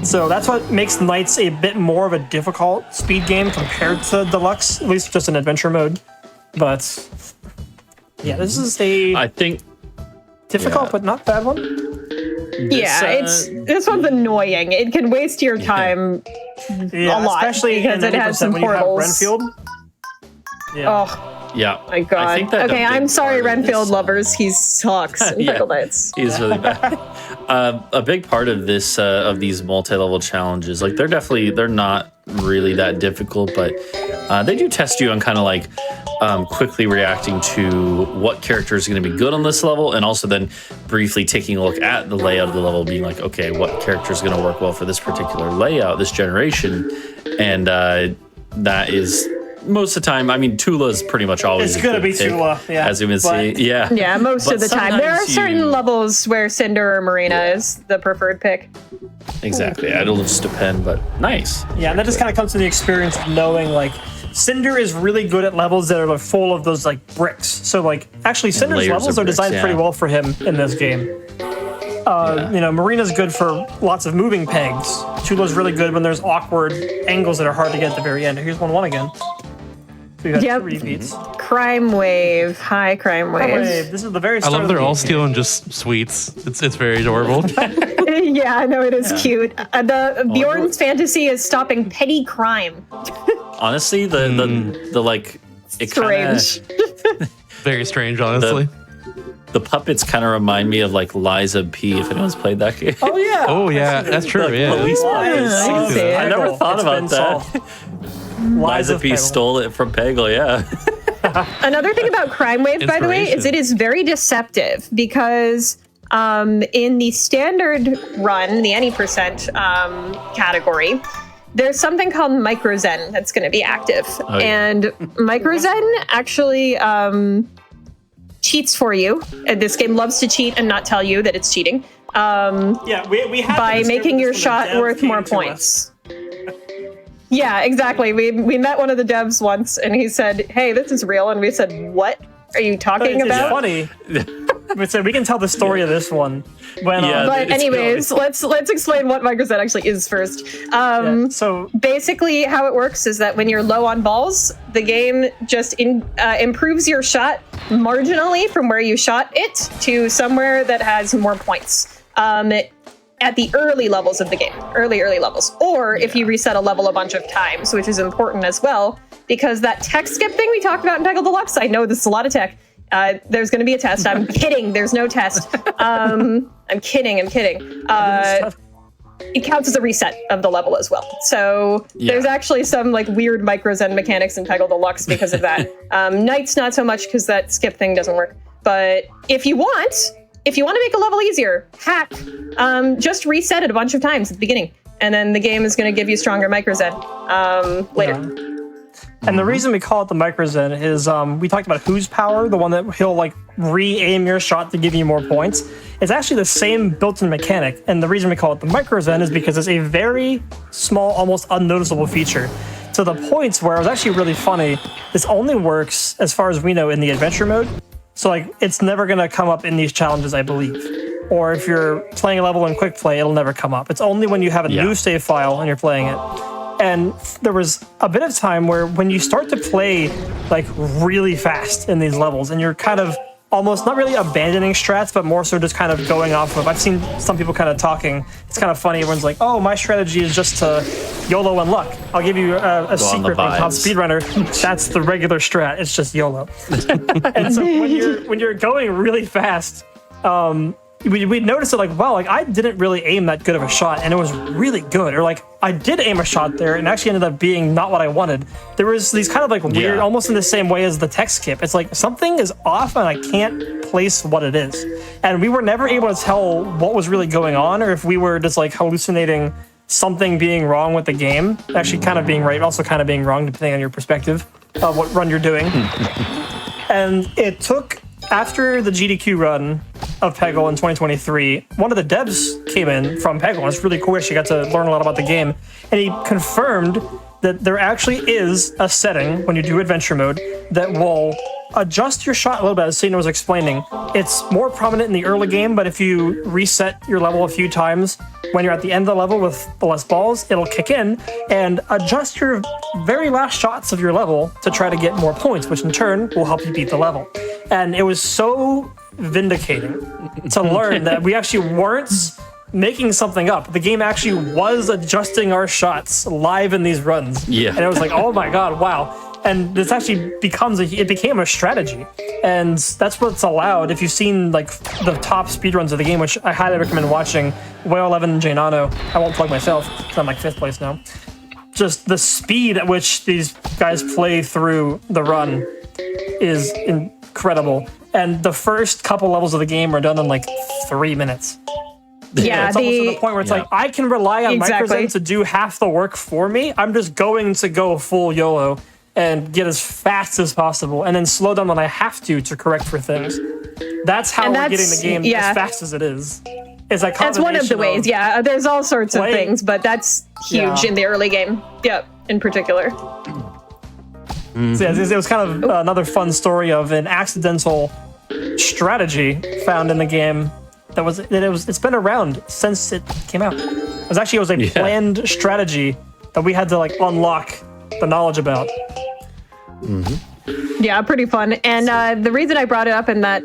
So that's what makes Knights a bit more of a difficult speed game compared to Deluxe, at least just in adventure mode. But yeah, this is I think difficult yeah. but not bad one. Yeah, this one's annoying. It can waste your time. Yeah, A lot, especially because in it has 80% some when you have portals. Renfield. Yeah. Oh yeah. my god. I think that a Okay, big I'm sorry, part of Renfield this- lovers. He sucks in Yeah. Peggle Nights. He's really bad. A big part of this of these multi-level challenges, like they're not really that difficult, but they do test you on kind of like quickly reacting to what character is going to be good on this level, and also then briefly taking a look at the layout of the level, being like, okay, what character is going to work well for this particular layout, this generation, and that is. Most of the time, I mean, Tula's pretty much always. It's gonna a good be pick, Tula, yeah. as you can But- see, yeah. Yeah, most But of the time. There are sometimes certain you- levels where Cinder or Marina is the preferred pick. Exactly. It'll just depend, but nice. Yeah, and that just kind of comes to the experience of knowing like Cinder is really good at levels that are like, full of those like bricks. So like actually Cinder's layers levels of are designed bricks, pretty yeah. well for him in this game. You know, Marina's good for lots of moving pegs. Tula's really good when there's awkward angles that are hard to get at the very end. Here's 1-1 again. So you have Yep. two repeats. Crime Wave. Hi, Crime Wave. Wait, this is the very I start love of the they're all game. stealing just sweets. It's very adorable. Yeah, I know it is cute. The Bjorn's fantasy is stopping petty crime. Honestly, the like it kind Strange. of Very strange, honestly. the puppets kind of remind me of like Liza P. If anyone's played that game. Oh yeah. Oh yeah, that's true. Like, Yeah. police puppets. I can see it. I never thought It's about been that. solved. Liza P. stole it from Peggle. Yeah. Another thing about Crime Wave, by the way, is it is very deceptive because in the standard run, the any percent category, there's something called Microzen that's going to be active. Oh, yeah. And Microzen actually cheats for you. And this game loves to cheat and not tell you that it's cheating Yeah, we had by this making your when the dev shot worth came more to us. points. Yeah, exactly. We met one of the devs once and he said, "Hey, this is real." And we said, "What are you talking It's about?" funny. So we can tell the story of this one. When, Yeah, But anyways, let's explain what microset actually is first. so Basically, how it works is that when you're low on balls, the game just improves your shot marginally from where you shot it to somewhere that has more points. At the early levels of the game, early levels, or if you reset a level a bunch of times, which is important as well, because that tech skip thing we talked about in Peggle Deluxe, I know this is a lot of tech. There's going to be a test. I'm kidding. There's no test. I'm kidding. It counts as a reset of the level as well. So there's actually some like weird micro zen mechanics in Peggle Deluxe because of that. Nights not so much because that skip thing doesn't work. But if you want to make a level easier, hack, just reset it a bunch of times at the beginning, and then the game is going to give you stronger micro zen later. Yeah. And the reason we call it the micro zen is we talked about whose power, the one that he'll like re-aim your shot to give you more points. It's actually the same built-in mechanic, and the reason we call it the micro zen is because it's a very small, almost unnoticeable feature. To the points where it was actually really funny. This only works, as far as we know, in the adventure mode. So like, it's never gonna come up in these challenges, I believe. Or if you're playing a level in quick play, it'll never come up. It's only when you have a new save file and you're playing it. And there was a bit of time where when you start to play like really fast in these levels and you're kind of almost not really abandoning strats, but more so just kind of going off of, I've seen some people kind of talking. It's kind of funny. Everyone's like, oh, my strategy is just to YOLO and luck. I'll give you a secret from Top Speedrunner. That's the regular strat. It's just YOLO. And so when you're going really fast, we noticed it like, wow, like I didn't really aim that good of a shot and it was really good. Or like I did aim a shot there and actually ended up being not what I wanted. There was these kind of like weird, almost in the same way as the tech skip. It's like something is off and I can't place what it is. And we were never able to tell what was really going on or if we were just like hallucinating something being wrong with the game. Actually kind of being right, also kind of being wrong depending on your perspective of what run you're doing. And it took, after the GDQ run of Peggle in 2023, one of the devs came in from Peggle. It's really cool. She got to learn a lot about the game. And he confirmed that there actually is a setting when you do adventure mode that will adjust your shot a little bit, as Satan was explaining. It's more prominent in the early game, but if you reset your level a few times, when you're at the end of the level with the less balls, it'll kick in and adjust your very last shots of your level to try to get more points, which in turn will help you beat the level. And it was so vindicating to learn that we actually weren't making something up. The game actually was adjusting our shots live in these runs. Yeah. And it was like, oh my God, wow. And this actually became a strategy. And that's what's allowed. If you've seen like the top speedruns of the game, which I highly recommend watching, Whale 11 and Jay Nano, I won't plug myself because I'm like 5th place now. Just the speed at which these guys play through the run is incredible. And the first couple levels of the game are done in like 3 minutes. Yeah, it's almost to the point where it's like, I can rely on Microzen to do half the work for me. I'm just going to go full YOLO and get as fast as possible and then slow down when I have to correct for things. That's how we're getting the game as fast as it is. Is that that's one of the ways, There's all sorts of things, but that's huge in the early game. Yep, in particular. So yeah, it was kind of another fun story of an accidental strategy found in the game it's been around since it came out. It was a planned strategy that we had to like unlock the knowledge about. Yeah, pretty fun. And the reason I brought it up in that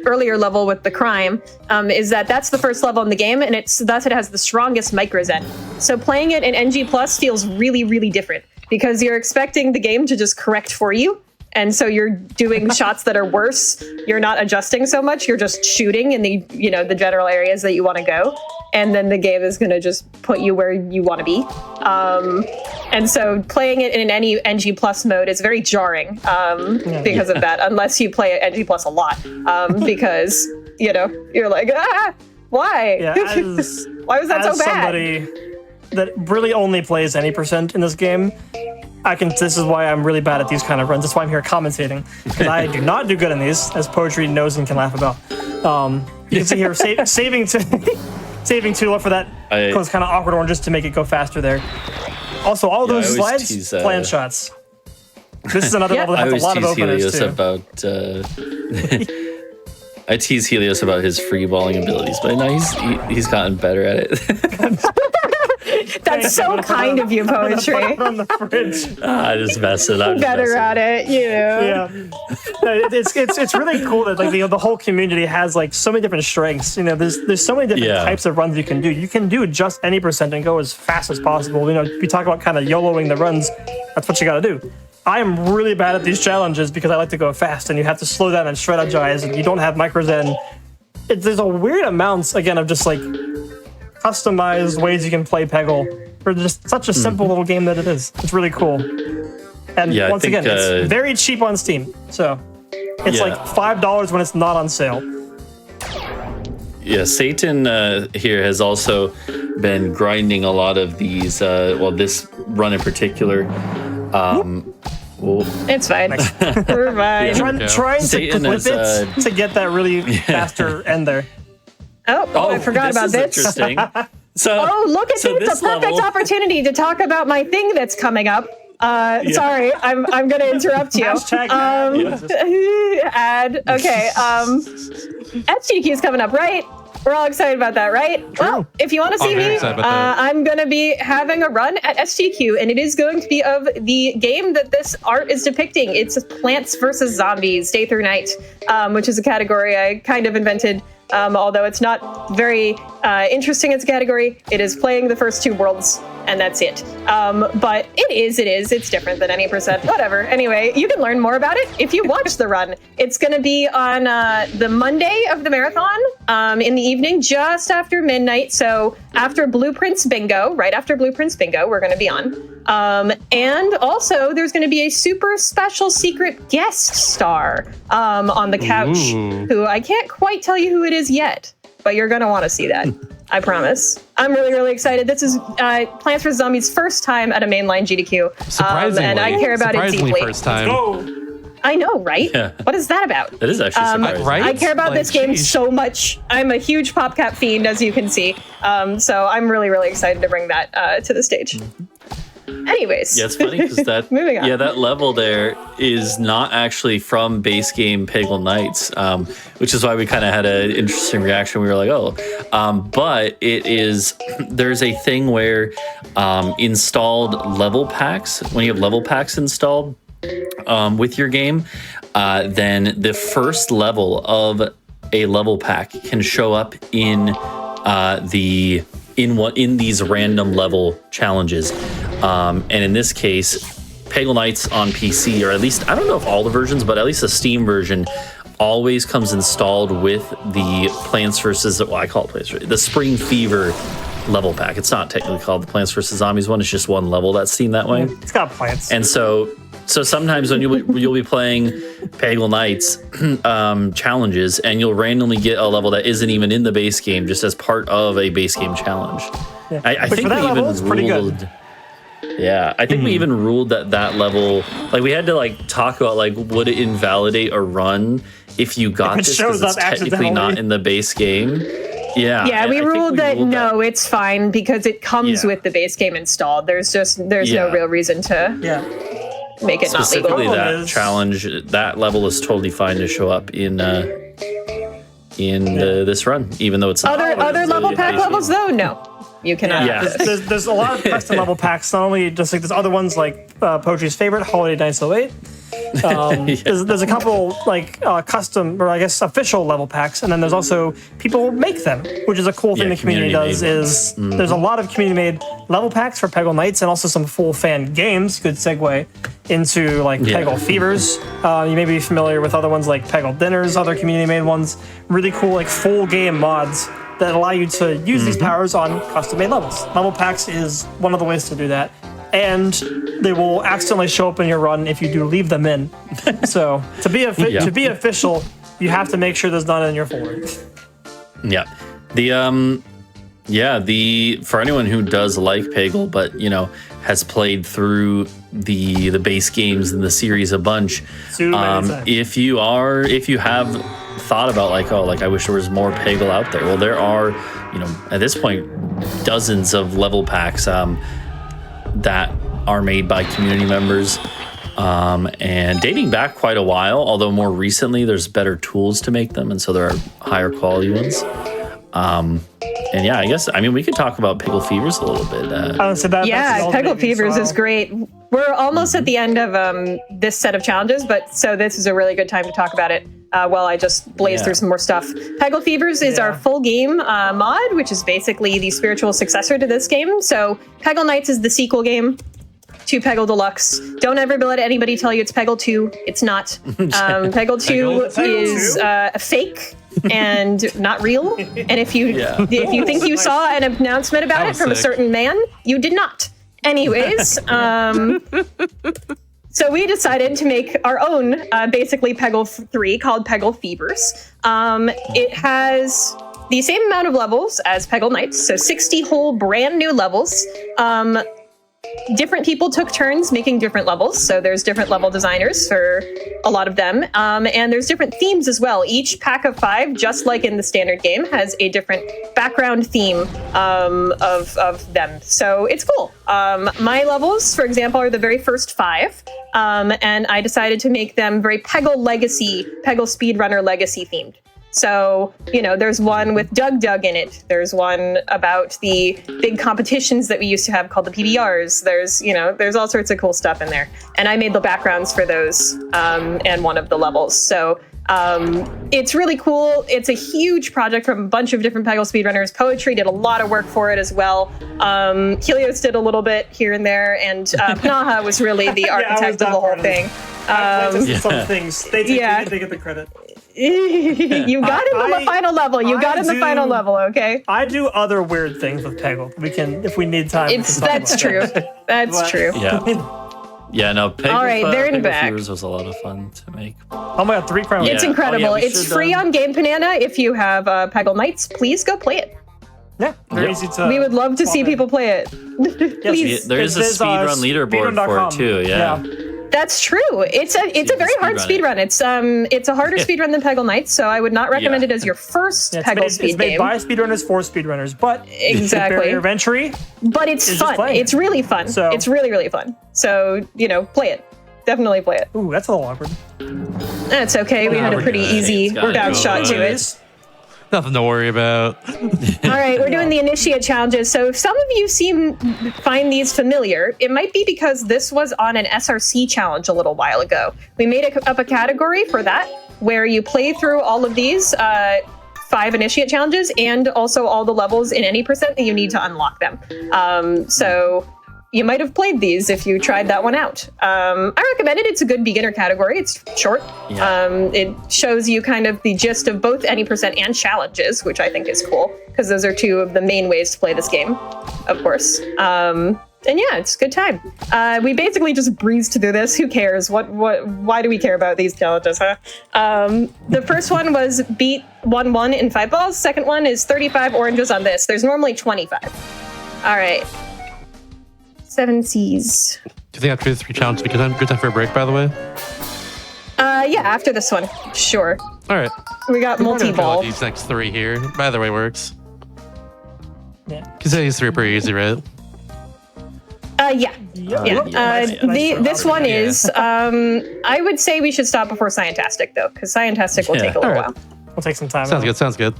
earlier level with the crime is that's the first level in the game, and thus it has the strongest micro zen. So playing it in NG Plus feels really, really different because you're expecting the game to just correct for you. And so you're doing shots that are worse. You're not adjusting so much. You're just shooting in the general areas that you want to go. And then the game is going to just put you where you want to be. And so playing it in any NG Plus mode is very jarring because of that, unless you play NG Plus a lot. Because, you're like, why? Yeah, why was that so bad? Somebody that really only plays any percent in this game, this is why I'm really bad at these kind of runs. That's why I'm here commentating, because I do not do good in these, as Poetry knows and can laugh about. You can see here saving Tula for that those kind of awkward oranges to make it go faster there. Also, all those slides, plan shots. This is another level that has a lot of openers too. About I tease Helios about his free balling abilities, but no, he's gotten better at it. That's so kind of you, Poetry. On the fridge. I just mess it up. Better at it, you know. Yeah, no, it's really cool that like the whole community has like so many different strengths. You know, there's so many different types of runs you can do. You can do just any percent and go as fast as possible. You know, we talk about kind of YOLOing the runs. That's what you got to do. I am really bad at these challenges because I like to go fast, and you have to slow down and strategize, and you don't have micro zen. There's a weird amounts again of just like customized ways you can play Peggle for just such a simple little game that it is. It's really cool. And once again, it's very cheap on Steam. So it's like $5 when it's not on sale. Yeah, Satan here has also been grinding a lot of these, this run in particular. It's fine. We're fine. Trying to clip it to get that really faster end there. Oh, I forgot about this. Interesting. So, look, it's a perfect opportunity to talk about my thing that's coming up. Sorry, I'm going to interrupt you. Ad. Okay. SGDQ is coming up, right? We're all excited about that, right? True. Well, if you want to see me, I'm going to be having a run at SGDQ, and it is going to be of the game that this art is depicting. It's Plants vs. Zombies, Day Through Night, which is a category I kind of invented. Although it's not very interesting as a category, it is playing the first two worlds, and that's it. But it's different than any percent, whatever. Anyway, you can learn more about it if you watch the run. It's going to be on the Monday of the marathon in the evening, just after midnight. So after Blueprints Bingo, right after Blueprints Bingo, we're going to be on. And also, there's going to be a super special secret guest star on the couch, who I can't quite tell you who it is yet, but you're going to want to see that. I promise. I'm really, really excited. This is Plants vs. Zombies' first time at a mainline GDQ. Surprisingly. And I care about it deeply. First time. I know, right? Yeah. What is that about? That is actually surprising. Right? I care about this game so much. I'm a huge PopCap fiend, as you can see. So I'm really, really excited to bring that to the stage. Anyways. Yeah, it's funny because that Moving on. that level there is not actually from base game Peggle Nights, which is why we kind of had an interesting reaction. We were like, but it is, there's a thing where installed level packs, when you have level packs installed with your game, then the first level of a level pack can show up in in these random level challenges. And in this case, Peggle Nights on PC, or at least, I don't know if all the versions, but at least the Steam version always comes installed with the Plants vs. I call it Plants, the Spring Fever level pack. It's not technically called the Plants vs. Zombies one. It's just one level that's seen that way. It's got plants. And so sometimes when you'll be playing Peggle Nights challenges, and you'll randomly get a level that isn't even in the base game, just as part of a base game challenge. Yeah. I think we even ruled. Yeah, I think we even ruled that level. Like, we had to talk about would it invalidate a run if you got this because it's technically not in the base game. Yeah, we ruled that no, it's fine because it comes with the base game installed. There's no real reason to make it not legal. Specifically, that challenge, that level is totally fine to show up in this run, even though it's not other level pack levels though. No, you cannot. Yeah, there's a lot of custom level packs. Not only just like there's other ones like Poetry's favorite, Holiday Nights 08. There's a couple custom, or I guess official level packs, and then there's also people make them, which is a cool thing the community does. There's a lot of community-made level packs for Peggle Nights, and also some full fan games. Good segue into Peggle Fevers. You may be familiar with other ones like Peggle Dinners, other community-made ones. Really cool full game mods that allow you to use these powers on custom-made levels. Level packs is one of the ways to do that. And they will accidentally show up in your run if you do leave them in. So to be official, you have to make sure there's none in your folder. Yeah. For anyone who does like Peggle, but has played through the base games and the series a bunch, if you have thought about I wish there was more Peggle out there. Well, there are, at this point, dozens of level packs that are made by community members. and dating back quite a while, although more recently there's better tools to make them, and so there are higher quality ones. And yeah, I mean, we could talk about Peggle Fevers a little bit. So that's Peggle Fevers is great. We're almost at the end of this set of challenges, so this is a really good time to talk about it while I just blaze through some more stuff. Peggle Fevers is our full game mod, which is basically the spiritual successor to this game. So Peggle Nights is the sequel game to Peggle Deluxe. Don't ever let anybody tell you it's Peggle 2. It's not. Peggle 2 is a fake and not real. And if you think you saw an announcement about it from a certain man, you did not. Anyways, so we decided to make our own, basically Peggle 3 called Peggle Fevers. It has the same amount of levels as Peggle Nights, so 60 whole brand new levels. Different people took turns making different levels, so there's different level designers for a lot of them, and there's different themes as well. Each pack of 5, just like in the standard game, has a different background theme of them, so it's cool. My levels, for example, are the very first 5, and I decided to make them very Peggle Speedrunner Legacy themed. So, there's one with Doug in it. There's one about the big competitions that we used to have called the PBRs. There's all sorts of cool stuff in there. And I made the backgrounds for those and one of the levels. So it's really cool. It's a huge project from a bunch of different Peggle speedrunners. Poetry did a lot of work for it as well. Helios did a little bit here and there. And Panaha was really the architect of the whole thing. Some things. They get the credit. You got in the final level. The final level, okay? I do other weird things with Peggle. We can, if we need time. That's true. That's true. Yeah, no, Peggle, all right, they're in back. Fevers was a lot of fun to make. Oh my god, 3 crowns. It's incredible. It's free on Game Banana. If you have Peggle Nights, please go play it. Yeah, very easy to. We would love to see people play it. Please. There is a speedrun leaderboard for it too. Yeah. That's true. It's a very hard speedrun. It's a harder speedrun than Peggle Nights, so I would not recommend it as your first Peggle speed game. It's made by speedrunners for speedrunners, but exactly. The barrier of entry. But it's fun. It's really fun. So, it's really, really fun. So, play it. Definitely play it. Ooh, that's a little awkward. That's okay. We had a pretty easy bounce shot to it. Nothing to worry about. All right, we're doing the initiate challenges. So if some of you find these familiar, it might be because this was on an SRC challenge a little while ago. We made up a category for that where you play through all of these 5 initiate challenges and also all the levels in any percent that you need to unlock them. So you might have played these if you tried that one out. I recommend it. It's a good beginner category. It's short. Yeah. It shows you kind of the gist of both any percent and challenges, which I think is cool because those are 2 of the main ways to play this game, of course. And yeah, it's a good time. We basically just breezed through this. Who cares? Why do we care about these challenges, huh? The first one was beat 1-1 in 5 balls. Second one is 35 oranges on this. There's normally 25. All right. 7 C's. Do you think after the 3 challenges, because I'm good time for a break, by the way? Yeah, after this one, sure. All right. We got multi-ball. These next 3 here. By the way, works. Yeah. Because these 3 are pretty easy, right? Yeah. This one is. I would say we should stop before Scientastic, though, because Scientastic will take a little while. We'll take some time. Sounds good.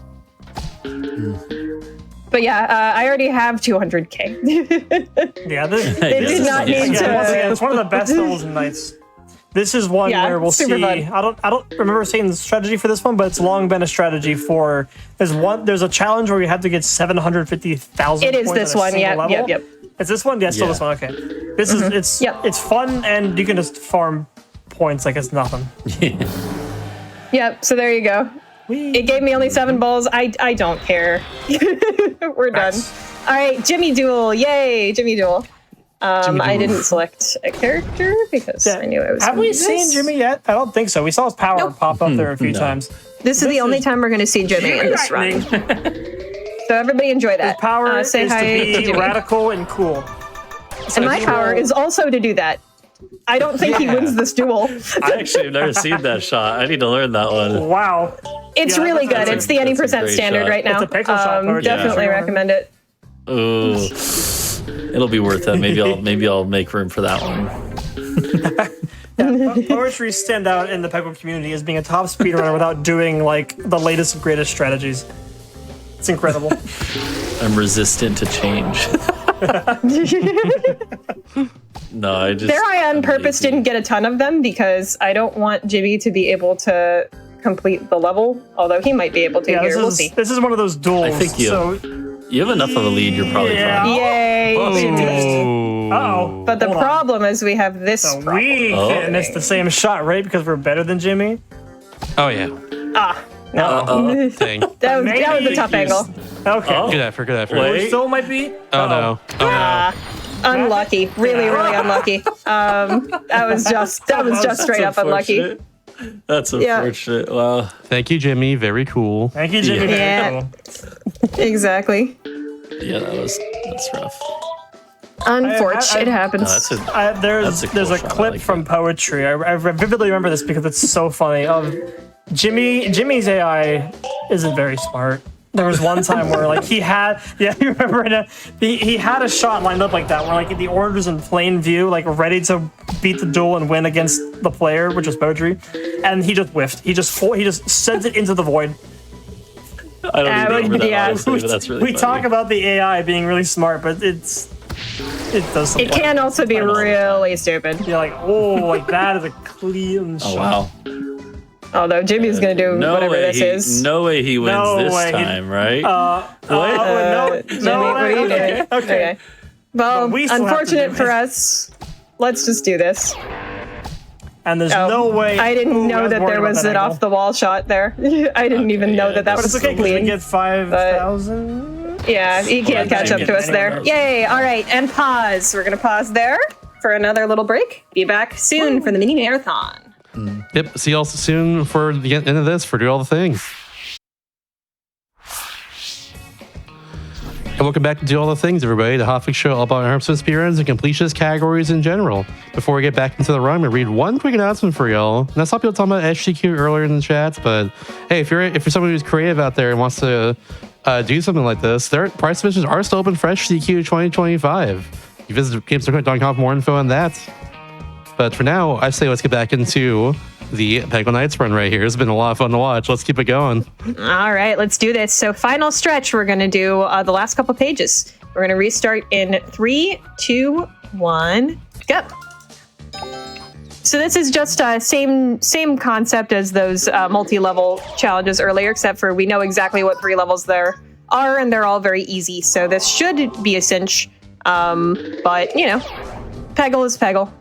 But yeah, I already have 200K. Yeah, they did not need to. Once again, it's one of the best levels in Nights. This is one where we'll see. Fun. I don't remember seeing the strategy for this one, but it's long been a strategy for. There's a challenge where you have to get 750,000. It is this one. Yep. It's this one. Yeah, still this one. Okay. This is it's fun and you can just farm points like it's nothing. Yep. So there you go. It gave me only 7 balls. I don't care. We're done. All right, Jimmy Duel. Yay, Jimmy Duel. I didn't select a character because I knew I was. Have we seen Jimmy yet? I don't think so. We saw his power pop up there a few times. This is the only time we're going to see Jimmy in this run. So everybody enjoy that. His power say is hi to be radical and cool. And my power is also to do that. I don't think he wins this duel. I actually have never seen that shot. I need to learn that one. Wow. It's really good. It's the any percent standard right now. It's a pixel shot. Definitely recommend it. Ooh. It'll be worth it. Maybe I'll make room for that one. Poetry stand out in the Peggle community as being a top speedrunner without doing like the latest and greatest strategies. It's incredible. I'm resistant to change. No, I just. There I on purpose lazy. didn't get a ton of them because I don't want Jimmy to be able to complete the level, although he might be able to here. We'll see. This is one of those duels. I think you have enough of a lead. You're probably Yeah. fine. Yay, Jimmy. Uh-oh. But the Hold on. problem is we have this So problem. we can't miss the same shot, right? Because we're better than Jimmy? Oh yeah. No. Thing. That was a tough angle. Okay. Oh. Good effort. Good effort. Wait. We still might be? Oh no. Oh no. Unlucky. Really, really unlucky. That was just straight up unlucky. Unfortunate. That's Yeah. unfortunate. Wow. Thank you, Jimmy. Very cool. Thank you, Jimmy. Yeah. Exactly. Yeah, that's rough. Unfortunate. It happens. No, that's a, There's That's a cool a shot. I clip like from Poetry. I vividly remember this because it's so funny. Of Jimmy's AI isn't very smart. There was one time where like he had you remember it? He had a shot lined up like that where like the orange was in plain view, like ready to beat the duel and win against the player, which was Poetry, and he just whiffed. He just sent it into the void. I don't even remember that, yeah. honestly, but that's really we funny. talk about the AI being really smart, but it does something. It can also be really stupid. You're like, oh, like that is a clean shot. Oh wow. Although Jimmy's going to do No whatever way this is. No way he wins No this way. time, right? No, Jimmy, no, what are you doing? okay. Well, But we still have to unfortunate do for it. us. Let's just do this. And there's Oh, no way. I didn't Ooh, know was that worried there about was that an angle. off the wall shot there. I didn't even know that yeah, But was it's okay because we clean. get 5,000. Yeah, he can't Well, catch up to us there. anyone knows. Yay! All right, and pause. We're gonna pause there for another little break. Be back soon for the mini marathon. Yep. See y'all soon for the end of this for Do All the Things. And welcome back to Do All the Things, everybody. The Hotfix show all about arms and speedruns and completionist categories in general. Before we get back into the run, I'm gonna read one quick announcement for y'all. And I saw people talking about HDQ earlier in the chats, but hey, if you're someone who's creative out there and wants to do something like this, their price submissions are still open for HDQ 2025. You visit gamescom for more info on that. But for now, I say let's get back into the Peggle Nights run right here. It's been a lot of fun to watch. Let's keep it going. All right, let's do this. So final stretch, we're gonna do the last couple pages. We're gonna restart in 3, 2, 1, go. So this is just same concept as those multi-level challenges earlier, except for we know exactly what 3 levels there are, and they're all very easy. So this should be a cinch, but you know, Peggle is Peggle.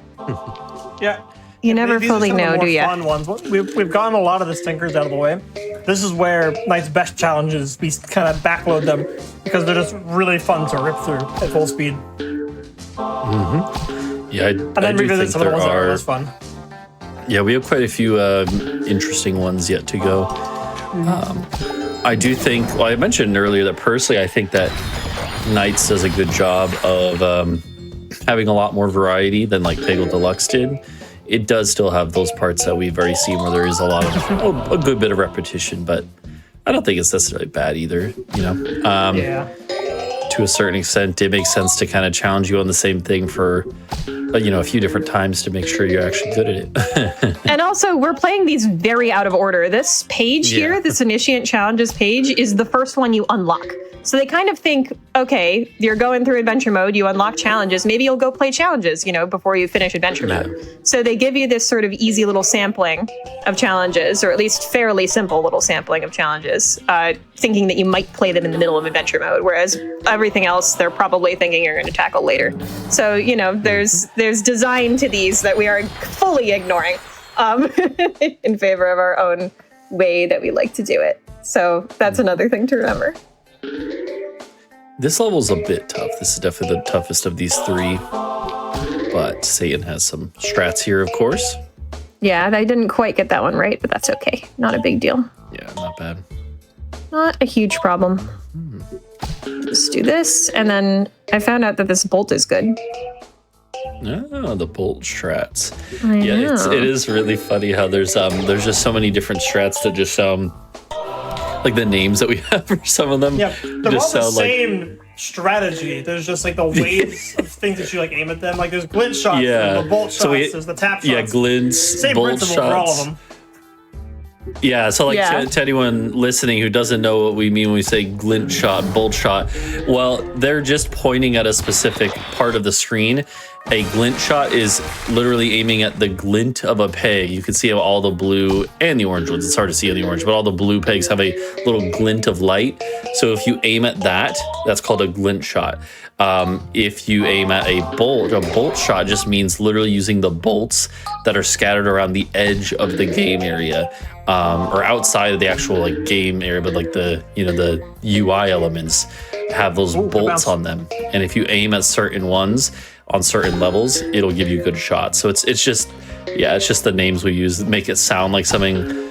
Yeah. You never These are fully some of the know, more do you? Fun ones. We've gotten a lot of the stinkers out of the way. This is where Knight's best challenges, we kind of backload them because they're just really fun to rip through at full speed. Yeah, And then revisit some of the ones that are less fun. Yeah, we have quite a few interesting ones yet to go. I do think, well, I mentioned earlier that personally, I think that Knights does a good job of having a lot more variety than like Peggle Deluxe did. It does still have those parts that we've already seen where there is a lot of a good bit of repetition, but I don't think it's necessarily bad either. You know, Yeah. to a certain extent, it makes sense to kind of challenge you on the same thing for a few different times to make sure you're actually good at it. And also, we're playing these very out of order. This page Yeah. here, this Initiate Challenges page, is the first one you unlock. So they kind of think, okay, you're going through adventure mode, you unlock challenges, maybe you'll go play challenges, before you finish adventure mode. So they give you this sort of easy little sampling of challenges, or at least fairly simple little sampling of challenges, thinking that you might play them in the middle of adventure mode, whereas everything else they're probably thinking you're going to tackle later. So, there's design to these that we are fully ignoring in favor of our own way that we like to do it. So that's another thing to remember. This level's a bit tough. This is definitely the toughest of these 3. But Satan has some strats here, of course. Yeah, I didn't quite get that one right, but that's okay. Not a big deal. Yeah, not bad. Not a huge problem. Just do this, and then I found out that this bolt is good. Oh, the bolt strats. I Yeah, know. it is really funny how there's just so many different strats that just like the names that we have for some of them Yeah, they're all just the sound like same strategy. There's just like the ways of things that you like aim at them. Like there's glint shots, Yeah. there's the bolt shots, So there's the tap shots. Yeah, glints, Same bolt principle shots. for all of them. Yeah, so like Yeah. to anyone listening who doesn't know what we mean when we say glint shot, bolt shot, well, they're just pointing at a specific part of the screen. A glint shot is literally aiming at the glint of a peg. You can see how all the blue and the orange ones, it's hard to see in the orange, but all the blue pegs have a little glint of light. So if you aim at that, that's called a glint shot. If you aim at a bolt shot just means literally using the bolts that are scattered around the edge of the game area, or outside of the actual like game area, but like the the UI elements have those bolts on them. And if you aim at certain ones on certain levels, it'll give you good shots. So it's just the names we use that make it sound like something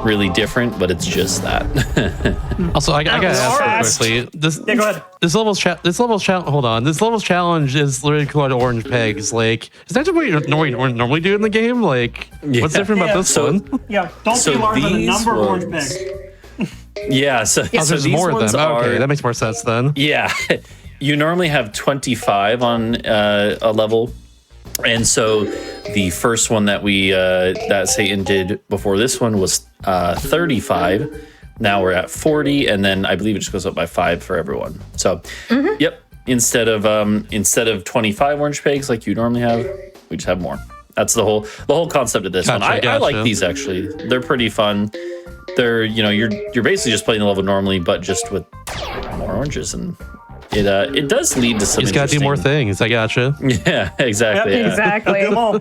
really different, but it's just that. Also, I gotta ask real quickly. Yeah, go ahead. This level's challenge is literally called orange pegs. Like, is that what you normally do in the game? Like, what's different about this one? Yeah, don't be alarmed by the number of orange pegs. Yeah, so There's these more of ones them. are, Okay, that makes more sense then. yeah. You normally have 25 on a level. And so the first one that that Satan did before this one was 35. Now we're at 40, and then I believe it just goes up by 5 for everyone. So, yep. Instead of 25 orange pegs like you normally have, we just have more. That's the whole concept of this one. I like these actually. They're pretty fun. They're you're basically just playing the level normally, but just with more oranges, and it does lead to some. You just gotta do more things. I gotcha. Yeah, exactly. Yep, yeah. Exactly. Do them all.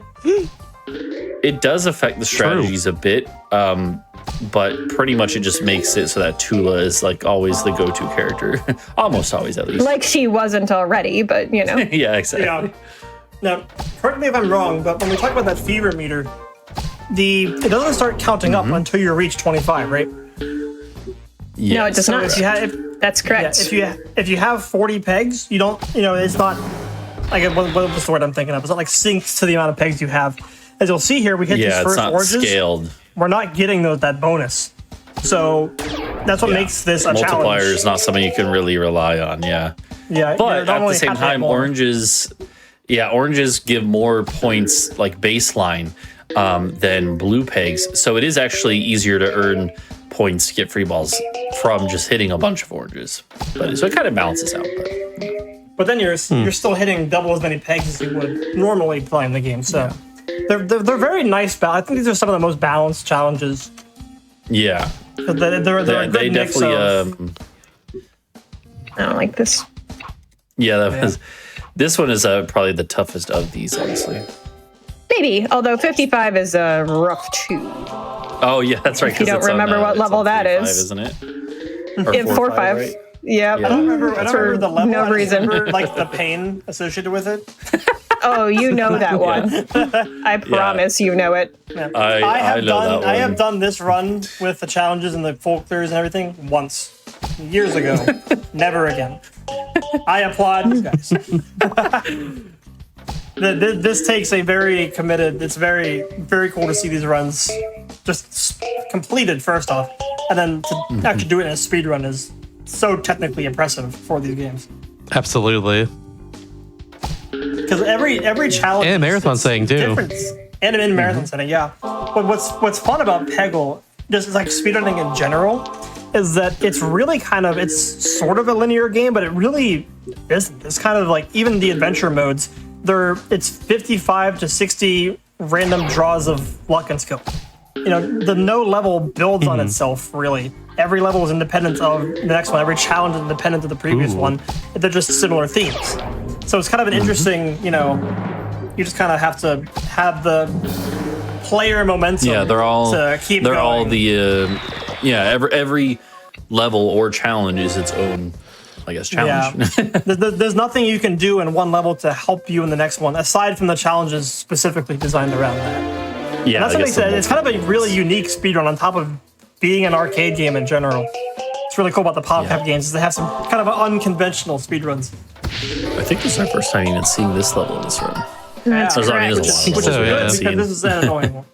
It does affect the strategies a bit, but pretty much it just makes it so that Tula is like always the go-to character, almost always at least. Like she wasn't already, but Yeah, exactly. Yeah. Now, correct me if I'm wrong, but when we talk about that fever meter, it doesn't start counting up until you reach 25, right? Yes. No, it does not. If you have, That's correct. if you have 40 pegs, you don't, it's not like what's the word I'm thinking of? It's not like syncs to the amount of pegs you have. As you'll see here, we hit these Yeah, it's first not oranges. scaled. We're not getting that bonus. So that's what makes this a Multiplier challenge. is not something you can really rely on. Yeah. Yeah, But at the same time, oranges give more points like baseline than blue pegs. So it is actually easier to earn points to get free balls from just hitting a bunch of oranges. So it kind of balances out. But then you're still hitting double as many pegs as you would normally playing the game. So they're very nice. I think these are some of the most balanced challenges. Yeah. They're a good They mix definitely. of, I don't like this. Yeah, this one is probably the toughest of these, honestly. Maybe, although 55 is rough too. Oh yeah, that's right. If you don't remember what level that is, isn't it? Yeah, 4 or 5. right? Yeah. I don't remember the level. no I just reason. remember, like the pain associated with it. Oh, you know that one. I promise you know it. Yeah. I know that one. I have done this run with the challenges and the full clears and everything once, years ago. Never again. I applaud you guys. This takes a very committed. It's very, very cool to see these runs just completed first off, and then to actually do it in a speed run is so technically impressive for these games. Absolutely. Because every challenge And marathon setting too. different. And in marathon setting, yeah. But what's fun about Peggle, just like speedrunning in general, is that it's really it's sort of a linear game, but it really isn't. It's kind of like even the adventure modes. It's 55 to 60 random draws of luck and skill. The no level builds on itself, really. Every level is independent of the next one. Every challenge is independent of the previous one. They're just similar themes. So it's kind of an interesting, you just kind of have to have the player momentum. Yeah, they're all to keep they're going. all the every level or challenge is its own, I guess, challenge. Yeah. There's nothing you can do in one level to help you in the next one, aside from the challenges specifically designed around that. Yeah, And that's what makes it. It's kind of a really unique speedrun on top of being an arcade game in general. It's really cool about the PopCap games is they have some kind of unconventional speedruns. I think this is our first time even seeing this level in this run. That's So, I mean, correct. there's a lot of Which is levels we good haven't because seen. this is an annoying one.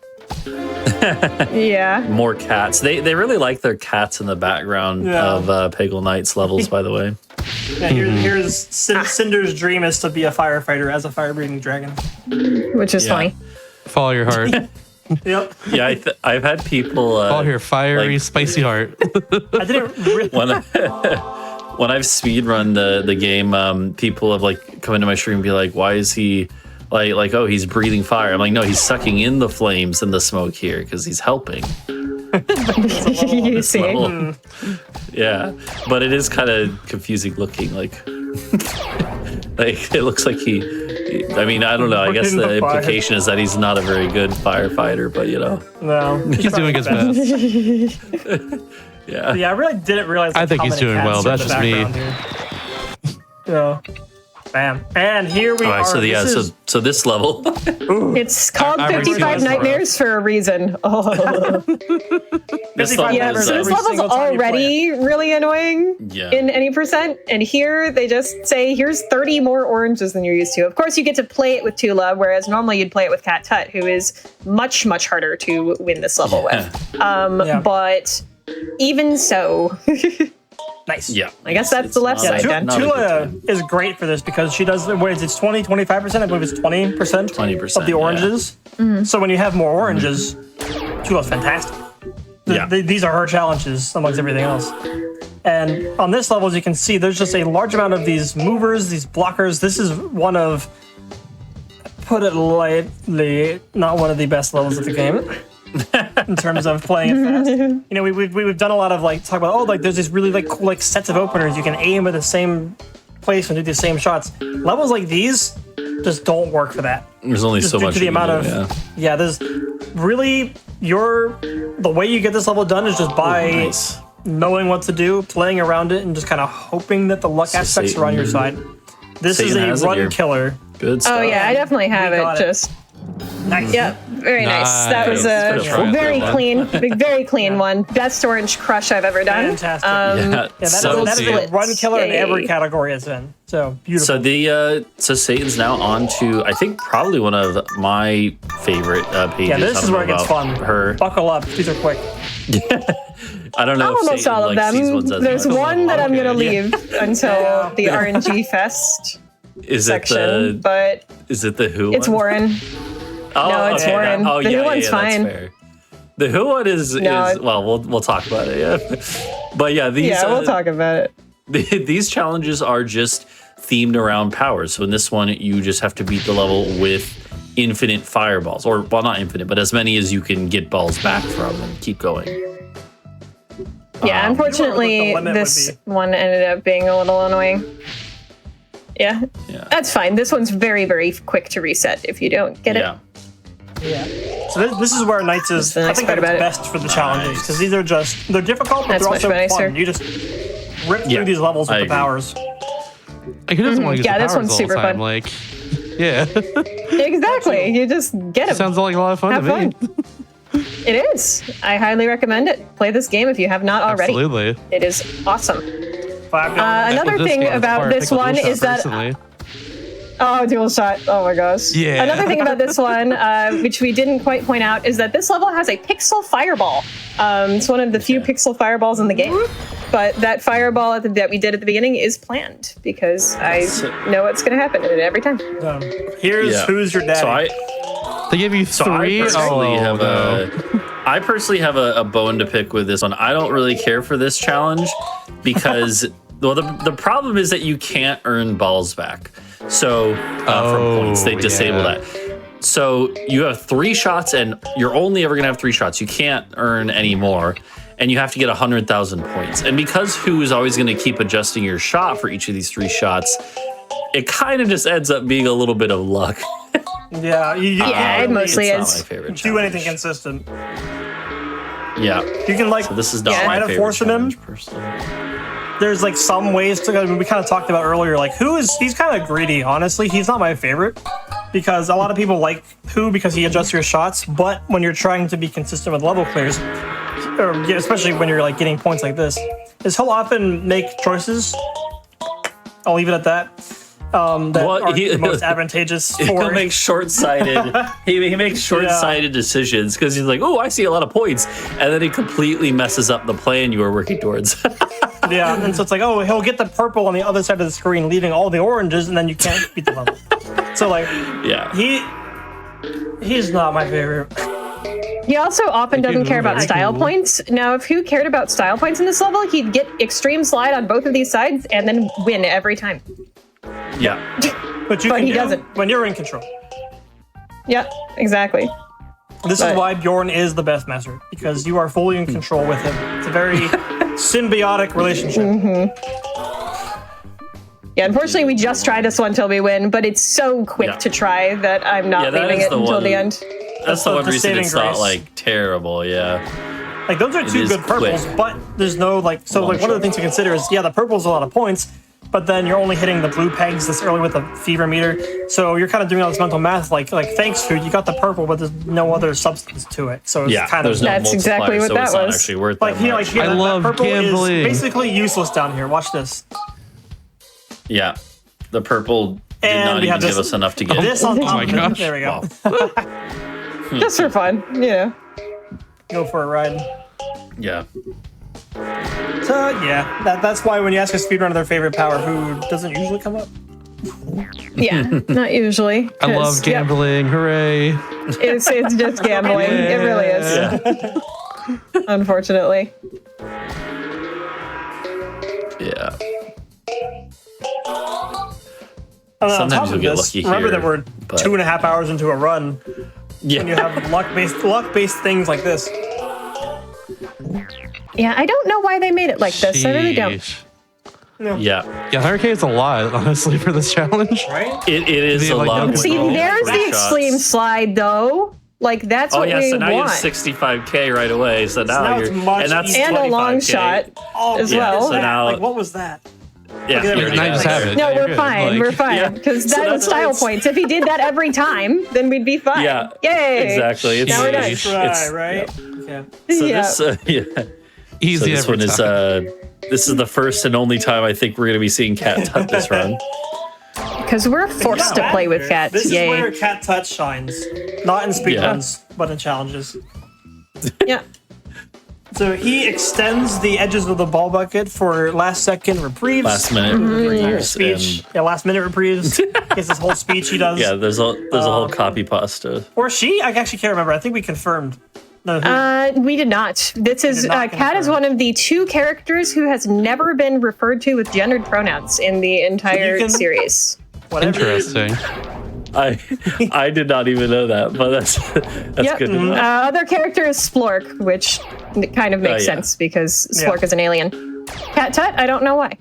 Yeah. More cats. They really like their cats in the background Yeah. of Peggle Nights levels, by the way. Yeah, here's Cinder's dream is to be a firefighter as a fire-breathing dragon. Which is funny. Follow your heart. Yep. Yeah, I've had people. Follow your fiery, like- spicy heart. I didn't really. when I've speedrun the game, people have like come into my stream and be like, "Why is he like oh he's breathing fire?" I'm like, "No, he's sucking in the flames and the smoke here because he's helping." You see. Level. Yeah, but it is kind of confusing looking. Like it looks like he. I mean, I don't know. I guess In the the fire. implication is that he's not a very good firefighter, but you know, No. He's doing his best. yeah. Yeah, I really didn't realize. I like, think how he's many doing cats well. are in That's the just me. background here. Yeah. Bam. And here we All right, are. so yeah, This is- so this level, It's called I 55 realize Nightmares for a reason. Oh. this 55 level Yeah, is, so this every level's single time you play already really annoying yeah. in any percent. And here they just say, here's 30 more oranges than you're used to. Of course, you get to play it with Tula, whereas normally you'd play it with Cat Tut, who is much, much harder to win this level with. Yeah. But even so, Nice. Yeah, I guess that's the left not side a- done. not a good Tula time. is great for this because she does, wait, it's 20, 25%? I believe it's 20% 20%, of the oranges. So when you have more oranges, Tula's fantastic. Yeah. These are her challenges amongst everything else. And on this level, as you can see, there's just a large amount of these movers, these blockers. This is one of, put it lightly, not one of the best levels of the game. In terms of playing it fast, you know, we've done a lot of like talk about there's these really like cool like sets of openers you can aim at the same place and do the same shots. Levels like these just don't work for that. There's only Just so due much to the you can amount do, of there's really the way you get this level done is just by nice. knowing what to do, playing around it, and just kind of hoping that the luck aspects are on your side. This Satan is has a it run here. killer. Good stuff. Oh, yeah, I definitely have We it. got it. Just, Nice. yeah, very nice. That was Nice. Good try, very man. clean, very clean one. Best orange crush I've ever done. Fantastic. Yeah, Yeah, that so, is a run killer in Yay. every category it's in. So beautiful. so Satan's now on to I think probably one of my favorite pages. Yeah, this I is don't where it know gets about fun. Her, Buckle up. These are quick. I don't know. if Almost Satan all of likes these them. ones as There's much. one that I'm Okay. going to leave until the RNG Fest Is it section, the but is it the Who? it's one? Warren. Oh, No, it's okay, Warren. that- oh, The yeah, Who one's that's fine. fair. The Who one is No, well, we'll talk about it. Yeah, but yeah, these Yeah, we'll talk about it. these challenges are just themed around powers. So in this one, you just have to beat the level with infinite fireballs, or well, not infinite, but as many as you can get balls back from, and keep going. Yeah, unfortunately, You wonder what the limit this would one ended up being a little annoying. Yeah, Yeah. that's fine. This one's very, very quick to reset if you don't get Yeah. it. Yeah. So this is where Knights is, the I nice think, part at its about it. best for the challenges because these are they're difficult, but That's they're much also nicer. fun. You just rip Yeah, through these levels with I the agree. powers. Like, who doesn't want to use Yeah, the this powers one's all the super time? fun. Like, yeah. Exactly. You just get them. Sounds like a lot of fun Have to me. fun. It is. I highly recommend it. Play this game if you have not already. Absolutely. It is awesome. Another With this thing game, it's about fire this pickle one dual is shot that personally. oh, dual shot. Oh my gosh. Yeah. Another thing about this one, which we didn't quite point out, is that this level has a pixel fireball. It's one of the few pixel fireballs in the game. But that fireball that we did at the beginning is planned because I know what's going to happen in it every time. Here's Yeah. Who's Your Daddy. So They give you So three. I personally have no. I personally have a bone to pick with this one. I don't really care for this challenge because well, the problem is that you can't earn balls back. So from points, they disable yeah. that. So you have 3 shots, and you're only ever gonna have 3 shots. You can't earn any more, and you have to get 100,000 points. And because Who is always gonna keep adjusting your shot for each of these 3 shots, it kind of just ends up being a little bit of luck. Yeah, Yeah, it mostly It's not is. my favorite do challenge. anything consistent. Yeah. You can like So this is not Yeah. my try to favorite force him in. challenge, personally. There's like some ways to. I mean, we kind of talked about earlier. Like he's kind of greedy. Honestly, he's not my favorite because a lot of people like Who because he adjusts your shots. But when you're trying to be consistent with level clears, or especially when you're like getting points like this, is he'll often make choices. I'll leave it at that. That Well, aren't the most advantageous He'll for. make short-sighted. he makes short-sighted decisions because he's like, "Oh, I see a lot of points," and then he completely messes up the plan you were working towards. Yeah, and so it's like, oh, he'll get the purple on the other side of the screen, leaving all the oranges, and then you can't beat the level. So like, Yeah. he's not my favorite. He also often doesn't care about style cool. points. Now, if he cared about style points in this level, he'd get extreme slide on both of these sides and then win every time. Yeah. But But can he do doesn't. when you're in control. Yeah, exactly. This But- is why Bjorn is the best master, because you are fully in control with him. It's a very symbiotic relationship. Yeah, unfortunately, we just try this one till we win, but it's so quick Yeah. to try that I'm not Yeah, that leaving is it the until one- the end. That's the one the reason saving it's not grace. like terrible. Yeah. Like those are two is good purples, quick. but there's no like. So Long like one of the shot. things to consider is the purple's a lot of points, but then you're only hitting the blue pegs this early with the fever meter. So you're kind of doing all this mental math. Like thanks food, you got the purple, but there's no other substance to it. So it's Yeah. kind There's of no That's multiplier, exactly what so that it's not was. actually worth like that here, much. like here, I that love purple gambling. is basically useless down here. Watch this. Yeah. The purple did And not we even have give this- us enough to get. This on top. my of it. gosh. There we go. Wow. Just for fun, you know. Go for a ride. Yeah. So yeah, that's why when you ask a speedrunner their favorite power, who doesn't usually come up. Yeah, not usually. I 'cause, love gambling. Hooray. Yeah, it's just gambling. It really is. Unfortunately. Yeah. And then on Sometimes top you'll of get this, lucky remember here, that we're but- 2.5 hours into a run, Yeah. and you have luck-based things like this. Yeah, I don't know why they made it like this. I really don't. Sheesh. Yeah. Yeah, 100K is a lot, honestly, for this challenge. Right? It is They a like lot. double when See, you roll. get there's three the shots. extreme slide, though. Like, that's Oh what yeah, we so now you want. have 65K right away. So now, now it's you're much and that's easier. And a long 25K. shot Oh, as yeah, well. so now- like, what was that? Yeah, Look at you everything. already Now you got just it. have it. No, Now you're we're good. fine. Like- We're fine. Yeah. Because So that was that's why style it's- points. If he did that every time, then we'd be fine. Yeah. Yay. Exactly. It's, Now we're done. it's- Right, right? Okay. So Yeah. this, yeah. Easy So this every one is time. this is the first and only time I think we're going to be seeing Cat Tut this run. Because we're forced to play with cats. This Yay. is where Cat Touch shines. Not in speedruns, but in challenges. Yeah. So he extends the edges of the ball bucket for last second reprieves. Last minute Mm-hmm. reprieves speech. and Yeah, last minute reprieves. It's this whole speech he does. yeah, there's a whole copy pasta. Or she? I actually can't remember. I think we confirmed. No, who? We did not. This is did not Kat is confirm. one of the two characters who has never been referred to with gendered pronouns in the entire can- series. Whatever. Interesting. I did not even know that, but that's Yep. good to know. Other character is Splork, which kind of makes yeah. sense because Yeah. Splork is an alien. Cat Tut, I don't know why.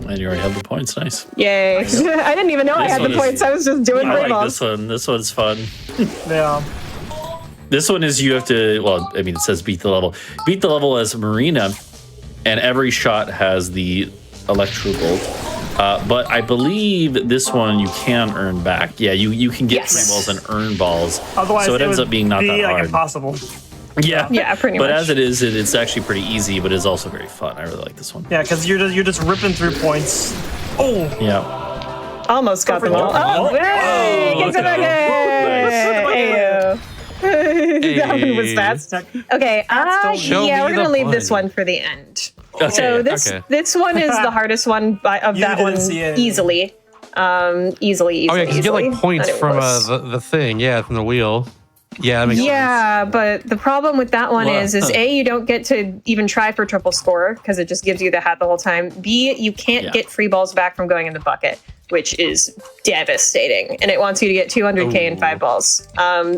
And you already have the points. Nice. Yay. I didn't even know I This had one the is- points. I was just doing I free like balls. this one. This one's fun. Yeah. This one is you have to. Well, I mean, it says beat the level. Beat the level as Marina, and every shot has the electro bolt. But I believe this one you can earn back. Yeah, you can get Yes. free balls and earn balls. Otherwise, so it ends would up being not be that like hard. impossible. Yeah, Yeah, pretty but much. as it is, it's actually pretty easy. But it's also very fun. I really like this one. Yeah, because you're just ripping through points. Oh, Yeah, Almost got them all. Oh, hey! Oh, Get some okay. Hey! That one was fast. Okay, Show yeah, me we're gonna the leave this fun. one for the end. Okay, So this okay. this one is the hardest one of You that didn't one see anything. easily. Easily. Oh yeah, because you get like easily. points Not even from close. the thing, yeah, from the wheel. Yeah, that makes Yeah, but the problem with that one Wow. is A, you don't get to even try for triple score because it just gives you the hat the whole time. B, you can't Yeah. get free balls back from going in the bucket, which is devastating. And it wants you to get 200K in 5 balls.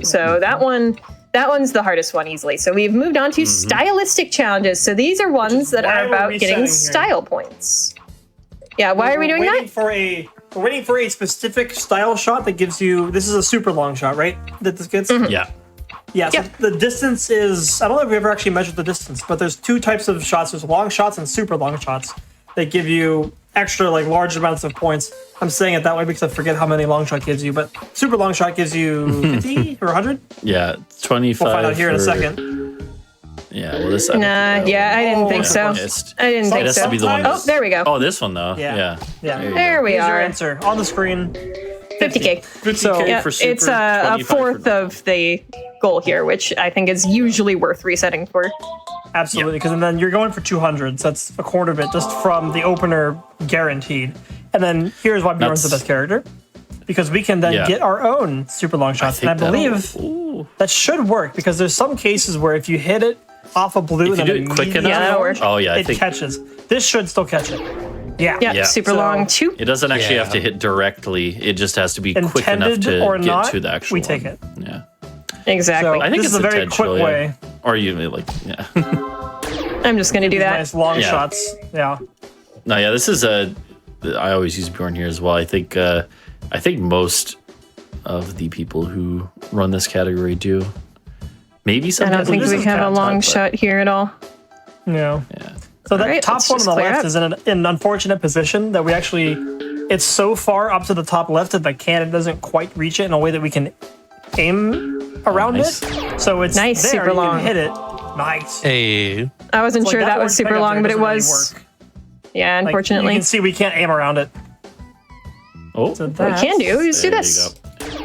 So that one's the hardest one easily. So we've moved on to stylistic challenges. So these are ones that why are we're about resetting getting here. style points. Yeah, why are we doing that? We're waiting for a specific style shot that gives you. This is a super long shot, right? That this gets. yeah. Yeah. So Yep. the distance is. I don't know if we ever actually measured the distance, but there's two types of shots. There's long shots and super long shots that give you extra like large amounts of points. I'm saying it that way because I forget how many long shot gives you, but super long shot gives you 50 or 100. Yeah, 25. We'll find out here in a for- second. Yeah, well, this. Nah, yeah, I didn't think so. Missed. I didn't It think has so. to be the one. Oh, there we go. Oh, this one though. Yeah. Yeah. Yeah. you There we Here's your are. answer on the screen. 50K. 50K Yeah, for super, it's a 25 fourth for- of the goal here, which I think is usually worth resetting for. Absolutely, because then you're going for 200. So that's a quarter of it just from the opener guaranteed. And then here's why Bjorn's the best character. Because we can then get our own super long shots. And I believe that should work because there's some cases where if you hit it off a blue if you and do it quick enough, that'll work. It catches. This should still catch it. Yeah. Super long too. It doesn't actually have to hit directly. It just has to be quick enough to or get not, to the actual we take it. Yeah. Exactly. So I think this it's is a very quick way. Or you like, I'm just going to do that. Nice long shots. Yeah. No, yeah, this is I always use Bjorn here as well. I think most of the people who run this category do. Maybe some. I don't think we have a long shot here at all. No. Yeah. So that right, top one on the left is in an unfortunate position that we actually, it's so far up to the top left that the cannon doesn't quite reach it in a way that we can aim around it. So it's nice, there, super you long. can hit it. Nice. Hey. I wasn't It's sure like that was orange super peg up long, there but it doesn't really was. work. Yeah, Like, unfortunately. you can see we can't aim around it. Oh, So we that's, can do. Just do there this. you go.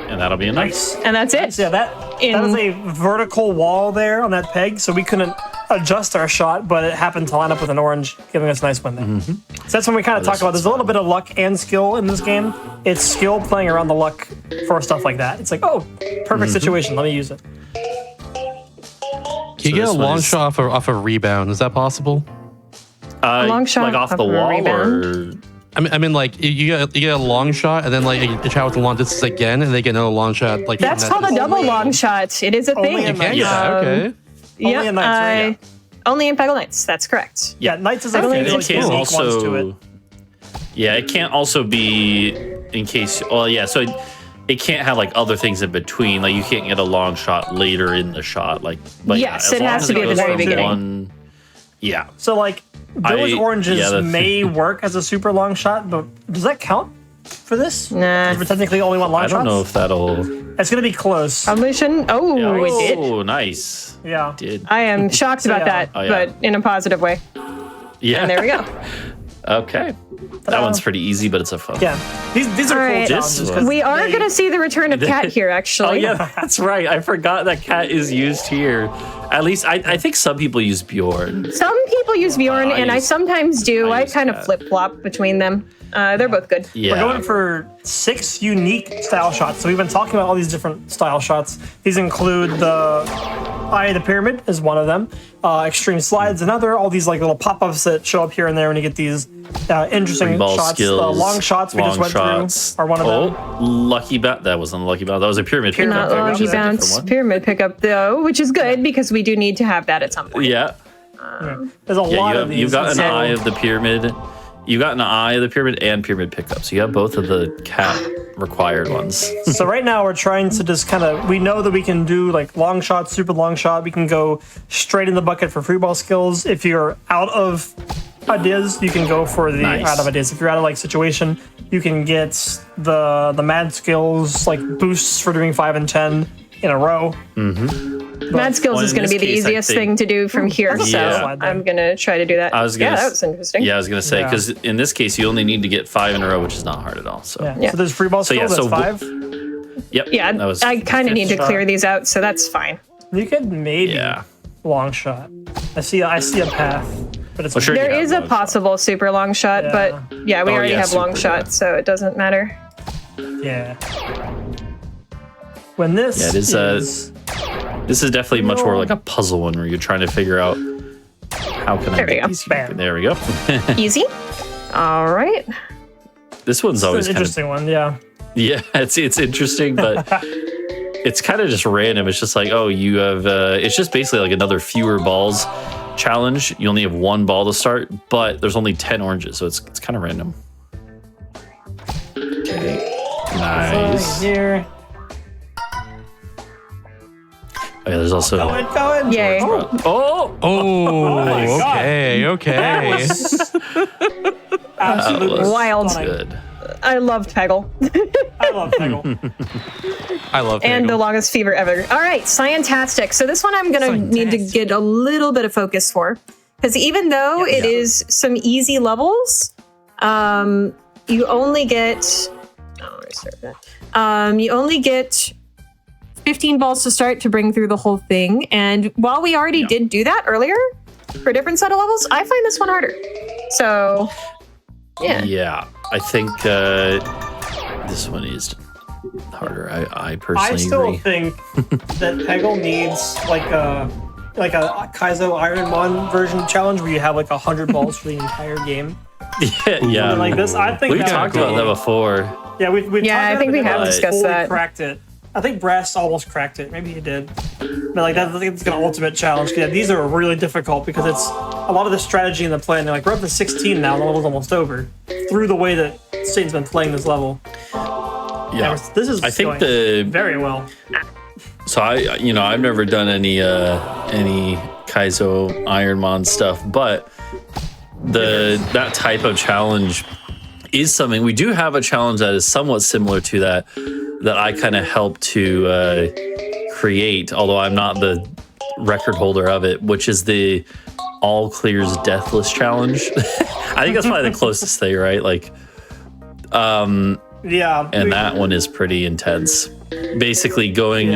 And that'll be a nice. And that's it. Yeah, that is a vertical wall there on that peg, so we couldn't adjust our shot, but it happened to line up with an orange, giving us a nice win there. So that's when we kind of talk about there's a little bit of luck and skill in this game. It's skill playing around the luck for stuff like that. It's like, oh, perfect situation. Let me use it. Can you get a long shot off a rebound? Is that possible? Long shot like off off the of a wall, rebound? or I mean, like you get a long shot, and then like you try with the long distance again, and they get another long shot. Like That's from that called a distance. double long shot. It is a Only thing. in Knights. You can get that, okay. Only in Knights, right? Only in Peggle Nights. That's correct. Yeah, Knights is like And one it of those can't unique ones to it. also. Yeah, it can't also be in case. Well, yeah, so it can't have like other things in between. Like you can't get a long shot later in the shot. Like, but Yes, as it long has as to be at the goes very from beginning. Yeah. So like those oranges the- may work as a super long shot, but does that count for this? Nah. We're technically only want long I shots. don't know if that'll. It's gonna be close. Probably shouldn't. Oh, it did. Oh, nice. Yeah. Did. I am shocked about that, Oh, yeah. but in a positive way. Yeah. And there we go. Okay. That one's pretty easy, but it's a fun. Yeah. These are All cool right. challenges. 'cause We are they- going to see the return of Cat here, actually. Oh yeah, that's right. I forgot that cat is used here. At least I think some people use Bjorn. Some people use Bjorn, I and I use- sometimes do. I I use kind of Cat. flip-flop between them. They're both good. Yeah. We're going for 6 unique style shots. So we've been talking about all these different style shots. These include the Eye of the Pyramid is one of them. Extreme Slides, another. All these like little pop-ups that show up here and there when you get these interesting Ball shots. skills. The long shots we just went through are one of them. Lucky bounce. That wasn't a lucky bounce. That was a pyramid. pickup. Not Okay, lucky that's a different bounce one. pyramid pickup, though, which is good because we do need to have that at some point. Yeah. There's a lot of these. You've got an So- eye of the pyramid. You got an eye of the pyramid and pyramid pickup. So you have both of the cat required ones. So right now we're trying to just kind of, we know that we can do like long shot, super long shot. We can go straight in the bucket for free ball skills. If you're out of ideas, you can go for the Nice. out of ideas. If you're out of like situation, you can get the mad skills, like boosts for doing 5 and 10 in a row. Mad Skills Well, is in going to this be the case, I easiest think- thing to do from here, so Yeah. I'm going to try to do that. I was gonna yeah, that s- was interesting. Yeah, I was gonna say Yeah. because in this case you only need to get 5 in a row, which is not hard at all. So Yeah. Yeah. So there's free ball So, yeah, skills, so that's 5. yep. Yeah, that was I kind of need to shot. clear these out, so that's fine. You could maybe yeah. long shot. I see a path, but it's Well, sure. There Yeah, is a long shot. possible super long shot, Yeah. but yeah, we Oh, already yeah, have long super, shot, so it doesn't matter. yeah. When this Yeah, it is, This is definitely much more like a puzzle one where you're trying to figure out how can I There we make go. these. Bam. There we go. Easy. All right. This one's it's always an kind of interesting one, yeah. yeah. It's interesting, but it's kind of just random. It's just like oh, you have. It's just basically like another fewer balls challenge. You only have 1 ball to start, but there's only 10 oranges, so it's kind of random. Okay. Nice. Here. Oh, yeah, there's also. Going. Yay. Oh, Oh, my God. okay. Absolutely Wild. stunning. good. I loved Peggle. I love Peggle. I love And the Peggle. longest fever ever. All right, Scientastic. So this one I'm going to need to get a little bit of focus for. Because even though it is some easy levels, you only get... Oh, where's that? You only get 15 balls to start to bring through the whole thing. And while we already did do that earlier for a different set of levels, I find this one harder. So, yeah. Yeah, I think this one is harder. I personally still agree. think that Peggle needs like a Kaizo Iron Mon version challenge where you have like 100 balls for the entire game. Yeah. Something like this. I think We that talked would be- about that before. Yeah, we've Yeah, talked I think about we it, have but discussed fully that. Cracked it. I think Brass almost cracked it. Maybe he did. But like that, I think it's an ultimate challenge. Yeah, these are really difficult because it's a lot of the strategy and the plan. Like we're up to 16 now. The level's almost over. Through the way that Satan's been playing this level. Yeah, This is I think going very well. So I've never done any Kaizo Ironmon stuff, but that type of challenge is something. We do have a challenge that is somewhat similar to that I kind of helped to create, although I'm not the record holder of it, which is the all clears deathless challenge. I think that's probably the closest thing, right? Like, Yeah. and that one is pretty intense. Basically going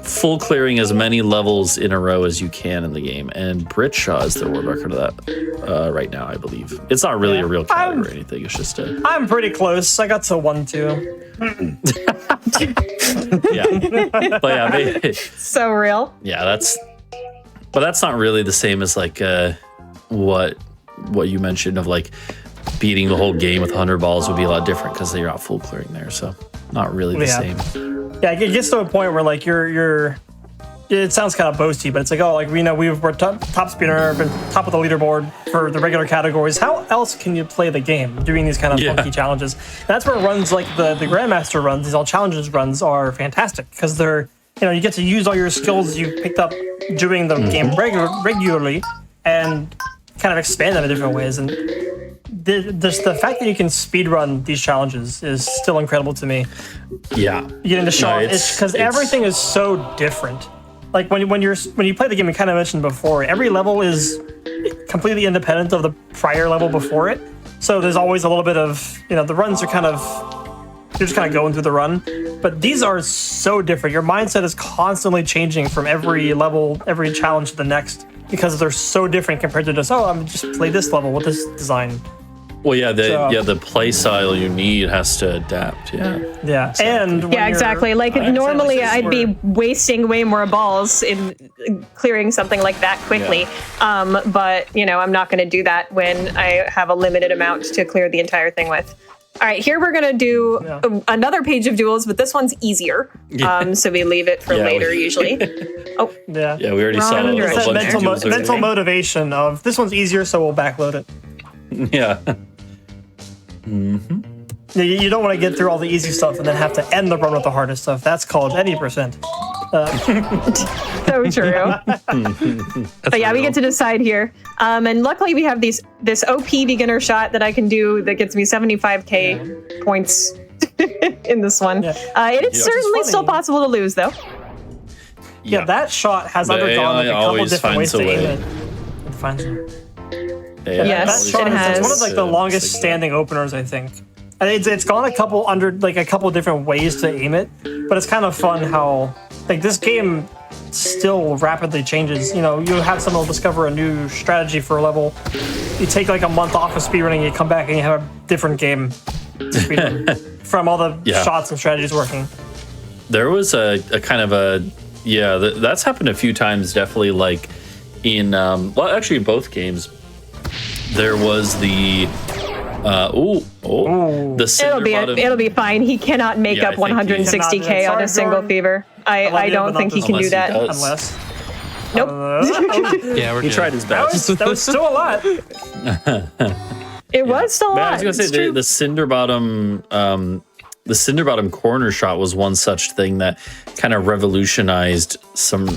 full clearing as many levels in a row as you can in the game. And Britshaw is the world record of that right now, I believe. It's not really a real category or anything. It's just a... I'm pretty close. I got to 1-2. Yeah. But yeah, So real. yeah, but that's not really the same as like what you mentioned of like beating the whole game with 100 balls would be a lot different because you're not full clearing there. So not really the same. Yeah, it gets to a point where like you're it sounds kind of boasty, but it's like, oh, like we're top speeder, been top of the leaderboard for the regular categories. How else can you play the game doing these kind of funky challenges? That's where runs like the Grandmaster runs, these all challenges runs are fantastic because they're, you get to use all your skills you picked up doing the game regularly and kind of expand them in different ways. And the fact that you can speedrun these challenges is still incredible to me. Yeah. You get into Shaw, it's because everything is so different. Like when you play the game, we kind of mentioned before, every level is completely independent of the prior level before it. So there's always a little bit of, the runs are you're just kind of going through the run. But these are so different. Your mindset is constantly changing from every level, every challenge to the next, because they're so different compared to just, I'm just play this level with this design. Well, the play style you need has to adapt. Yeah. Yeah. Exactly. And Exactly. Like normally I'd be wasting way more balls in clearing something like that quickly. But I'm not going to do that when I have a limited amount to clear the entire thing with. All right, here we're going to do another page of duels, but this one's easier. So we leave it for later usually. Oh. Yeah. Yeah, we already saw Wrong a bunch of mental, duels already. mental motivation of this one's easier, so we'll backload it. Yeah. You don't want to get through all the easy stuff and then have to end the run with the hardest stuff. That's called any percent. So true. But yeah, we get to decide here. And luckily we have this OP beginner shot that I can do that gets me 75k points in this one. It is certainly still possible to lose though. Yeah, that shot has undergone like a couple different ways to aim it. It finds it. Yes, that shot it has. It's one of like the longest standing openers, I think. And it's gone a couple different ways to aim it, but it's kind of fun how like this game still rapidly changes. You have someone discover a new strategy for a level. You take like a month off of speedrunning, you come back and you have a different game to speedrun from all the shots and strategies working. There was a kind of that's happened a few times, definitely, like in actually in both games. There was the the cinder bottom. It'll be fine. He cannot make up 160k on a single fever. I don't think he can do that. Unless. Nope. Yeah, He tried his best. That was still a lot. It was still a But lot. I was gonna say the cinder bottom. The cinder bottom corner shot was one such thing that kind of revolutionized some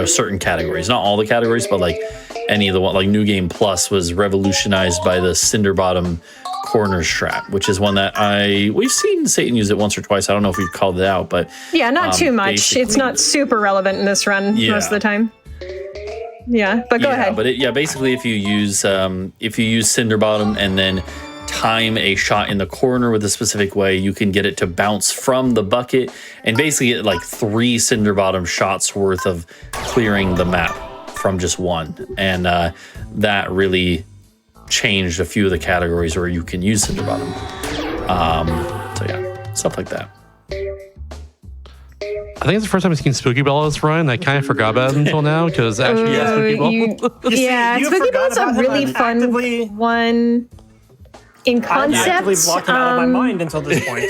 certain categories. Not all the categories, but like any of the one, like New Game Plus was revolutionized by the cinder bottom corner strat, which is one that we've seen Satan use it once or twice. I don't know if we've called it out, but yeah, not too much. It's not super relevant in this run most of the time. Yeah, but go ahead. But basically, if you use cinder bottom and then time a shot in the corner with a specific way. You can get it to bounce from the bucket and basically get like 3 cinder bottom shots worth of clearing the map from just one. And that really changed a few of the categories where you can use cinder bottom. So yeah, stuff like that. I think it's the first time I've seen Spooky Ball this run. I kind of forgot about it until now because actually, Spooky Ball. You Spooky Ball's forgot a about him really and fun actively- one in I concept. actively blocked him out of my mind until this point.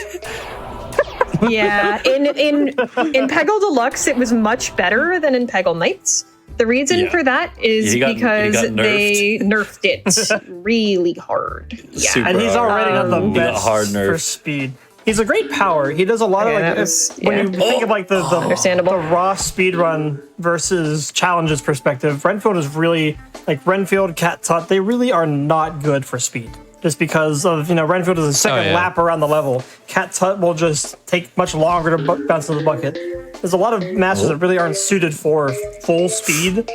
Yeah, in Peggle Deluxe, it was much better than in Peggle Nights. The reason Yeah. for that is He got because nerfed. they nerfed it really hard. Yeah. Super And he's already got the He got best hard nerf. for speed. He's a great power. He does a lot Okay, of that like was- when yeah. you think of like the Understandable. raw speed run versus challenges perspective. Renfield is really like Renfield, Cat Tut. They really are not good for speed. Just because of Renfield is a second yeah. lap around the level. Cat Tut will just take much longer to bounce to the bucket. There's a lot of masters that really aren't suited for full speed.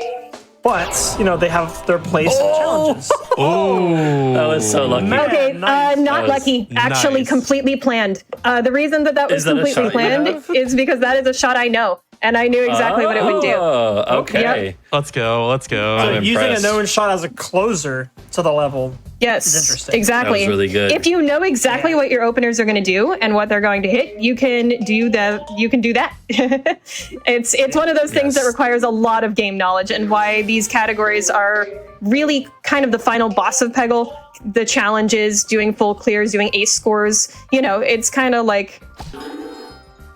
But, they have their place in challenges. That was so lucky. Man. Okay, nice. not That was lucky. Actually, nice. completely planned. The reason that was Is that a completely shot you planned have? is because that is a shot I know, and I knew exactly what it would do. Oh, okay. Yep. Let's go. Let's go. I'm Using a impressed. known shot as a closer to the level. Yes, interesting. exactly. That was really good. If you know exactly what your openers are going to do and what they're going to hit, you can do that. It's one of those things Yes. that requires a lot of game knowledge, and why these categories are really kind of the final boss of Peggle. The challenges, doing full clears, doing ace scores. It's kind of like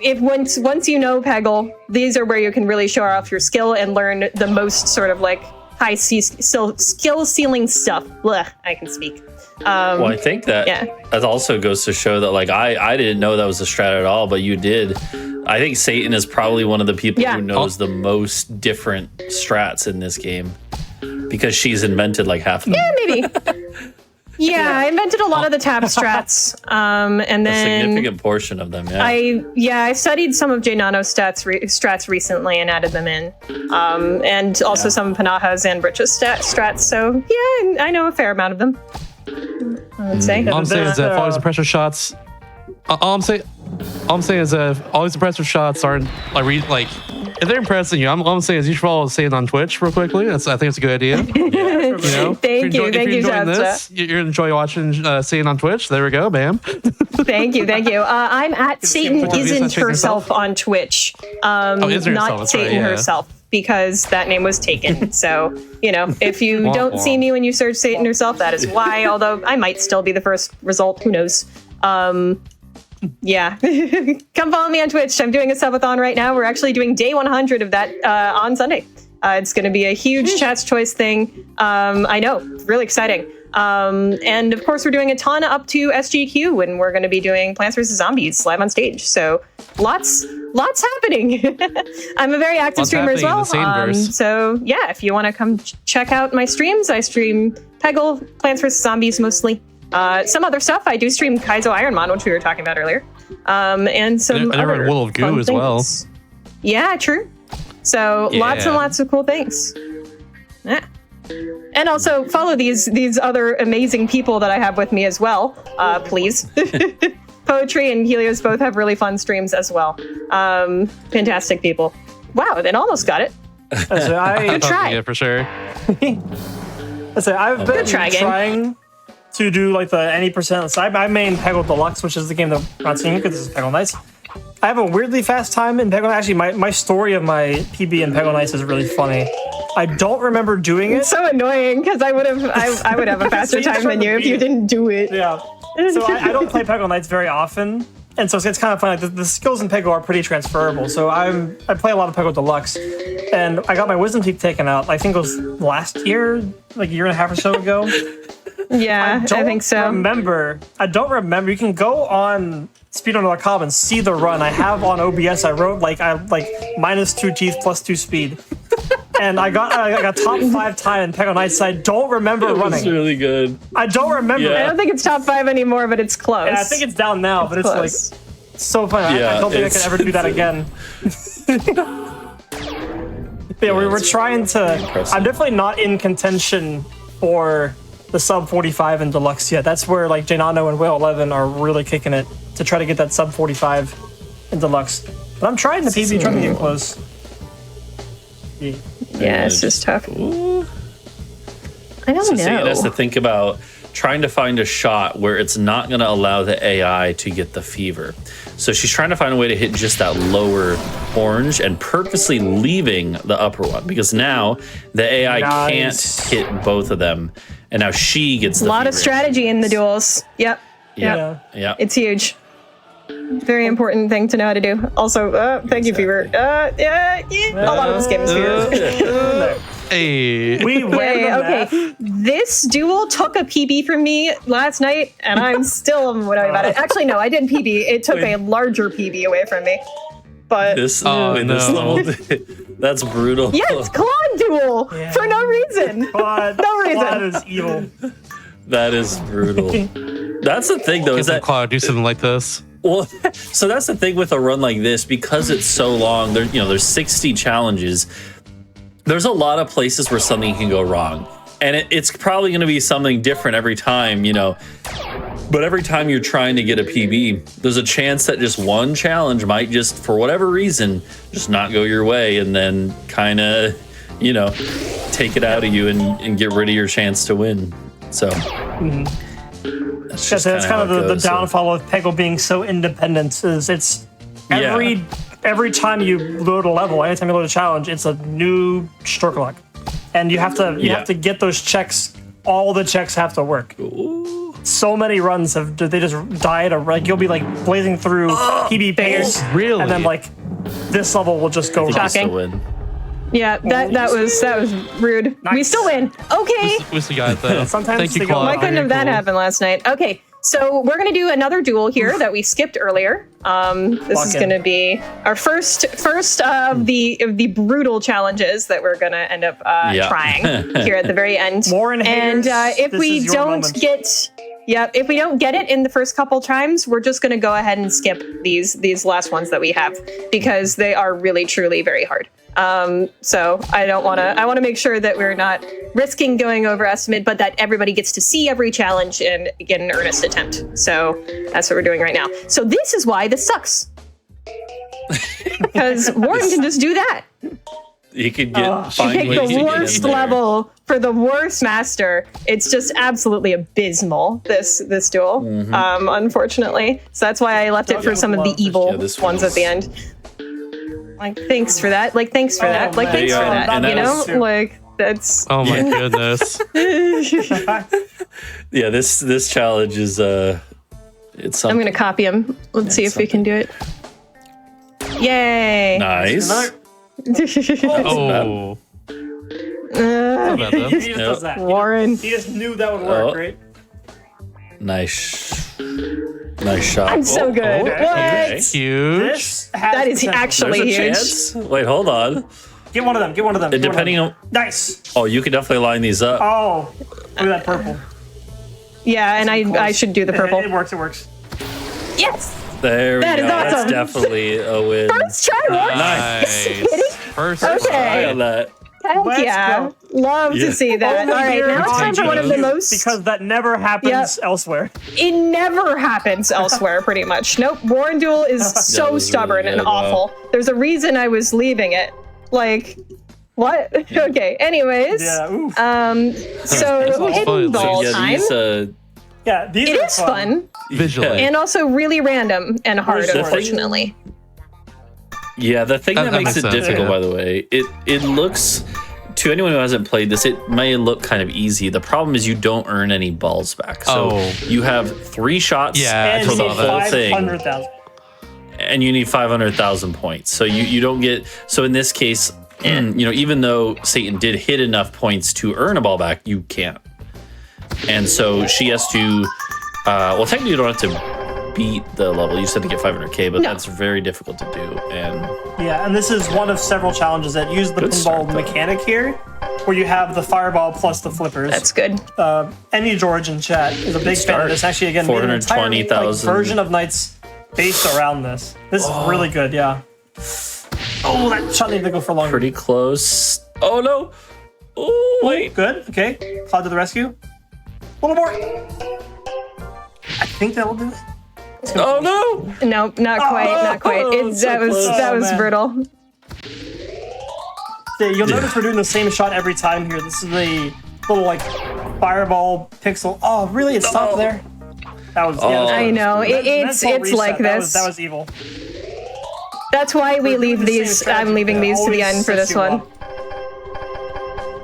if once you know Peggle, these are where you can really show off your skill and learn the most sort of like high skill ceiling stuff. Blah, I can speak. Well, I think that that also goes to show that like I didn't know that was a strat at all, but you did. I think Satan is probably one of the people who knows the most different strats in this game because she's invented like half of them. Yeah, maybe. Yeah, I invented a lot of the tab strats, and A then significant portion of them, yeah. I studied some of J Nano's strats recently and added them in, and also some of Panaha's and Brich's strats. So yeah, I know a fair amount of them. I would say. All I'm saying is that all these suppressor shots. All I'm saying is that all these suppressor shots aren't like if they're impressing you. All I'm saying is you should follow Satan on Twitch real quickly. I think it's a good idea. Thank you, If you're enjoying Zabza. this, you're gonna enjoy watching Satan on Twitch. There we go, bam. Thank you. I'm at Satan Is that isn't Satan herself on Twitch. isn't herself, Not that's Satan right, yeah. herself, because that name was taken. So, if you don't see me when you search Satan herself, that is why, although I might still be the first result, who knows. Yeah. Come follow me on Twitch. I'm doing a subathon right now. We're actually doing day 100 of that on Sunday. It's going to be a huge Chat's Choice thing. I know, really exciting. And of course, we're doing a ton up to SGQ, and we're going to be doing Plants vs. Zombies live on stage. So lots happening. I'm a very active Lots streamer as happening in well. the Sataverse. So yeah, if you want to come check out my streams, I stream Peggle, Plants vs. Zombies mostly. Some other stuff. I do stream Kaizo Ironmon, which we were talking about earlier. And some I other run Will of Goo fun as well. things. Yeah, true. So lots and Yeah. lots of cool things. Yeah. And also follow these other amazing people that I have with me as well, please. Poetry and Helios both have really fun streams as well. Fantastic people. Wow, then almost got it. Good try. Yeah, for sure. I've been try, gang. trying to do like the any percent side. I main Peggle Deluxe, which is the game that I'm not seeing because this is Peggle Nights. I have a weirdly fast time in Peggle. Actually, my story of my PB in Peggle Nights is really funny. I don't remember doing it. It's so annoying because I would have a faster So you time than you if you didn't do it. Yeah. So I don't play Peggle Nights very often. And so it's kind of funny. Like the skills in Peggle are pretty transferable. So I play a lot of Peggle Deluxe. And I got my wisdom teeth taken out, I think it was last year, like a year and a half or so ago. Yeah, I think so. I don't remember. You can go on speedrun.com and see the run. I have on OBS. I wrote like -2 teeth +2 speed, and I got top 5 time in Peggle Nights. I don't remember It running. was really good. I don't remember. Yeah. I don't think it's top 5 anymore, but it's close. And I think it's down now, but it's close. like so funny. Yeah, I don't think I can it's- ever do that again. Yeah, we were it's trying to. impressive. I'm definitely not in contention for the sub 45 in deluxe yet. That's where like Janano and Whale 11 are really kicking it to try to get that sub 45 in deluxe. But I'm trying the PB, trying to get close. Yeah, it's just tough. Ooh. I don't So know. Satan has to think about trying to find a shot where it's not going to allow the AI to get the fever. So she's trying to find a way to hit just that lower orange and purposely leaving the upper one, because now the AI Nice. can't hit both of them. And now she gets the A lot of fever. strategy in the duels. Yep. Yeah. Yeah. It's huge. Very important thing to know how to do. Also, thank you, Fever. Yeah, a lot of this game is Fever. Hey. We ran Yay, the okay. math. This duel took a PB from me last night, and I'm still whatever about it. Actually, no, I didn't PB. It took a larger PB away from me. But This, Oh, wait, this no. level, that's brutal. yeah, it's Claude duel for no reason. Claude, No reason. Claude is evil. That is brutal. That's the thing, though, is Can that Claude do something like this? well, so that's the thing with a run like this, because it's so long. There's 60 challenges. There's a lot of places where something can go wrong, and it's probably going to be something different every time, But every time you're trying to get a PB, there's a chance that just one challenge might just, for whatever reason, just not go your way, and then kind of, take it out of you and get rid of your chance to win. So that's just That's kind of how it the goes, so. downfall of Peggle being so independent. Is it's every time you load a level, anytime you load a challenge, it's a new stroke lock, and you have to get those checks. All the checks have to work. Ooh. So many runs they just died. Or like you'll be like blazing through PB pairs, Really? and then like this level will just go I think wrong. you still Shocking. win. Yeah, that was rude. We Nice. still win. Okay. We still got that. Sometimes Thank you, they go- Claude. Why couldn't Very have that cool. happened last night? Okay, so we're gonna do another duel here that we skipped earlier. This Lock is in. gonna be our first of the brutal challenges that we're gonna end up trying here at the very end. Warren and haters, if this we is your don't moment. if we don't get it in the first couple times, we're just gonna go ahead and skip these last ones that we have, because they are really truly very hard. So I want to make sure that we're not risking going over estimate, but that everybody gets to see every challenge and get an earnest attempt. So that's what we're doing right now. So this is why this sucks. Because Warren can just do that. He could get Pick ways to the get in worst there. level for the worst master. It's just absolutely abysmal, this duel, unfortunately. So that's why I left it for some of the evil this ones at the end. Like, thanks for that. Like, thanks for that. Like, man. thanks for Yeah, that. and You that know, was too- like that's. Oh my goodness. Yeah, this challenge is it's I'm something. gonna copy him. Let's see if we can do it. Yay! Nice. Another- Oh. Uh, About that. He just does that. Warren. He just knew that would work, Oh. right? Nice shot. I'm so good. okay. What? Okay. Huge. This has That is potential. actually There's a huge. chance. Wait, hold on. Get one of them. Get one of them. get one of Depending them. on, Nice. oh, you could definitely line these up. Oh, look at that purple. Yeah, and I should do the purple. It works. It works. Yes. There we That go. is That's awesome. definitely a win. First try once. Nice. First Okay. Try try. on that. Heck Let's yeah. go. Love Yeah. to see that. Only All right, here now it's time for one of the on most. because that never happens Yep. elsewhere. It never happens elsewhere, pretty much. Nope. Warren Duel is so was stubborn really and good, wow. awful. There's a reason I was leaving it. Like, what? Okay. Anyways. Yeah. Oof. So fun. hidden ball Yeah, time. these Yeah. These It are is fun Visually. and also really random and hard, The thing- unfortunately. yeah, the thing that That makes makes it sense, difficult, yeah. by the way, it looks, to anyone who hasn't played this, it may look kind of easy. The problem is you don't earn any balls back. So Oh. you have 3 shots Yeah, And for you the need whole thing, 500,000. and you need 500,000 points. So you don't get. So in this case, even though Satan did hit enough points to earn a ball back, you can't. And so she has to. Well, technically, you don't have to beat the level. You just have to get 500K, but No. that's very difficult to do. And Yeah, and this is one of several challenges that use the Good start, pinball though. mechanic here, where you have the fireball plus the flippers. That's good. Any George in chat is a big fan start. of this. Actually, again, made an entire, 420,000. version of Nights based around this. This is really good, yeah. Oh, that shot needed to go for longer. pretty close. Oh no! Oh wait! Good, okay. Cloud to the rescue. A little more. I think that'll do it. Oh no! Nope, not quite, not quite. so close. That was man. brutal. Yeah, you'll notice we're doing the same shot every time here. This is the little like fireball pixel. Oh, really? It stopped there. That was. Yeah, I know. It's mental like reset. this. That was evil. That's why we leave these. I'm leaving these to the end for this one.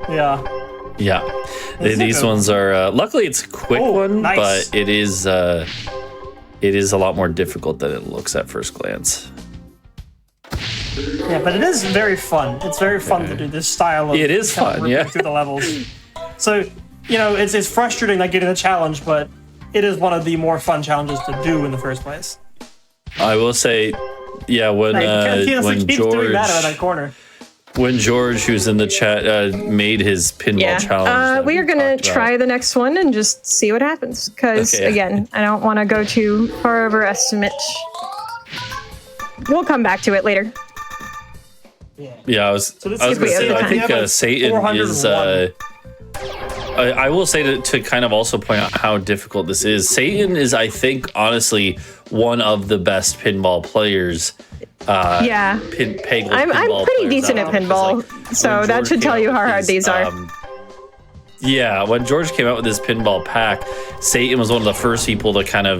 Yeah. Yeah, This is these good. ones are. Luckily, it's a quick one, nice. but it is a lot more difficult than it looks at first glance. Yeah, but it is very fun. It's very fun to do this style of. It is kind of fun, ripping yeah. Through the levels. So, it's frustrating not getting the challenge, but it is one of the more fun challenges to do in the first place. I will say, yeah, when Keeps doing that out of that George, corner. when George, who's in the chat, made his pinball Yeah. challenge, that We are going to talked about. try the next one and just see what happens. Because, Okay. again, I don't want to go too far over estimate. We'll come back to it later. Yeah, I was this going is to say, the I time. think We have a Satan is. 401. I will say to kind of also point out how difficult this is. Satan is, I think, honestly, one of the best pinball players. Yeah. Peggle I'm pinball pretty players decent out at there, 'cause, pinball, like, so when that George should tell came you out how with hard his, these are. Yeah, when George came out with his pinball pack, Satan was one of the first people to kind of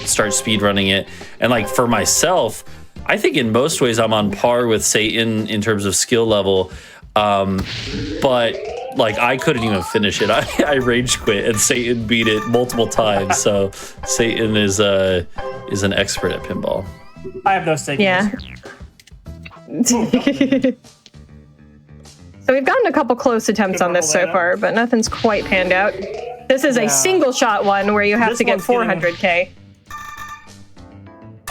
start speedrunning it. And like for myself, I think in most ways I'm on par with Satan in terms of skill level. But like I couldn't even finish it. I rage quit and Satan beat it multiple times. So Satan is an expert at pinball. I have no stake. Yeah. In this. So we've gotten a couple close attempts on this so far, but nothing's quite panned out. This is a single shot one where you have This to get one's getting- 400k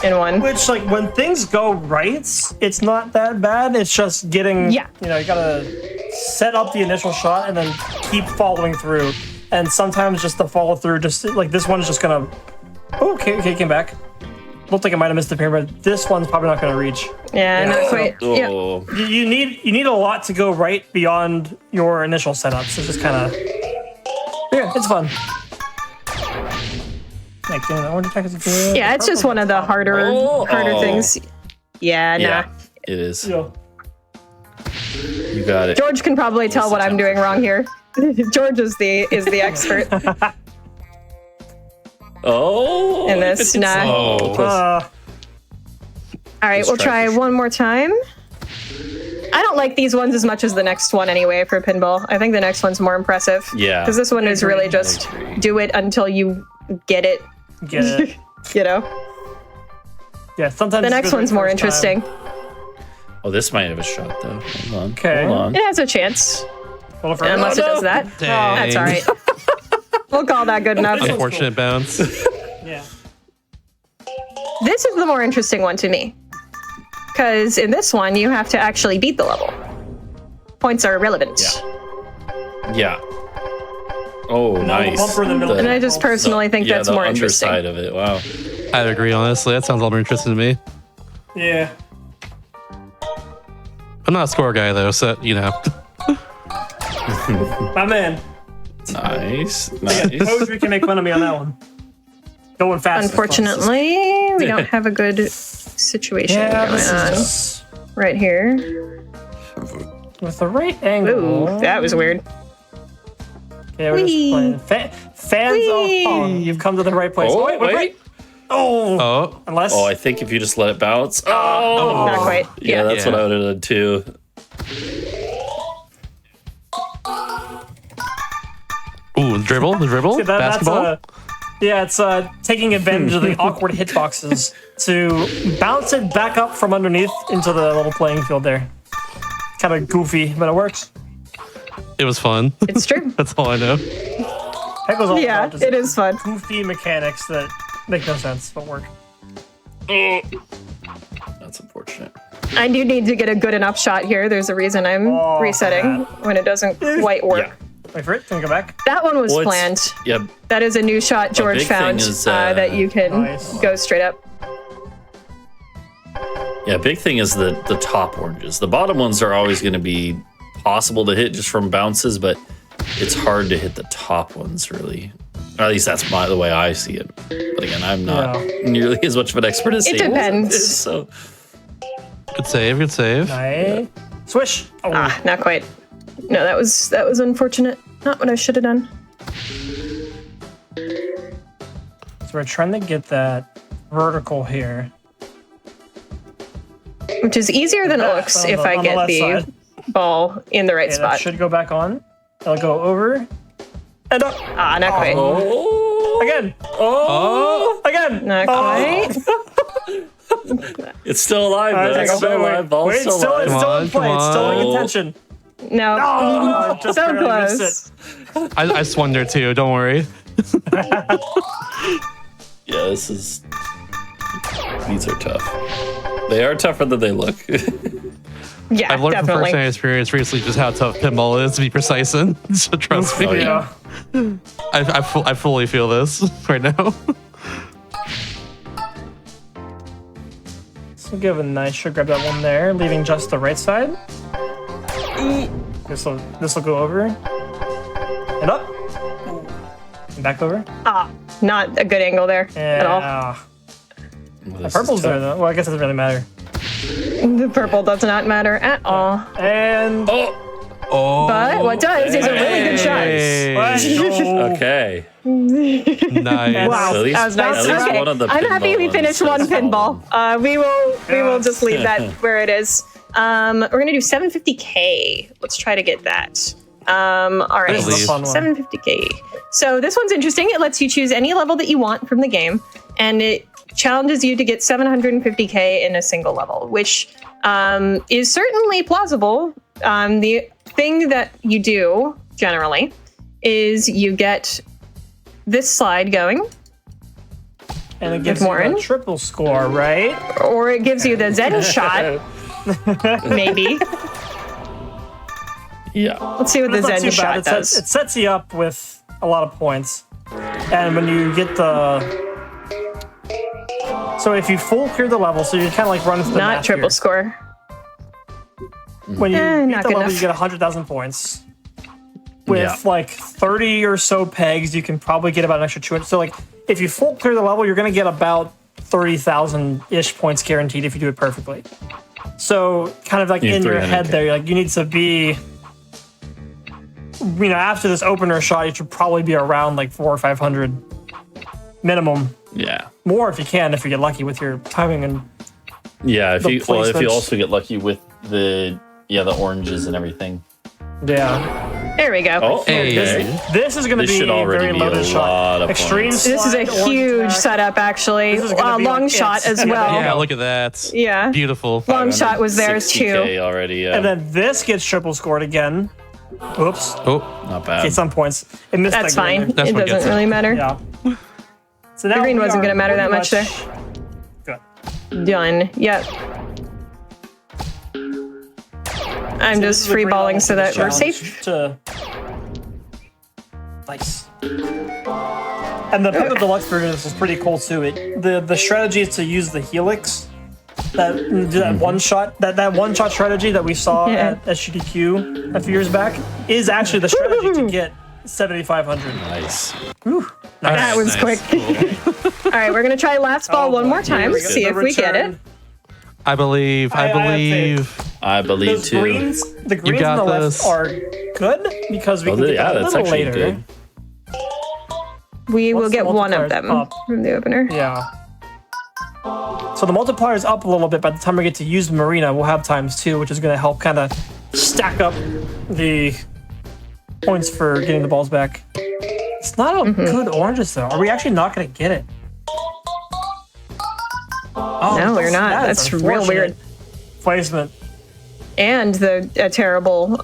in one. Which, like, when things go right, it's not that bad. It's just getting, Yeah. you gotta set up the initial shot and then keep following through. And sometimes just the follow through, just like this one is just gonna. Oh, okay, came back. Looked like it might have missed the pyramid. But this one's probably not gonna reach. Yeah, not quite. Yeah. Oh, You need a lot to go right beyond your initial setup. So just kind of. Yeah, it's fun. Like, orange attack is good. Yeah, it's just one of the harder Oh. things. Yeah, nah. yeah, it is. Yeah. You got it. George can probably tell what I'm doing wrong here. George is the expert Oh, in this. Nah. Oh, Uh, All right, we'll try one more time. I don't like these ones as much as the next one anyway for pinball. I think the next one's more impressive. Yeah. Because this one is really just do it until you get it, get it. you know? Yeah, sometimes The it's next good one's the more first time. interesting. Oh, this might have a shot though. Hold on. Okay. Hold on. It has a chance, Hold it for- unless it does that. Dang. That's all right. We'll call that good enough. Unfortunate bounce. Yeah. This is the more interesting one to me. Because in this one, you have to actually beat the level. Points are irrelevant. Yeah. Oh, nice. bumper in the middle. And I just personally think that's the more interesting. underside of it. Wow. I'd agree, honestly. That sounds a lot more interesting to me. Yeah. I'm not a score guy, though, so, My man. Nice. Nice. Poetry can make fun of me on that one. Going fast. Unfortunately, we don't have a good situation Yeah, going this on is right here. just with the right angle. Ooh, that was weird. Yeah, we're Whee! just playing. Fans Whee! of Pong. You've come to the right place. Oh, wait. wait. Oh. Oh, Unless. Oh, I think if you just let it bounce. Oh, Not quite. yeah, that's what I would have done too. ooh, the dribble, basketball. It's taking advantage of the awkward hitboxes to bounce it back up from underneath into the little playing field there. Kind of goofy, but it works. It was fun. It's true. That's all I know. Heck was all Yeah, about just it is fun. goofy mechanics that make no sense but work. That's unfortunate. I do need to get a good enough shot here. There's a reason I'm Oh, resetting when it doesn't quite work. Yeah. Wait for it. Can we go back? That one was Well, it's- planned. Yeah. That is a new shot George big thing found is, that you can Nice. go straight up. Yeah. Big thing is the top oranges. The bottom ones are always going to be possible to hit just from bounces, but it's hard to hit the top ones, really. Or at least that's the way I see it. But again, I'm not nearly as much of an expert as It Satan depends. is, so Good save, good save. Nice. Swish. Oh. Ah, not quite. No, that was unfortunate. Not what I should have done. So we're trying to get that vertical here. Which is easier than it Yeah, looks on if the- I on the get left the side. ball in the right Okay, that spot. should go back on. It'll go over. And up. Ah, not quite. Again. oh, Again. Not quite. it's still alive. Alright, Though. It's still alive. Ball's Wait, still it's still, alive. it's still in Come play. on, It's still in come on. contention. No. Oh, just So barely missed close. it. I swung too. Don't worry. Yeah, these are tough. They are tougher than they look. Yeah, I've learned from definitely. first-hand experience recently just how tough pinball is to be precise in. So trust me. Oh, yeah. I fully feel this right now. So give a nice sure grab that one there, leaving just the right side. This will go over and up and back over. Ah, not a good angle there at all. Yeah. Well, The this is purple's tough. there though. Well, I guess it doesn't really matter. The purple does not matter at all. And Oh, But what does is a really good shot. let's go. Okay. Nice. Wow, So at least- that was nice. at least Okay, one of the I'm happy pinball we finished one ones is pinball. We will Yes. just leave that where it is. We're gonna do 750K. Let's try to get that. All right, This is a fun one. 750K. So this one's interesting. It lets you choose any level that you want from the game, and it challenges you to get 750K in a single level, which is certainly plausible. The thing that you do generally is you get this slide going, And it gives With you a Warren? triple score, right? or it gives you the Zen shot, maybe. Yeah. Let's see what But the it's not Zen too bad. shot It does. sets you up with a lot of points. And when you get the... So if you full clear the level, so you kind of like run into the Not map triple here. score. When you beat not the good level, enough. you get 100,000 points. With Yeah. like 30 or so pegs, you can probably get about an extra 200. So like, if you full clear the level, you're going to get about 30,000-ish points guaranteed if you do it perfectly. So kind of like You need in your 300K. head there, you're like, you need to be, you know, after this opener shot, you should probably be around like 400 or 500 minimum. Yeah. More if you can, if you get lucky with your timing and Yeah. If The you placements. also get lucky with the oranges and everything. yeah. There we go. Oh, Hey. okay. This is going to This be should a already very be a loaded lot shot. of Extreme points. This is a slide, orange huge attack. setup, actually. This is gonna be Long like shot it. as well. Yeah, look at that. Yeah. Beautiful. Long shot was theirs 60K too. already. Yeah. And then this gets triple scored again. Oops. Oh, Not bad. Okay, some points. It missed That's that green fine. That's It what gets doesn't it. really matter. there. Yeah. So now The green we wasn't are gonna matter that pretty much there. Good. Done. Yep. I'm So this just is a free great balling level so for that this we're challenge safe. to- Nice. And the Peggle Deluxe version of this is pretty cool too. The strategy is to use the helix. That do that one shot that one shot strategy that we saw Yeah. at GDQ a few years back is actually the strategy to get 7,500. Nice. That was Nice. quick. All right, we're gonna try last ball one more time. Here we go. See if The we get it. return. I believe. I have I believe Those too. greens, the greens got on the this. left are good because we Oh, can get yeah, them a that's little actually later. good. We will Once the get one of multiplier's them up. from the opener. Yeah. So the multiplier's up a little bit. By the time we get to use Marina, we'll have ×2, which is going to help kind of stack up the points for getting the balls back. It's not a good oranges, though. Are we actually not going to get it? Oh, No, we're not. that is That's real unfortunate weird. Placement. And the terrible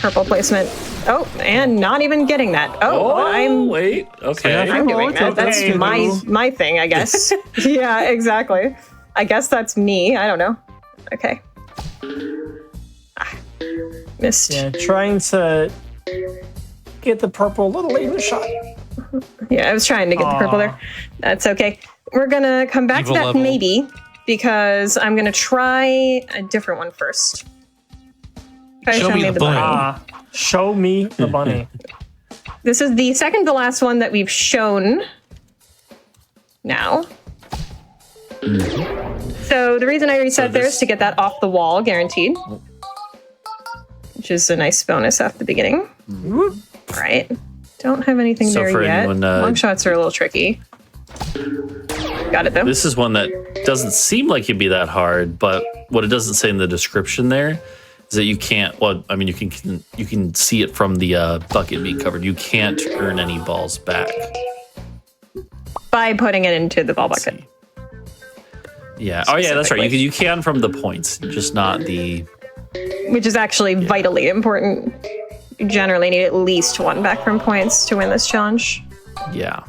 purple placement. Oh, and not even getting that. Oh, Oh, wait. Okay. I'm doing that. That's Okay. my thing, I guess. Yeah, exactly. I guess that's me. I don't know. Okay. Ah, missed. Yeah, trying to get the purple a little late in the shot. Yeah, I was trying to get the purple there. That's okay. We're gonna come back Evil to that level. maybe because I'm gonna try a different one first. Try Show me the bunny. Show me the bunny. This is the second to last one that we've shown now. So the reason I reset there is to get that off the wall, guaranteed. Which is a nice bonus at the beginning. Right. Don't have anything So there for yet. anyone, Long shots are a little tricky. Got it though. This is one that doesn't seem like it'd be that hard, but what it doesn't say in the description there is that you can't. Well, I mean, you can see it from the bucket being covered. You can't earn any balls back By putting it into the ball bucket. Yeah. Oh, yeah. That's right. You can from the points, just not the. Which is actually vitally important. You generally need at least one back from points to win this challenge. Yeah.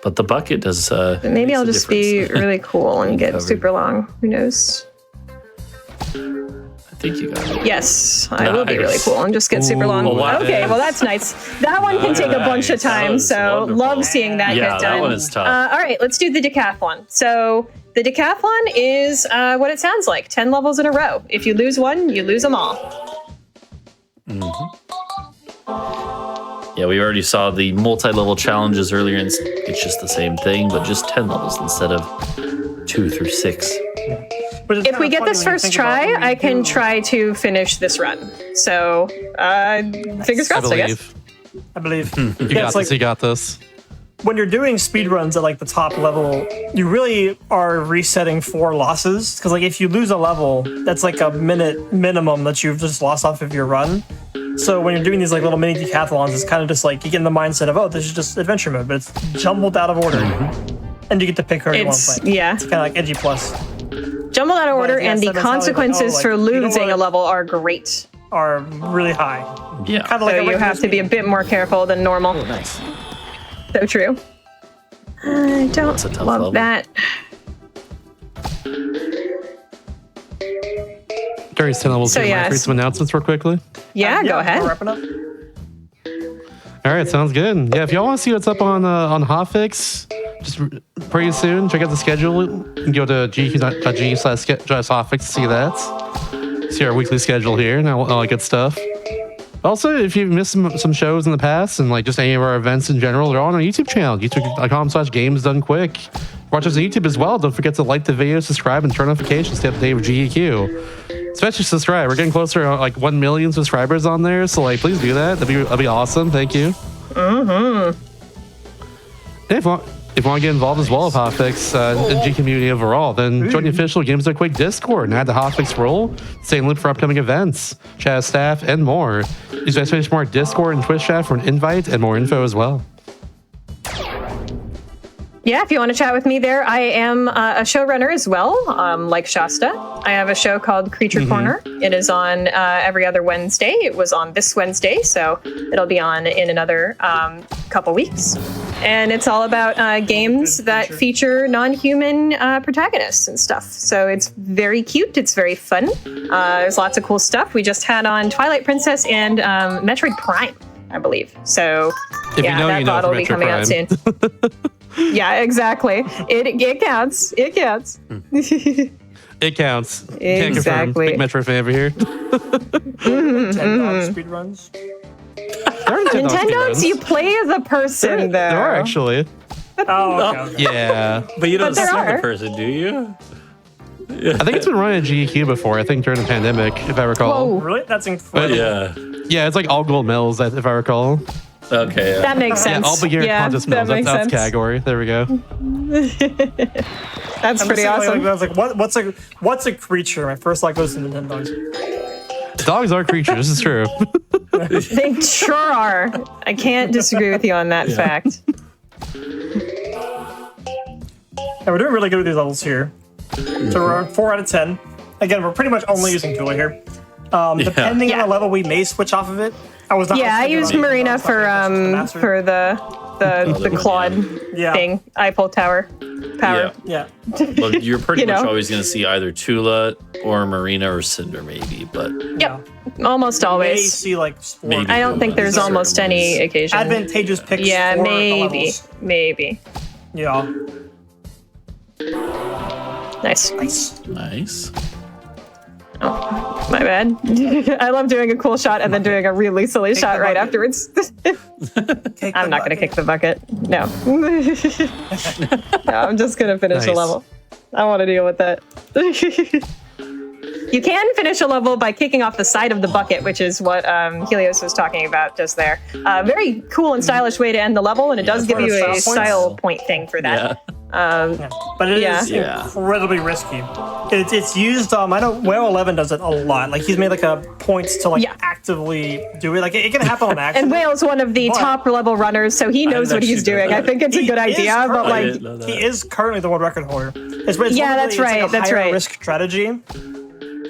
But the bucket does. But maybe I'll just be difference. really cool and get Covered. super long. Who knows? I think you got it. Yes, I will be really Nice. cool and just get super long. Ooh, wow. Okay, well that's nice. That one can take a bunch of Nice. That time, was so wonderful. love seeing that Yeah, get done. that one is tough. All right, let's do the decathlon. So the decathlon is what it sounds like: 10 levels in a row. If you lose one, you lose them all. Yeah, we already saw the multi-level challenges earlier, and it's just the same thing, but just 10 levels instead of 2 through 6. But it's If we kinda get funny this when you first think about try, when we I can do- try to finish this run. So fingers I crossed, I guess. believe. I believe. You Yeah, got it's this. like You got this. when you're doing speedruns at like the top level, you really are resetting for losses. Because like if you lose a level, that's like a minute minimum that you've just lost off of your run. So when you're doing these like little mini decathlons, it's kind of just like you get in the mindset of, oh, this is just adventure mode, but it's jumbled out of order. And you get to pick who you want to play. Yeah, It's kind of like edgy plus jumbled out of order, yeah, and so the that's how, like, consequences oh, for like, you know losing what? a level are great. are really high. Yeah. Kind of So like a you regular have to be a speed. bit more careful than normal. Oh, nice. So true. I don't a tough love level. that. Gary's 10 levels. So, So yeah, read some announcements real quickly. Yeah, go we're ahead. wrapping up. All right, sounds good. Yeah, if y'all want to see what's up on Hotfix, just pretty soon, check out the schedule. You can go to gq.g/hotfix to see that. See our weekly schedule here and all that good stuff. Also, if you've missed some shows in the past and like just any of our events in general, they're all on our YouTube channel, youtube.com/gamesdonecquick. Watch us on YouTube as well. Don't forget to like the video, subscribe, and turn notifications to stay up to date with GDQ. Especially subscribe. We're getting closer to like 1 million subscribers on there, so like please do that. That'd be awesome. Thank you. And if you want to get involved as well with Hotfix and G community overall, then join the official Games Done Quick Discord and add the Hotfix role. Stay in the loop for upcoming events, chat with staff, and more. Use !mark Discord and Twitch chat for an invite and more info as well. Yeah, if you want to chat with me there, I am a showrunner as well, like Shasta. I have a show called Creature Corner. It is on every other Wednesday. It was on this Wednesday, so it'll be on in another couple weeks. And it's all about games that feature non-human protagonists and stuff. So it's very cute. It's very fun. There's lots of cool stuff. We just had on Twilight Princess and Metroid Prime, I believe. So If yeah, you know, that you know. bot will be Metroid coming Prime. out soon. Yeah, exactly. It counts. It counts. It counts. Can't confirm. Exactly. Big Metro fan over here. 10 speedruns. There are Nintendo Nintendo's, speedruns. you play as a person, though. There are actually. Oh, okay. Yeah. But you don't there see are. the person, do you? I think it's been running at GDQ before. I think during the pandemic, if I recall. Whoa. Really? That's incredible. Yeah. Yeah, it's like all gold medals, if I recall. Okay. That makes Yeah, sense. all beginner contest that medals. makes That's sense. category. There we go. That's I'm pretty just thinking, awesome. I was like, what's a creature? My first thought goes to Nintendo's. Dogs are creatures. This is true. They sure are. I can't disagree with you on that fact. And we're doing really good with these levels here. So we're on 4 out of 10. Again, we're pretty much only using Tula here. Depending on Yeah. the level, we may switch off of it. I was not. Yeah, I used Marina for the Claude Yeah. thing, Eiffel Tower power. Yeah. Well, you're pretty You much know. always going to see either Tula or Marina or Cinder, maybe. But Yep, almost May always. see like sport. Maybe. I don't think there's Certain almost any ones. occasion. Advantageous picks. Yeah, for the maybe, levels. maybe. Yeah. Nice. Nice. Oh, my bad. I love doing a cool shot and then doing a really silly shot right afterwards. I'm not going to kick the bucket. No. No, I'm just going to finish the level. I want to deal with that. You can finish a level by kicking off the side of the bucket, which is what Helios was talking about just there. Very cool and stylish way to end the level, and it does give you a style point thing for that. But it is incredibly risky. It's used. I know WoW 11 does it a lot. Like he's made like a points to like actively do it. Like it can happen on accident. And Whale's one of the top level runners, so he knows what he's doing. I think it's a good idea, but like he is currently the world record holder. It's that's right. Like a higher risk strategy.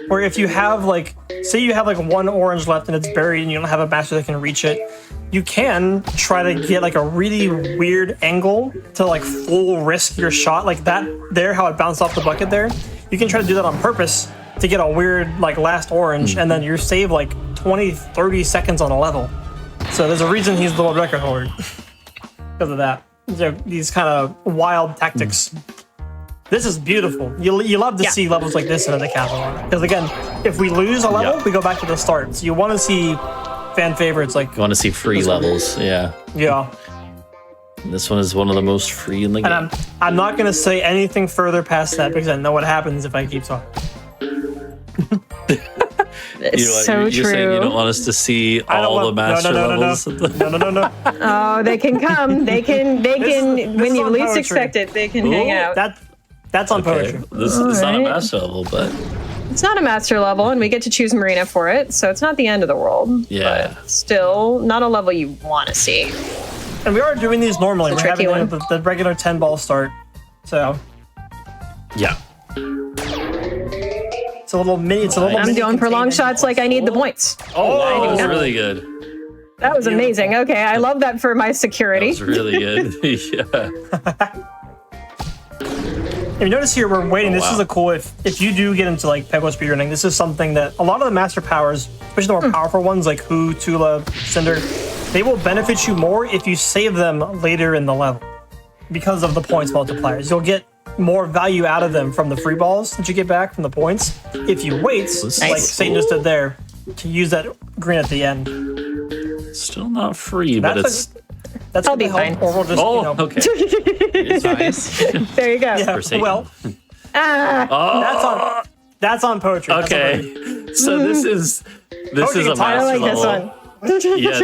Where if you have like, say you have like one orange left and it's buried and you don't have a master that can reach it, you can try to get like a really weird angle to like full risk your shot like that there, how it bounced off the bucket there. You can try to do that on purpose to get a weird like last orange and then you save like 20, 30 seconds on a level. So there's a reason he's the world record holder because of that. These kind of wild tactics. This is beautiful. You love to see levels like this in a decathlon. Because again, if we lose a level, we go back to the start. So you want to see fan favorites like... You want to see free levels, Yeah. This one is one of the most free in the game. And I'm not going to say anything further past that because I know what happens if I keep talking. It's so you're true. saying you don't want us to see all the master levels? No. Oh, they can come. They can. When you least expect it, they can hang out. That's on poetry. This is not a master level, but it's not a master level, and we get to choose Marina for it, so it's not the end of the world. Yeah. But still, not a level you want to see. And we are doing these normally. We're having the regular 10-ball start. So. Yeah. It's a little mini. I'm going for long shots like I need the points. Oh, wow, that was really good. That was amazing. Okay, I love that for my security. That was really good. Yeah. If you notice here, we're waiting. This is a cool, if you do get into like Peggle speedrunning, this is something that a lot of the master powers, especially the more powerful ones like Hu, Tula, Cinder, they will benefit you more if you save them later in the level because of the points multipliers. You'll get more value out of them from the free balls that you get back from the points if you wait, like Satan just did there, to use that green at the end. Still not free, but that's I'll be fine. Or we'll just, okay. It's nice. There you go. Yeah, well, that's on poetry. Okay, so this is a master I like level. this one. Yeah,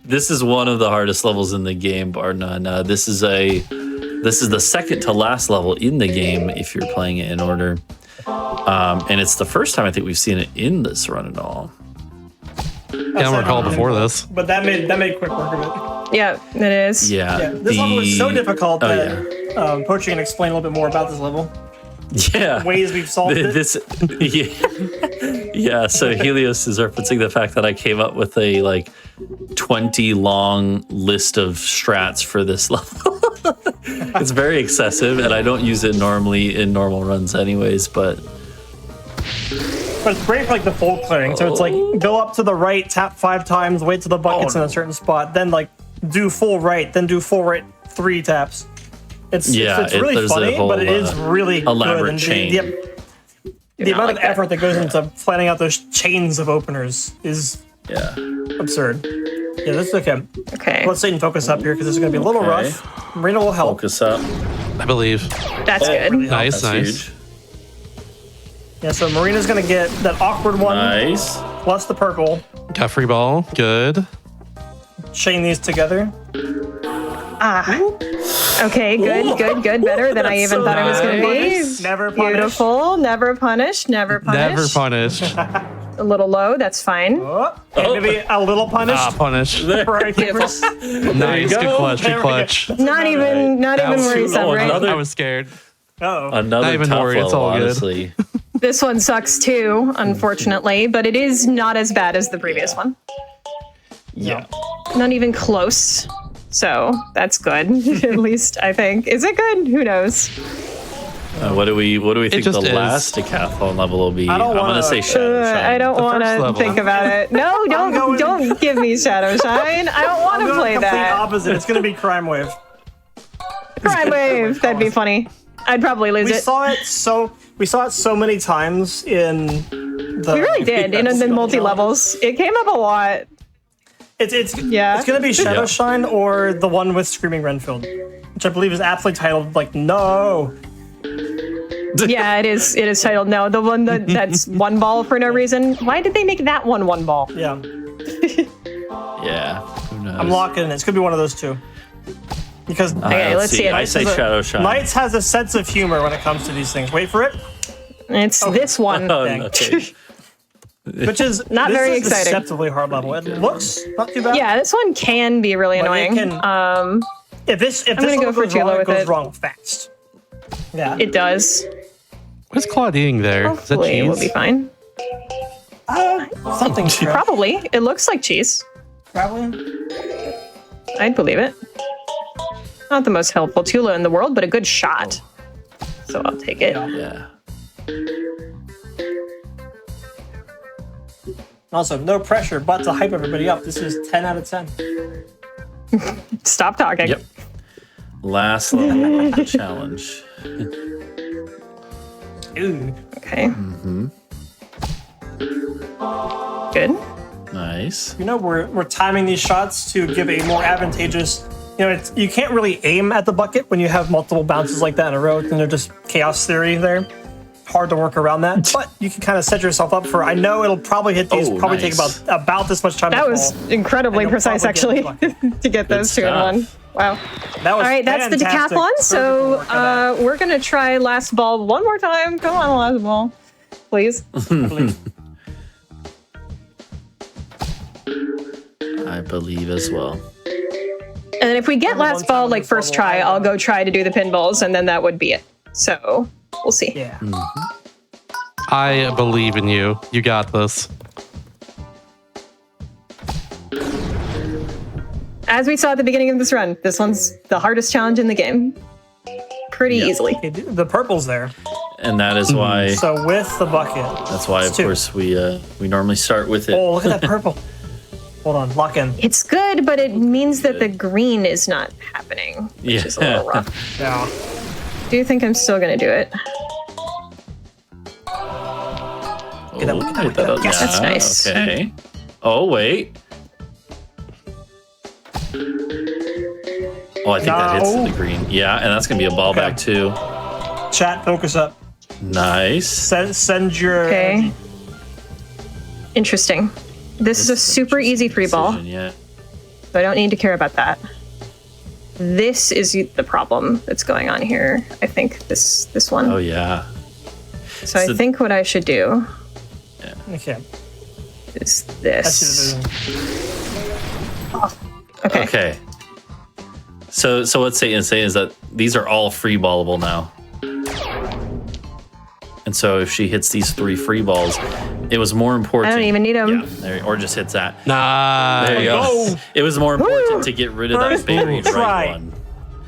this is one of the hardest levels in the game, bar none. This is the second to last level in the game if you're playing it in order, and it's the first time I think we've seen it in this run at all. Yeah, I recall before this. But that made quick work of it. Yeah, it is. Yeah. This level is so difficult that Poetry can explain a little bit more about this level. Yeah. Ways we've solved it. Yeah, so Helios is referencing the fact that I came up with a like 20 long list of strats for this level. It's very excessive, and I don't use it normally in normal runs anyways, but it's great for like the fold clearing. So it's like go up to the right, tap 5 times, wait till the bucket's in a certain spot, then like do full right, then do full right 3 taps. It's really funny, but it is really elaborate good. chain. The amount of effort that goes into planning out those chains of openers is absurd. Yeah, this is okay. Okay. Let's Satan focus up here because this is going to be a little rough. Marina will help. Focus up. I believe. That's good. Really Nice, That's nice. huge. Yeah, so Marina's going to get that awkward one. Nice. Plus the purple. Got free ball. Good. Chain these together. Okay, good. Better than I even thought it was going to Nice. be. Never punish. Beautiful. Never punish. Never punish. Never punished. A little low. That's fine. Maybe a little punished. Punished. Right, Beautiful. Nice. Good go. clutch. Good clutch. Not even worrisome, right? I was scared. Uh-oh. Another Not even tough worried, it's level, all good. honestly. This one sucks too, unfortunately, but it is not as bad as the previous one. Yeah. Not even close. So that's good. At least I think. Is it good? Who knows? What do we think the just is. last decathlon level will be? I don't I'm gonna wanna- say Shadow Shine. I don't The want first to level. think about it. No, don't give me Shadow Shine. I don't want to play Complete that. opposite. It's going to be Crime Wave. Crime Wave. That'd be funny. I'd probably lose We it. saw it so many times in the. We really did in the multi-levels. It came up a lot. It's Yeah. gonna be Shadow Yeah. Shine or the one with Screaming Renfield, which I believe is aptly titled like no. Yeah, it is. It is titled no. The one that's one ball for no reason. Why did they make that one ball? Yeah, Yeah. Who knows? I'm locking in. It's gonna be one of those two. Because Okay, let's see it. I say Shadow Shine. Knights has a sense of humor when it comes to these things. Wait for it. It's this one. Oh, Dang. okay. Which is Not this very is exciting. deceptively hard level. It looks not too bad. Yeah, this one can be really But it annoying. can- If this gonna level go for goes wrong, Tula it with goes it. wrong fast. Yeah. It does. What's Claude eating there? Is that Hopefully, we'll be cheese? fine. Something. Probably. It looks like cheese. Probably. I'd believe it. Not the most helpful Tula in the world, but a good shot. So I'll take it. Yeah. Also, no pressure, but to hype everybody up, this is 10 out of 10. Stop talking. Yep. Last level of the challenge. Ooh. Okay. Good. Nice. You know, we're timing these shots to give a more advantageous. You know, you can't really aim at the bucket when you have multiple bounces like that in a row. Then they're just chaos theory there. Hard to work around that, but you can kind of set yourself up for. I know it'll probably hit these. Oh, probably nice. take about this much time. That to was fall. incredibly And you'll precise, probably actually, get the to get those two in stuff. one. Wow. That was All right, that's the fantastic decathlon. surgical So work on that. we're gonna try last ball one more time. Come on, last ball, please. I believe as well. And then if we get Remember last one time ball on like this first level, try, I, I'll go try to do the pinballs, and then that would be it. So we'll see. Yeah. I believe in you. You got this. As we saw at the beginning of this run, this one's the hardest challenge in the game. Pretty easily. Okay, the purple's there. And that is why. So with the bucket. That's why, of It's two. course, we normally start with it. Oh, look at that purple. Hold on, lock in. It's good, but it means that the green is not happening, which is a little rough. Yeah. Do you think I'm still gonna do it? Get that one, get that one, Yes, That's nice. Okay. Oh wait. Oh, I think that hits No. the green. Yeah, and that's gonna be a ball back too. Chat, focus up. Nice. Send your. Okay. Interesting. This is a super easy free ball, Decision, yeah. so I don't need to care about that. This is the problem that's going on here. I think this one. Oh yeah. So I so- think what I should do Okay. is That's this. the Okay. Okay. So what Satan's saying is that these are all free ballable now. And so if she hits these 3 free balls, it was more important. I don't even need 'em. Yeah, there, or just hits that. Nice. There you go. Oh. It was more important Woo. to get rid of First that buried try. right one.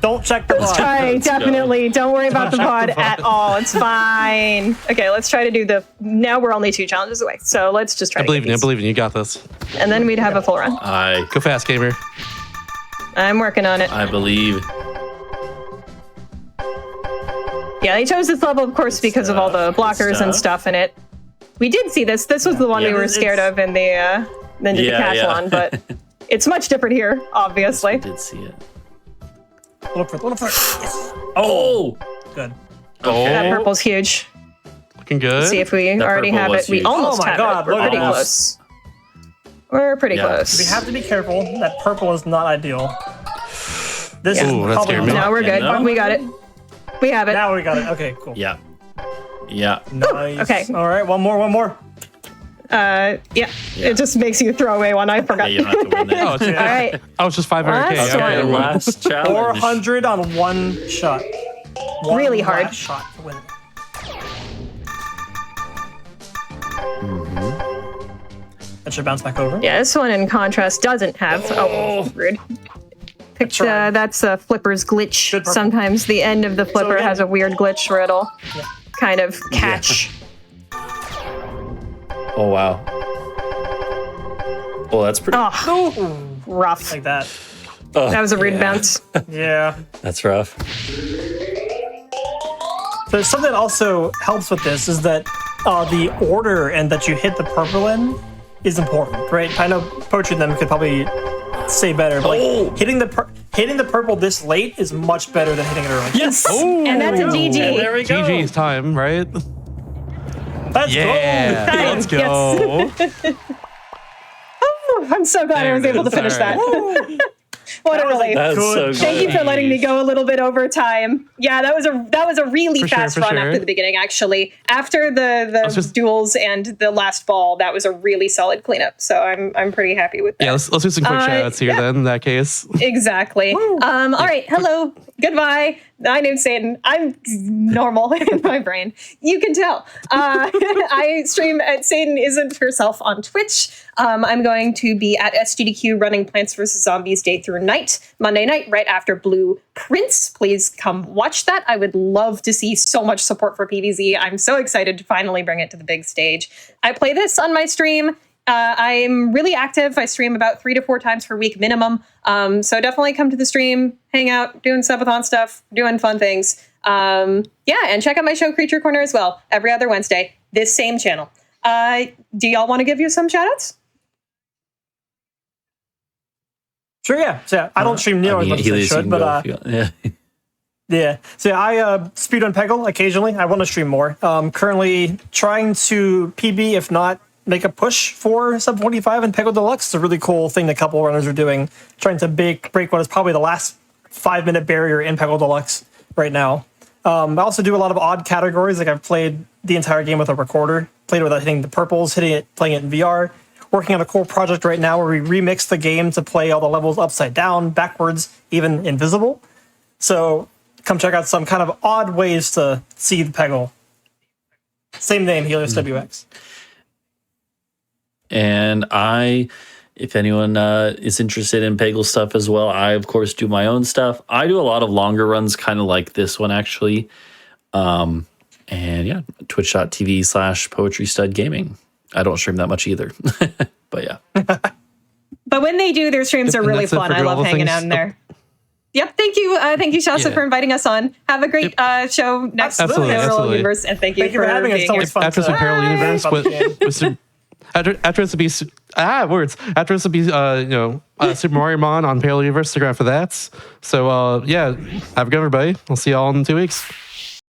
Don't check the box. Try, Let's go. definitely. Don't worry about the pod at all. It's fine. Okay, let's try to do the. Now we're only 2 challenges away, so let's just try. I to believe get in you. I these. believe in you. You got this. And then we'd have a full run. Go fast, gamer. I'm working on it. I believe. Yeah, they chose this level, of course, because of all the stuff, good blockers and stuff in it. We did see this. This was the one Yeah, we were it's- scared of in the Ninja Decathlon, but it's much different here, obviously. I did see it. Look for it. Yes. Oh! Good. Okay. That purple's huge. Looking good. See if we That already purple have was it. We huge. almost Oh my have God, it. We're look at pretty this. close. We're pretty Yeah. close. We have to be careful. That purple is not ideal. This is Ooh, that probably scared me. No, we're good. No. We got it. We have it. Now we got it. Okay, cool. Yeah. Yeah. Nice. Okay. All right, one more. Yeah. It just makes you throw away one. I Yeah, forgot. you don't have to win that. Oh, it's, All right. I was just 500K. Last Okay, one. I won. Last challenge. 400 on one shot. One Really hard. last shot to win it. That should bounce back over. Yeah, this one in contrast doesn't have. Oh, rude. Picked, right. that's a flipper's glitch. Good purple. Sometimes the end of the flipper again- has a weird glitch where it'll kind of catch. Oh, wow. Oh, that's pretty. Oh, rough. Like that. Oh, That was a rude bounce. Yeah. That's rough. There's something that also helps with this is that the order and that you hit the purple in is important, right? I know Poetry them could probably say better, but like hitting the purple this late is much better than hitting it early. Yes. And that's a GG. There we go. GG's time, right? Let's Yeah, go. let's go. Oh, I'm so glad I was able to finish that. What a relief. That's so good. Thank you for letting me go a little bit over time. Yeah, that was a really For sure, fast for run sure. after the beginning, actually. After the duels and the last ball, that was a really solid cleanup. So I'm pretty happy with that. Yeah, let's do some quick shout outs here then, in that case. Exactly. All right. Hello. Goodbye. My name's Satan. I'm normal in my brain. You can tell. I stream at Satan Isn't Herself on Twitch. I'm going to be at SGDQ running Plants vs. Zombies day through night, Monday night, right after Blue Prince. Please come watch that. I would love to see so much support for PvZ. I'm so excited to finally bring it to the big stage. I play this on my stream. I'm really active. I stream about 3 to 4 times per week minimum. So definitely come to the stream, hang out, doing subathon stuff, doing fun things. And check out my show Creature Corner as well, every other Wednesday, this same channel. Do y'all want to give you some shout outs? Sure, yeah. So yeah, I don't stream near as much as I should, but yeah. yeah. So yeah, I speedrun Peggle occasionally. I want to stream more. Currently trying to PB, if not make a push for sub 25 in Peggle Deluxe. It's a really cool thing that a couple runners are doing, trying to break what is probably the last 5-minute barrier in Peggle Deluxe right now. I also do a lot of odd categories, like I've played the entire game with a recorder, played it without hitting the purples, playing it in VR. Working on a cool project right now where we remix the game to play all the levels upside down, backwards, even invisible. So come check out some kind of odd ways to see the Peggle. Same name, Helios WX. And if anyone is interested in Peggle stuff as well, I, of course, do my own stuff. I do a lot of longer runs, kind of like this one, actually. And yeah, twitch.tv/poetrystudgaming. I don't stream that much either. But yeah. But when they do, their streams are And really that's it fun. for I love Global hanging Things. out in there. Yep, thank you. Thank you, Shasta, Yeah. for inviting us on. Have a great show next Absolutely, Parallel absolutely. Universe, and thank you for having us. being It's always here. fun After some to- parallel universe, About the game. with some, after this would be words. After this would be Super Mario Mon on parallel universe. Stick around for that. So yeah, have a good everybody. I'll see y'all in 2 weeks.